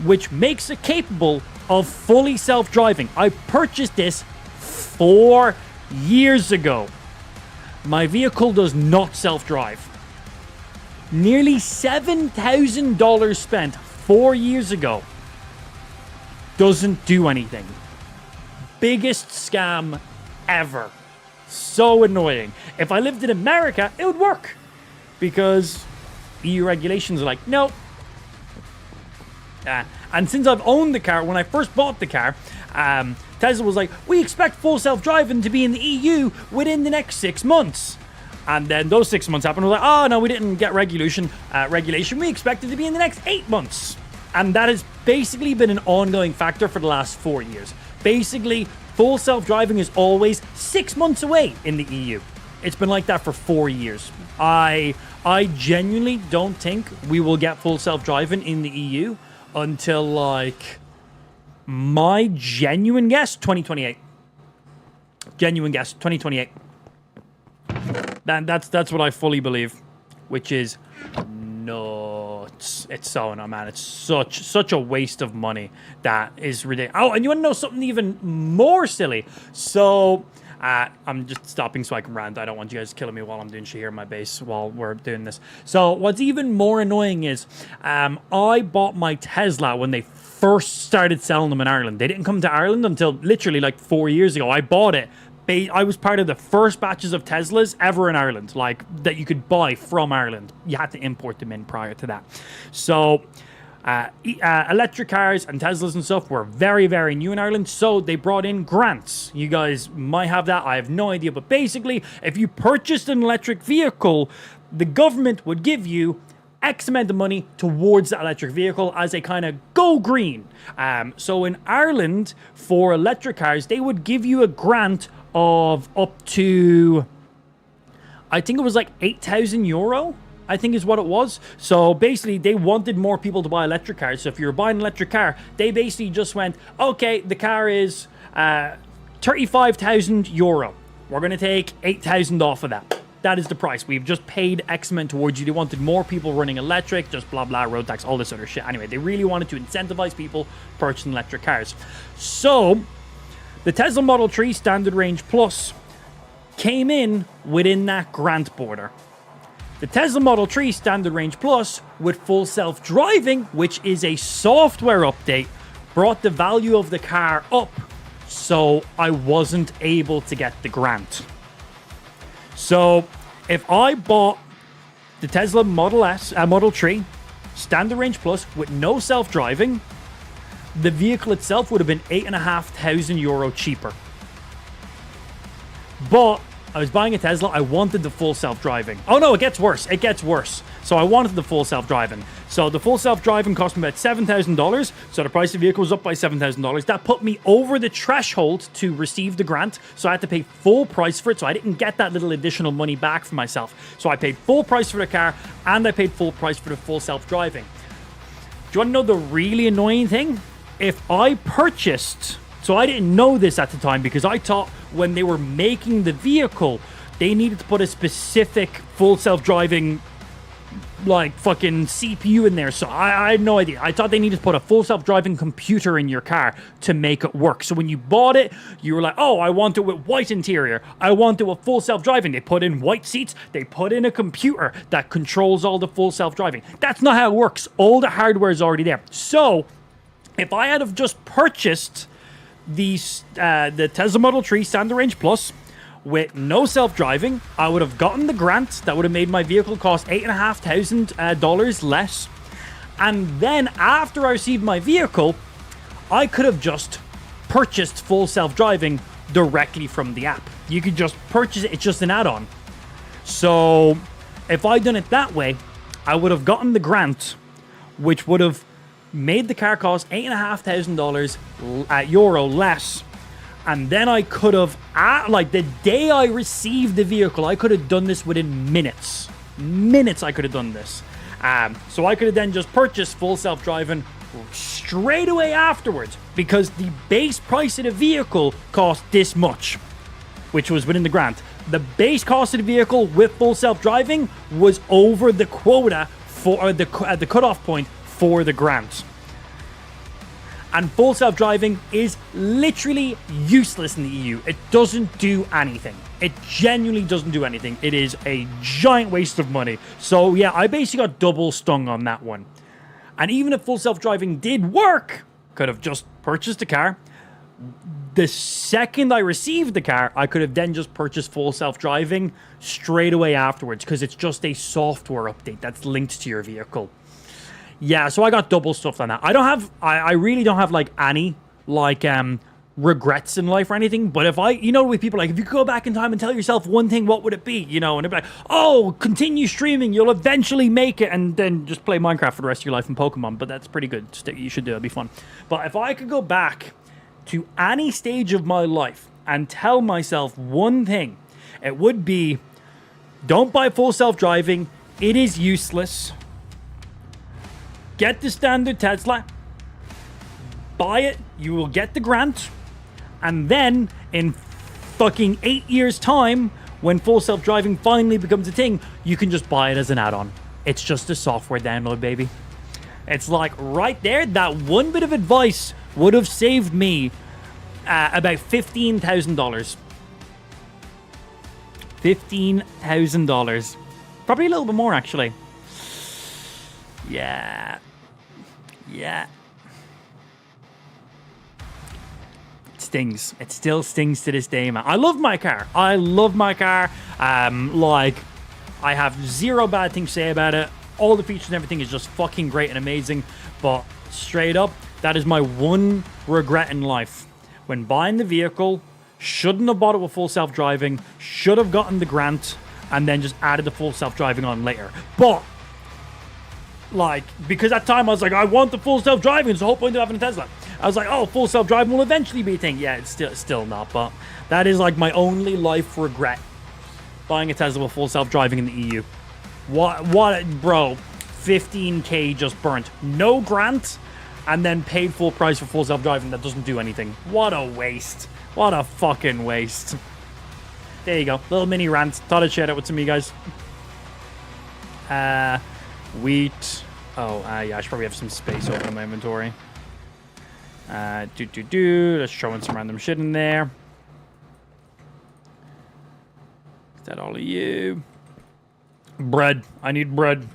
which makes it capable of fully self-driving. I purchased this 4 years ago. My vehicle does not self-drive. Nearly $7,000 spent 4 years ago doesn't do anything. Biggest scam ever. So annoying. If I lived in America, it would work. Because EU regulations are like, no. And since I've owned the car, when I first bought the car, Tesla was like, we expect full self-driving to be in the EU within the next 6 months. And then those 6 months happened. We're like, oh, no, we didn't get regulation. We expect it to be in the next 8 months. And that has basically been an ongoing factor for the last 4 years. Basically, full self-driving is always 6 months away in the EU. It's been like that for 4 years. I genuinely don't think we will get full self-driving in the EU until, like, my genuine guess, 2028. Genuine guess, 2028. That's what I fully believe, which is nuts. It's so annoying, man. It's such a waste of money that is ridiculous. Oh, and you want to know something even more silly? So, I'm just stopping so I can rant. I don't want you guys killing me while I'm doing shit here in my base while we're doing this. So, what's even more annoying is, I bought my Tesla when they first started selling them in Ireland. They didn't come to Ireland until literally like 4 years ago. I bought it. I was part of the first batches of Teslas ever in Ireland, like that you could buy from Ireland. You had to import them in prior to that. So electric cars and Teslas and stuff were very, very new in Ireland. So they brought in grants. You guys might have that. I have no idea. But basically, if you purchased an electric vehicle, the government would give you X amount of money towards the electric vehicle as a kind of go green. So in Ireland, for electric cars, they would give you a grant of up to, I think it was like €8,000, I think is what it was. So basically, they wanted more people to buy electric cars. So if you're buying an electric car, they basically just went, okay, the car is €35,000. We're going to take 8,000 off of that. That is the price. We've just paid X amount towards you. They wanted more people running electric, just blah, blah, road tax, all this other shit. Anyway, they really wanted to incentivize people purchasing electric cars. So the Tesla Model 3 Standard Range Plus came in within that grant border. The Tesla Model 3 Standard Range Plus with full self-driving, which is a software update, brought the value of the car up, so I wasn't able to get the grant. So if I bought the Tesla Model 3 Standard Range Plus with no self-driving, the vehicle itself would have been €8,500 cheaper. But I was buying a Tesla. I wanted the full self-driving. Oh no, it gets worse. It gets worse. So I wanted the full self-driving. So the full self-driving cost me about $7,000. So the price of the vehicle was up by $7,000. That put me over the threshold to receive the grant. So I had to pay full price for it. So I didn't get that little additional money back for myself. So I paid full price for the car and I paid full price for the full self-driving. Do you want to know the really annoying thing? If I purchased, so I didn't know this at the time because I thought when they were making the vehicle, they needed to put a specific full self-driving like fucking CPU in there. So I had no idea. I thought they needed to put a full self-driving computer in your car to make it work. So when you bought it, you were like, oh, I want it with white interior. I want it with full self-driving. They put in white seats. They put in a computer that controls all the full self-driving. That's not how it works. All the hardware is already there. So if I had have just purchased the Tesla Model 3 Standard Range Plus with no self-driving, I would have gotten the grant. That would have made my vehicle cost $8,500 less. And then after I received my vehicle, I could have just purchased full self-driving directly from the app. You could just purchase it. It's just an add-on. So if I'd done it that way, I would have gotten the grant, which would have made the car cost $8,500 euro less. And then I could have, like the day I received the vehicle, I could have done this within minutes. Minutes I could have done this. So I could have then just purchased full self-driving straight away afterwards, because the base price of the vehicle cost this much, which was within the grant. The base cost of the vehicle with full self-driving was over the quota for the cutoff point for the grant. And full self-driving is literally useless in the EU. It doesn't do anything. It genuinely doesn't do anything. It is a giant waste of money. So yeah, I basically got double stung on that one. And even if full self-driving did work, could have just purchased a car. The second I received the car, I could have then just purchased full self-driving straight away afterwards, because it's just a software update that's linked to your vehicle. Yeah, so I got double stuff on that. I really don't have like any like regrets in life or anything. But if with people like, if you could go back in time and tell yourself one thing, what would it be? And they'd be like, oh, continue streaming, you'll eventually make it, and then just play Minecraft for the rest of your life and Pokemon. But that's pretty good. You should do it. It'd be fun. But if I could go back to any stage of my life and tell myself one thing, it would be, don't buy full self-driving. It is useless. Get the standard Tesla, buy it, you will get the grant, and then in fucking 8 years' time, when full self-driving finally becomes a thing, you can just buy it as an add-on. It's just a software download, baby. It's like right there, that one bit of advice would have saved me about $15,000. $15,000. Probably a little bit more, actually. Yeah. It stings. It still stings to this day, man. I love my car. Like, I have zero bad things to say about it. All the features and everything is just fucking great and amazing. But straight up, that is my one regret in life. When buying the vehicle, shouldn't have bought it with full self-driving, should have gotten the grant, and then just added the full self-driving on later. But like, because at the time I was like, I want the full self-driving. It's the whole point of having a Tesla. I was like, oh, full self-driving will eventually be a thing. Yeah, it's still not, but that is like my only life regret. Buying a Tesla with full self-driving in the EU. What, bro, 15K just burnt. No grant, and then paid full price for full self-driving that doesn't do anything. What a waste. What a fucking waste. There you go. Little mini rant. Thought I'd share that with some of you guys. Wheat. Oh, yeah, I should probably have some space open in my inventory. Let's throw in some random shit in there. Is that all of you? Bread. I need bread.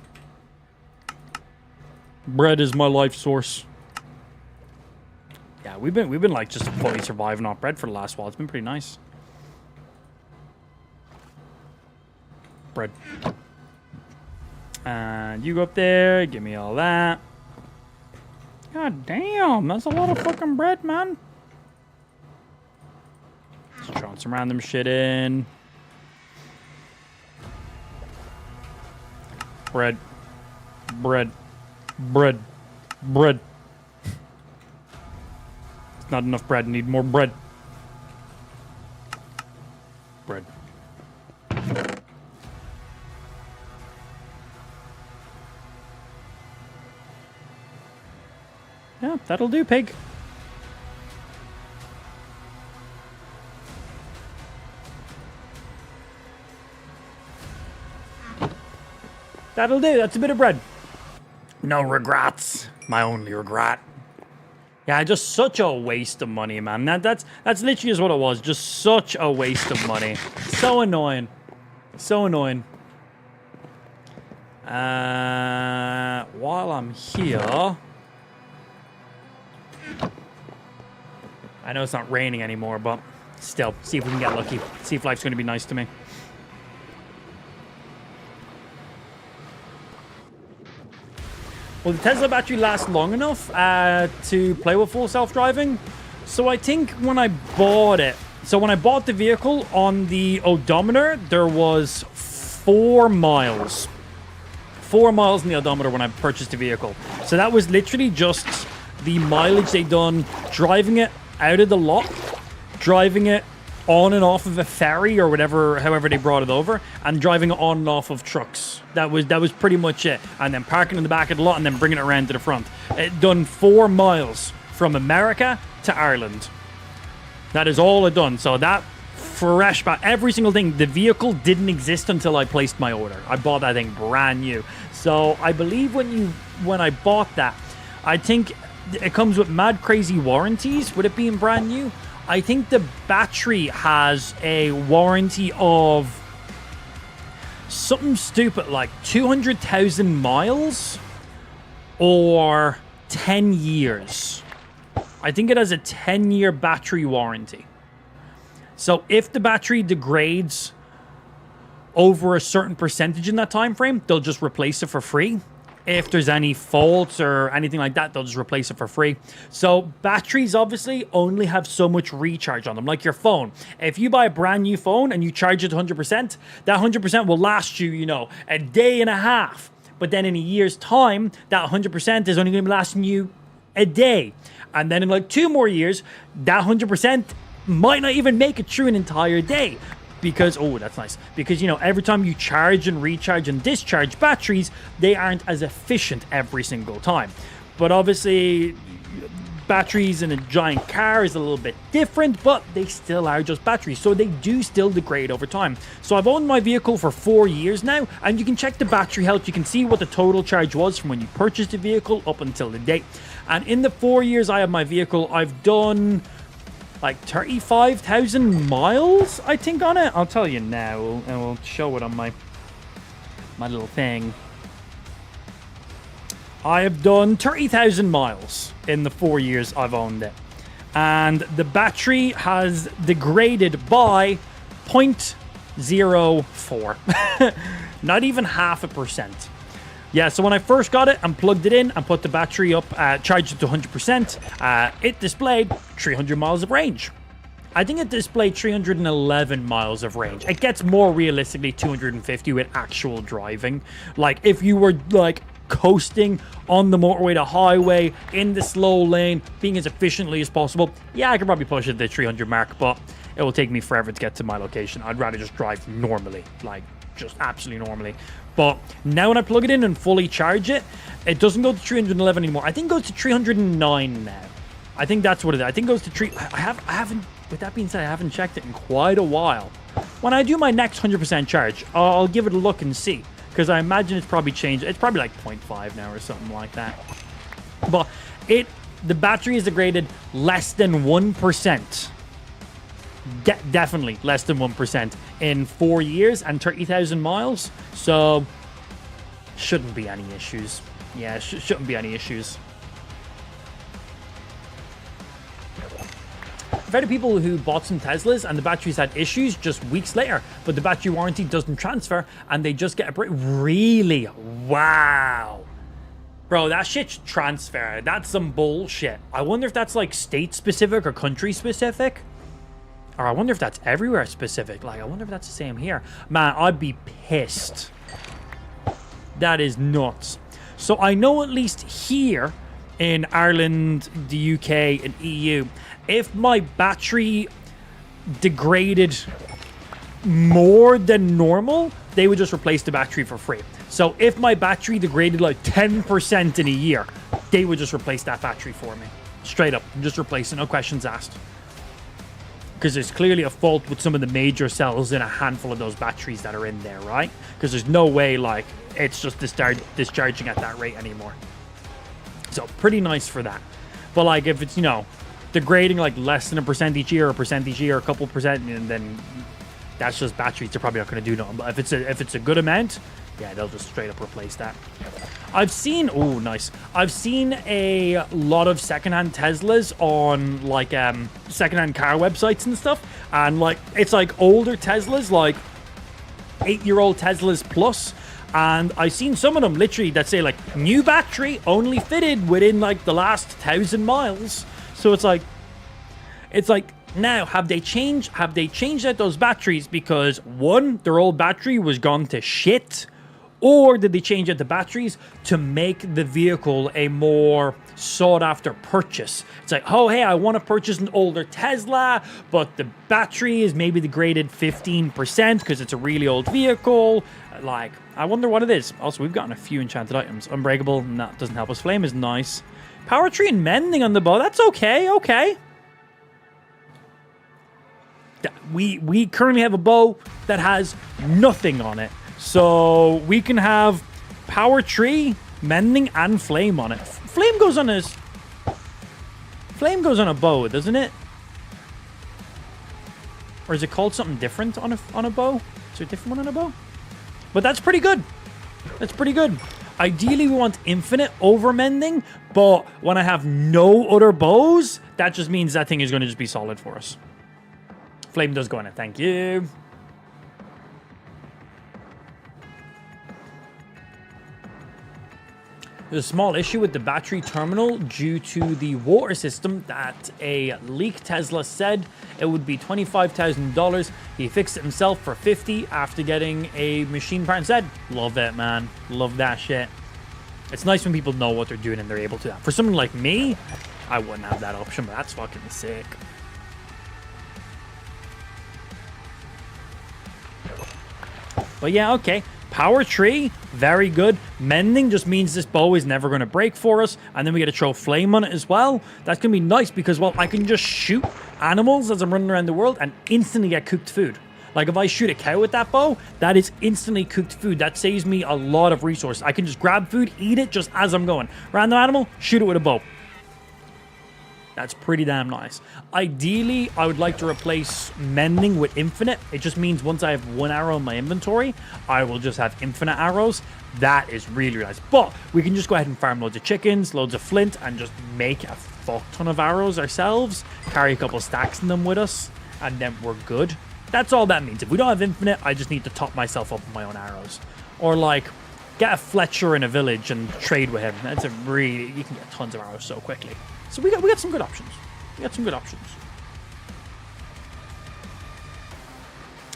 Bread is my life source. Yeah, we've been like just fully surviving off bread for the last while. It's been pretty nice. Bread. And you go up there, give me all that. God damn, that's a lot of fucking bread, man. Just throwing some random shit in. Bread. Bread. Bread. Bread. It's not enough bread, need more bread. Bread. Yeah, that'll do, pig. That'll do. That's a bit of bread. No regrets. My only regret. Yeah, just such a waste of money, man. That's literally just what it was. Just such a waste of money. So annoying. So annoying. While I'm here... I know it's not raining anymore, but still, see if we can get lucky. See if life's going to be nice to me. Will the Tesla battery last long enough to play with full self-driving? So I think when I bought it, so when I bought the vehicle on the odometer, there was 4 miles. 4 miles in the odometer when I purchased the vehicle. So that was literally just the mileage they done driving it out of the lot, driving it on and off of a ferry or whatever, however they brought it over, and driving it on and off of trucks. That was pretty much it. And then parking in the back of the lot and then bringing it around to the front. It done 4 miles from America to Ireland. That is all it done. So that fresh back, every single thing. The vehicle didn't exist until I placed my order. I bought that thing brand new. So I believe when I bought that, I think it comes with mad crazy warranties with it being brand new. I think the battery has a warranty of something stupid like 200,000 miles or 10 years. I think it has a 10-year battery warranty. So if the battery degrades over a certain percentage in that time frame, they'll just replace it for free. If there's any faults or anything like that, they'll just replace it for free. So batteries obviously only have so much recharge on them, like your phone. If you buy a brand new phone and you charge it 100%, that 100% will last you, you know, a day and a half. But then in a year's time, that 100% is only going to be lasting you a day. And then in like 2 more years, that 100% might not even make it through an entire day. Because, oh, that's nice. Because, you know, every time you charge and recharge and discharge batteries, they aren't as efficient every single time. But obviously, batteries in a giant car is a little bit different, but they still are just batteries. So they do still degrade over time. So I've owned my vehicle for 4 years now, and you can check the battery health. You can see what the total charge was from when you purchased the vehicle up until the date. And in the 4 years I have my vehicle, I've done like 35,000 miles, I think, on it. I'll tell you now, and we'll show it on my little thing. I have done 30,000 miles in the 4 years I've owned it. And the battery has degraded by 0.04. Not even 0.5%. Yeah, so when I first got it and plugged it in and put the battery up, charged it to 100%, it displayed 300 miles of range. I think it displayed 311 miles of range. It gets more realistically 250 with actual driving. Like, if you were, like, coasting on the motorway, the highway, in the slow lane, being as efficiently as possible, yeah, I could probably push it to the 300 mark, but it will take me forever to get to my location. I'd rather just drive normally, like, just absolutely normally. But now when I plug it in and fully charge it, it doesn't go to 311 anymore. I think it goes to 309 now. I think that's what it is. I think it goes to 3... I haven't... With that being said, I haven't checked it in quite a while. When I do my next 100% charge, I'll give it a look and see. Because I imagine it's probably changed. It's probably like 0.5 now or something like that. But the battery is degraded less than 1%. Definitely less than 1% in 4 years and 30,000 miles. So, shouldn't be any issues. Yeah, shouldn't be any issues. I've heard of people who bought some Teslas and the batteries had issues just weeks later, but the battery warranty doesn't transfer and they just get a break. Really? Wow. Bro, that shit's transfer. That's some bullshit. I wonder if that's like state specific or country specific. Or I wonder if that's everywhere specific. Like, I wonder if that's the same here. Man, I'd be pissed. That is nuts. So I know at least here in Ireland, the UK, and EU, if my battery degraded more than normal, they would just replace the battery for free. So if my battery degraded like 10% in a year, they would just replace that battery for me. Straight up. Just replace it. No questions asked. because there's clearly a fault with some of the major cells in a handful of those batteries that are in there, right? Because there's no way, like, it's just discharging at that rate anymore. So pretty nice for that. But like, if it's, you know, degrading like less than a percent each year, a couple percent, and then that's just batteries, they're probably not going to do nothing. But if it's a good amount, yeah, they'll just straight up replace that. I've seen, oh, nice. I've seen a lot of secondhand Teslas on like secondhand car websites and stuff, and like it's like older Teslas, like 8-year-old Teslas plus. And I've seen some of them literally that say like new battery only fitted within like the last 1,000 miles. So it's like now have they changed out those batteries because one, their old battery was gone to shit, or did they change out the batteries to make the vehicle a more sought after purchase? It's like, oh hey, I want to purchase an older Tesla, but the battery is maybe degraded 15% because it's a really old vehicle. Like, I wonder what it is. Also, we've gotten a few enchanted items. Unbreakable, that doesn't help us. Flame is nice. Power tree and mending on the bow, that's okay, okay. We currently have a bow that has nothing on it. So we can have power tree, mending, and flame on it. Flame goes on a bow, doesn't it? Or is it called something different on a bow? Is there a different one on a bow? But that's pretty good. That's pretty good. Ideally, we want infinite over mending, but when I have no other bows, that just means that thing is going to just be solid for us. Flame does go in it. Thank you. There's a small issue with the battery terminal due to the water system that a leaked Tesla said it would be $25,000. He fixed it himself for $50 after getting a machine part and said, love it, man. Love that shit. It's nice when people know what they're doing and they're able to do that. For someone like me, I wouldn't have that option, but that's fucking sick. But yeah, okay. Power tree, very good. Mending just means this bow is never going to break for us. And then we get to throw flame on it as well. That's going to be nice because, well, I can just shoot animals as I'm running around the world and instantly get cooked food. Like if I shoot a cow with that bow, that is instantly cooked food. That saves me a lot of resources. I can just grab food, eat it just as I'm going. Random animal, shoot it with a bow. That's pretty damn nice. Ideally, I would like to replace mending with infinite. It just means once I have one arrow in my inventory, I will just have infinite arrows. That is really, really nice. But we can just go ahead and farm loads of chickens, loads of flint, and just make a fuck ton of arrows ourselves. Carry a couple stacks in them with us, and then we're good. That's all that means. If we don't have infinite, I just need to top myself up with my own arrows. Or like, get a Fletcher in a village and trade with him. That's a really, you can get tons of arrows so quickly. So we got some good options. We got some good options.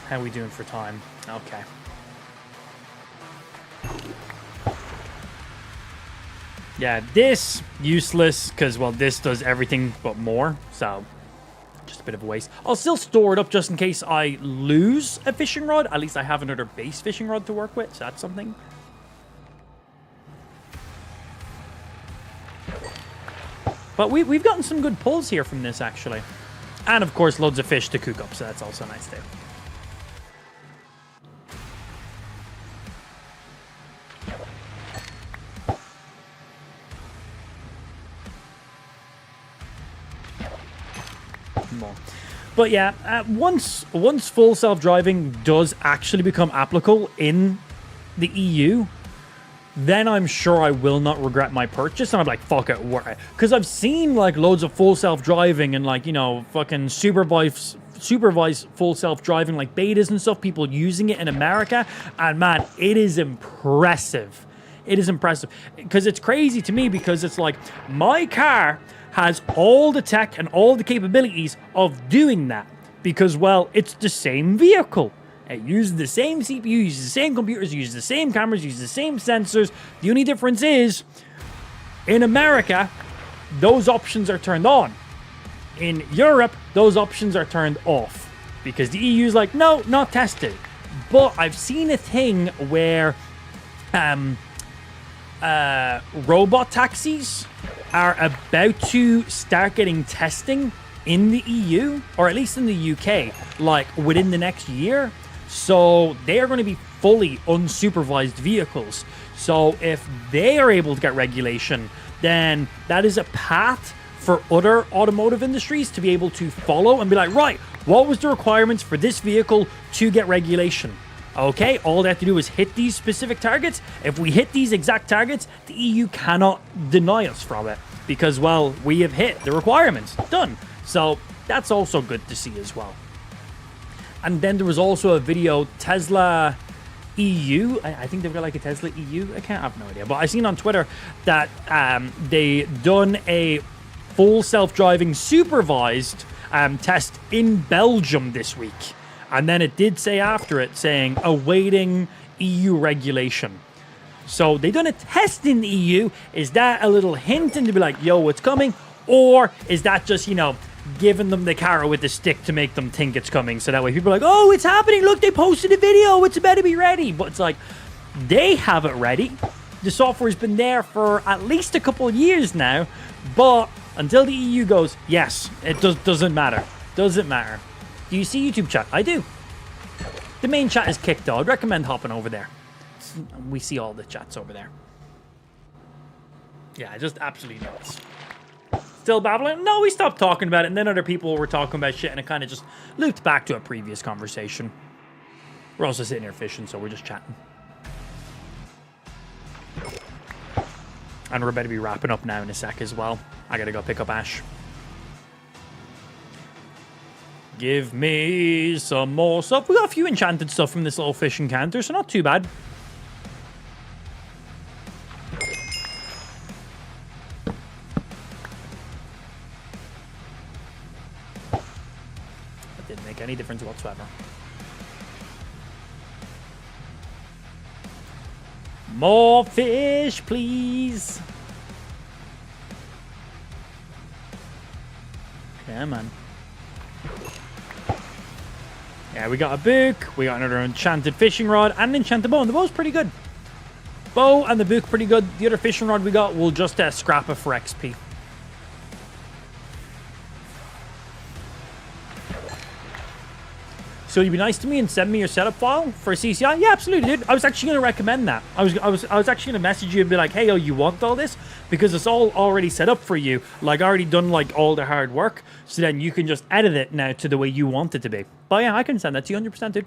How are we doing for time? Okay. Yeah, this useless because, well, this does everything but more. So just a bit of a waste. I'll still store it up just in case I lose a fishing rod. At least I have another base fishing rod to work with. So that's something. But we've gotten some good pulls here from this, actually. And, of course, loads of fish to cook up, so that's also nice, too. More. But, yeah, once full self-driving does actually become applicable in the EU, then I'm sure I will not regret my purchase. And I'm like, fuck it, because I've seen like loads of full self-driving and like, you know, fucking supervised full self-driving like betas and stuff, people using it in America. And man, it is impressive. It is impressive because it's crazy to me because it's like my car has all the tech and all the capabilities of doing that because, well, it's the same vehicle. It uses the same CPU, uses the same computers, uses the same cameras, uses the same sensors. The only difference is, in America, those options are turned on. In Europe, those options are turned off. Because the EU is like, no, not tested. But I've seen a thing where robot taxis are about to start getting testing in the EU, or at least in the UK, like within the next year. So they are going to be fully unsupervised vehicles. So if they are able to get regulation, then that is a path for other automotive industries to be able to follow and be like, right, what was the requirements for this vehicle to get regulation? Okay, all they have to do is hit these specific targets. If we hit these exact targets, the EU cannot deny us from it because, well, we have hit the requirements. Done. So that's also good to see as well. And then there was also a video, Tesla EU. I think they've got like a Tesla EU account. I have no idea. But I seen on Twitter that they done a full self-driving supervised test in Belgium this week. And then it did say after it saying awaiting EU regulation. So they done a test in the EU. Is that a little hint and to be like, yo, it's coming? Or is that just, you know, giving them the carrot with the stick to make them think it's coming? So that way people are like, oh, it's happening. Look, they posted a video. It's about to be ready. But it's like, they have it ready. The software's been there for at least a couple of years now. But until the EU goes, yes, it doesn't matter. Doesn't matter. Do you see YouTube chat? I do. The main chat is kicked though. I'd recommend hopping over there. We see all the chats over there. Yeah, just absolutely nuts. Still babbling? No, we stopped talking about it, and then other people were talking about shit, and it kind of just looped back to a previous conversation. We're also sitting here fishing, so we're just chatting. And we're about to be wrapping up now in a sec as well. I gotta go pick up Ash. Give me some more stuff. We got a few enchanted stuff from this little fish encounter, so not too bad. That didn't make any difference whatsoever. More fish, please. Come on. Yeah, we got a book, we got another enchanted fishing rod, and an enchanted bow, and the bow's pretty good. Bow and the book pretty good. The other fishing rod we got, we'll just scrap it for XP. So you'd be nice to me and send me your setup file for CCI? Yeah, absolutely, dude. I was actually going to recommend that. I was actually going to message you and be like, hey, yo, you want all this? Because it's all already set up for you. Like, I already done, like, all the hard work. So then you can just edit it now to the way you want it to be. But yeah, I can send that to you 100%, dude.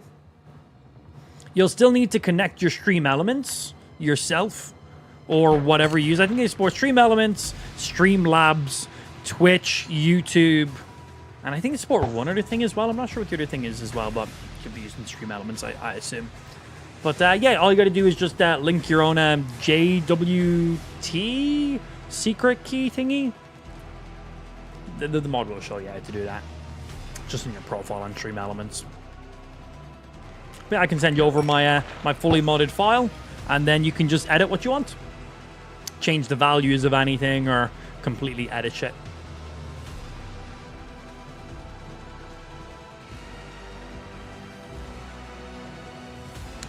You'll still need to connect your stream elements yourself or whatever you use. I think they support stream elements, Streamlabs, Twitch, YouTube, and I think they support one other thing as well. I'm not sure what the other thing is as well, but you could be using stream elements, I assume. But yeah, all you got to do is just link your own JWT secret key thingy. The mod will show you how to do that. Just in your profile on stream elements. But I can send you over my my fully modded file, and then you can just edit what you want. Change the values of anything or completely edit shit.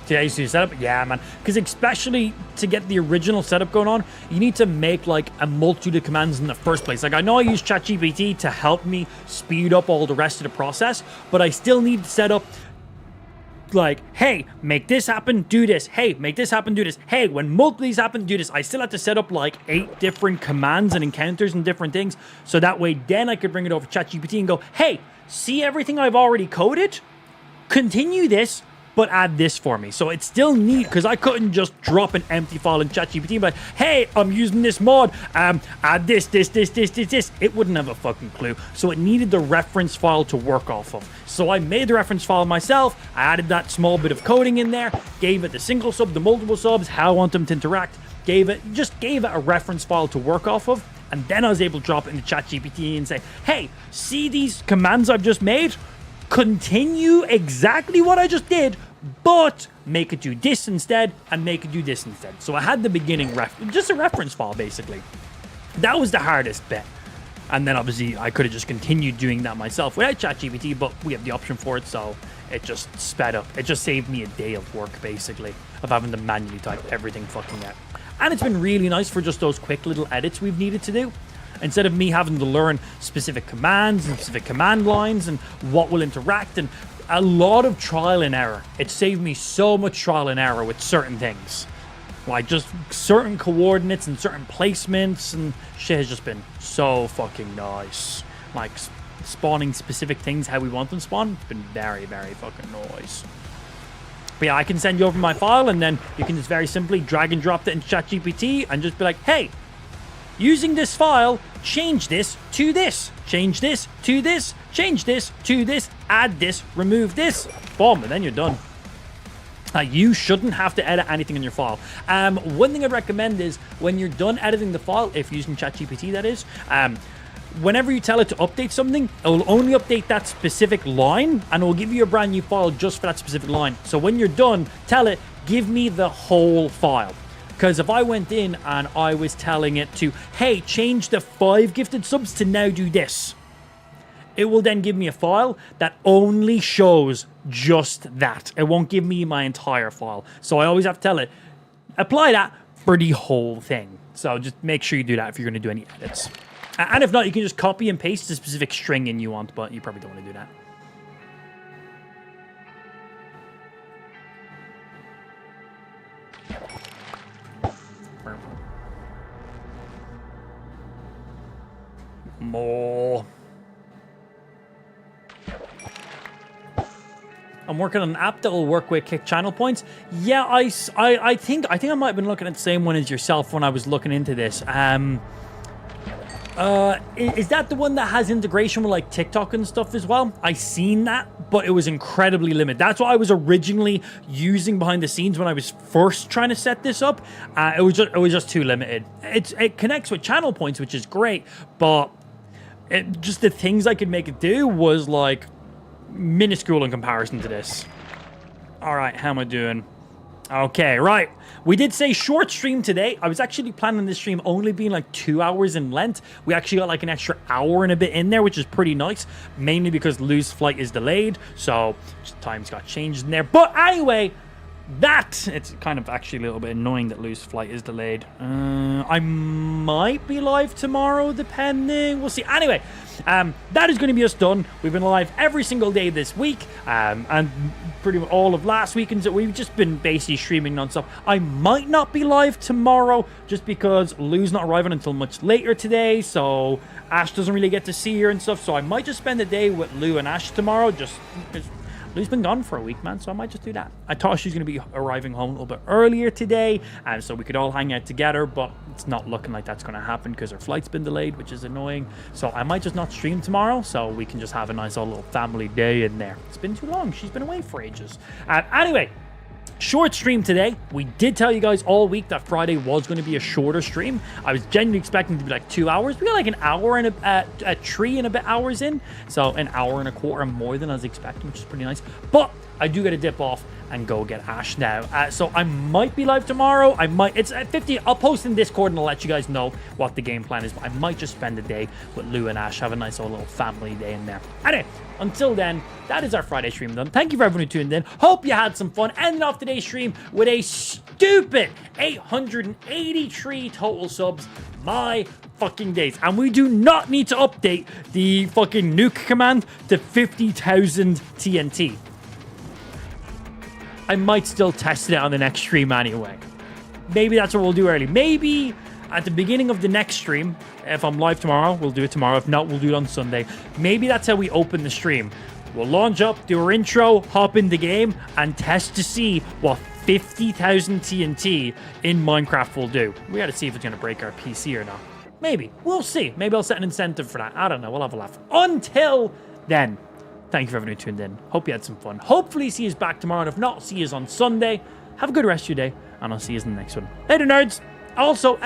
Yeah, you see setup? Yeah, man. Because especially to get the original setup going on, you need to make like a multitude of commands in the first place. Like I know I use ChatGPT to help me speed up all the rest of the process, but I still need to set up like, hey, make this happen, do this. Hey, make this happen, do this. Hey, when multiple these happen, do this. I still have to set up like 8 different commands and encounters and different things. So that way then I could bring it over to ChatGPT and go, hey, see everything I've already coded? Continue this, but add this for me. So it's still neat because I couldn't just drop an empty file in ChatGPT and be like, hey, I'm using this mod, add this. It wouldn't have a fucking clue. So it needed the reference file to work off of. So I made the reference file myself. I added that small bit of coding in there, gave it the single sub, the multiple subs, how I want them to interact, gave it a reference file to work off of. And then I was able to drop it into ChatGPT and say, hey, see these commands I've just made? Continue exactly what I just did, but make it do this instead and make it do this instead. So I had the beginning just a reference file basically. That was the hardest bit. And then obviously I could have just continued doing that myself without ChatGPT, but we have the option for it, so it just sped up. It just saved me a day of work basically of having to manually type everything fucking out. And it's been really nice for just those quick little edits we've needed to do. instead of me having to learn specific commands and specific command lines and what will interact, and a lot of trial and error. It saved me so much trial and error with certain things. Like just certain coordinates and certain placements and shit has just been so fucking nice. Like spawning specific things how we want them spawned, it's been very, very fucking nice. But yeah, I can send you over my file and then you can just very simply drag and drop that into ChatGPT and just be like, hey, using this file, change this to this, change this to this, change this to this, add this, remove this, boom, and then you're done. You shouldn't have to edit anything in your file. One thing I'd recommend is when you're done editing the file, if you're using ChatGPT that is, whenever you tell it to update something, it will only update that specific line and it will give you a brand new file just for that specific line. So when you're done, tell it, give me the whole file. Because if I went in and I was telling it to, hey, change the 5 gifted subs to now do this, it will then give me a file that only shows just that. It won't give me my entire file. So I always have to tell it, apply that for the whole thing. So just make sure you do that if you're going to do any edits. And if not, you can just copy and paste the specific string in you want, but you probably don't want to do that. More. I'm working on an app that will work with kick channel points. Yeah, I think I might have been looking at the same one as yourself when I was looking into this. Is that the one that has integration with like TikTok and stuff as well? I seen that, but it was incredibly limited. That's what I was originally using behind the scenes when I was first trying to set this up. It was just too limited. It connects with channel points, which is great, but just the things I could make it do was like minuscule in comparison to this. All right, how am I doing? Okay, right. We did say short stream today. I was actually planning this stream only being like 2 hours in length. We actually got like an extra hour and a bit in there, which is pretty nice, mainly because Lou's flight is delayed, so times got changed in there. But anyway, it's kind of actually a little bit annoying that Lou's flight is delayed. I might be live tomorrow, depending. We'll see. Anyway, that is going to be us done. We've been live every single day this week, and pretty much all of last weekend. We've just been basically streaming nonstop. I might not be live tomorrow just because Lou's not arriving until much later today, so Ash doesn't really get to see her and stuff. So I might just spend the day with Lou and Ash tomorrow, just because Lou's been gone for a week, man, so I might just do that. I thought she's going to be arriving home a little bit earlier today, and so we could all hang out together, but it's not looking like that's going to happen because her flight's been delayed, which is annoying. So I might just not stream tomorrow, so we can just have a nice little family day in there. It's been too long. She's been away for ages. Anyway, short stream today. We did tell you guys all week that Friday was going to be a shorter stream. I was genuinely expecting it to be like 2 hours. We got like an hour and a 3 and a bit hours in. So an hour and a quarter more than I was expecting, which is pretty nice. But I do got to dip off and go get Ash now. So I might be live tomorrow. It's at 50. I'll post in Discord and I'll let you guys know what the game plan is. But I might just spend the day with Lou and Ash, have a nice little family day in there. Anyway, until then, that is our Friday stream done. Thank you for everyone who tuned in. Hope you had some fun. Ending off today's stream with a stupid 883 total subs. My fucking days. And we do not need to update the fucking nuke command to 50,000 TNT. I might still test it out on the next stream anyway. Maybe that's what we'll do early. Maybe at the beginning of the next stream, if I'm live tomorrow, we'll do it tomorrow. If not, we'll do it on Sunday. Maybe that's how we open the stream. We'll launch up, do our intro, hop in the game, and test to see what 50,000 TNT in Minecraft will do. We gotta see if it's gonna break our PC or not. Maybe. We'll see. Maybe I'll set an incentive for that. I don't know. We'll have a laugh. Until then, thank you for everyone who tuned in. Hope you had some fun. Hopefully see you back tomorrow. And if not, see you on Sunday. Have a good rest of your day. And I'll see you in the next one. Later, nerds. Also, !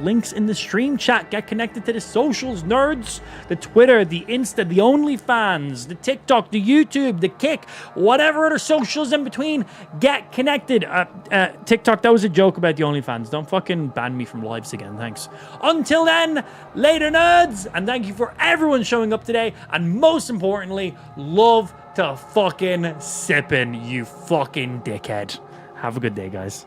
Links in the stream chat. Get connected to the socials, nerds. The Twitter, the Insta, the OnlyFans, the TikTok, the YouTube, the Kick, whatever other socials in between. Get connected. TikTok, that was a joke about the OnlyFans. Don't fucking ban me from lives again. Thanks. Until then, later, nerds. And thank you for everyone showing up today. And most importantly, love to fucking sippin', you fucking dickhead. Have a good day, guys.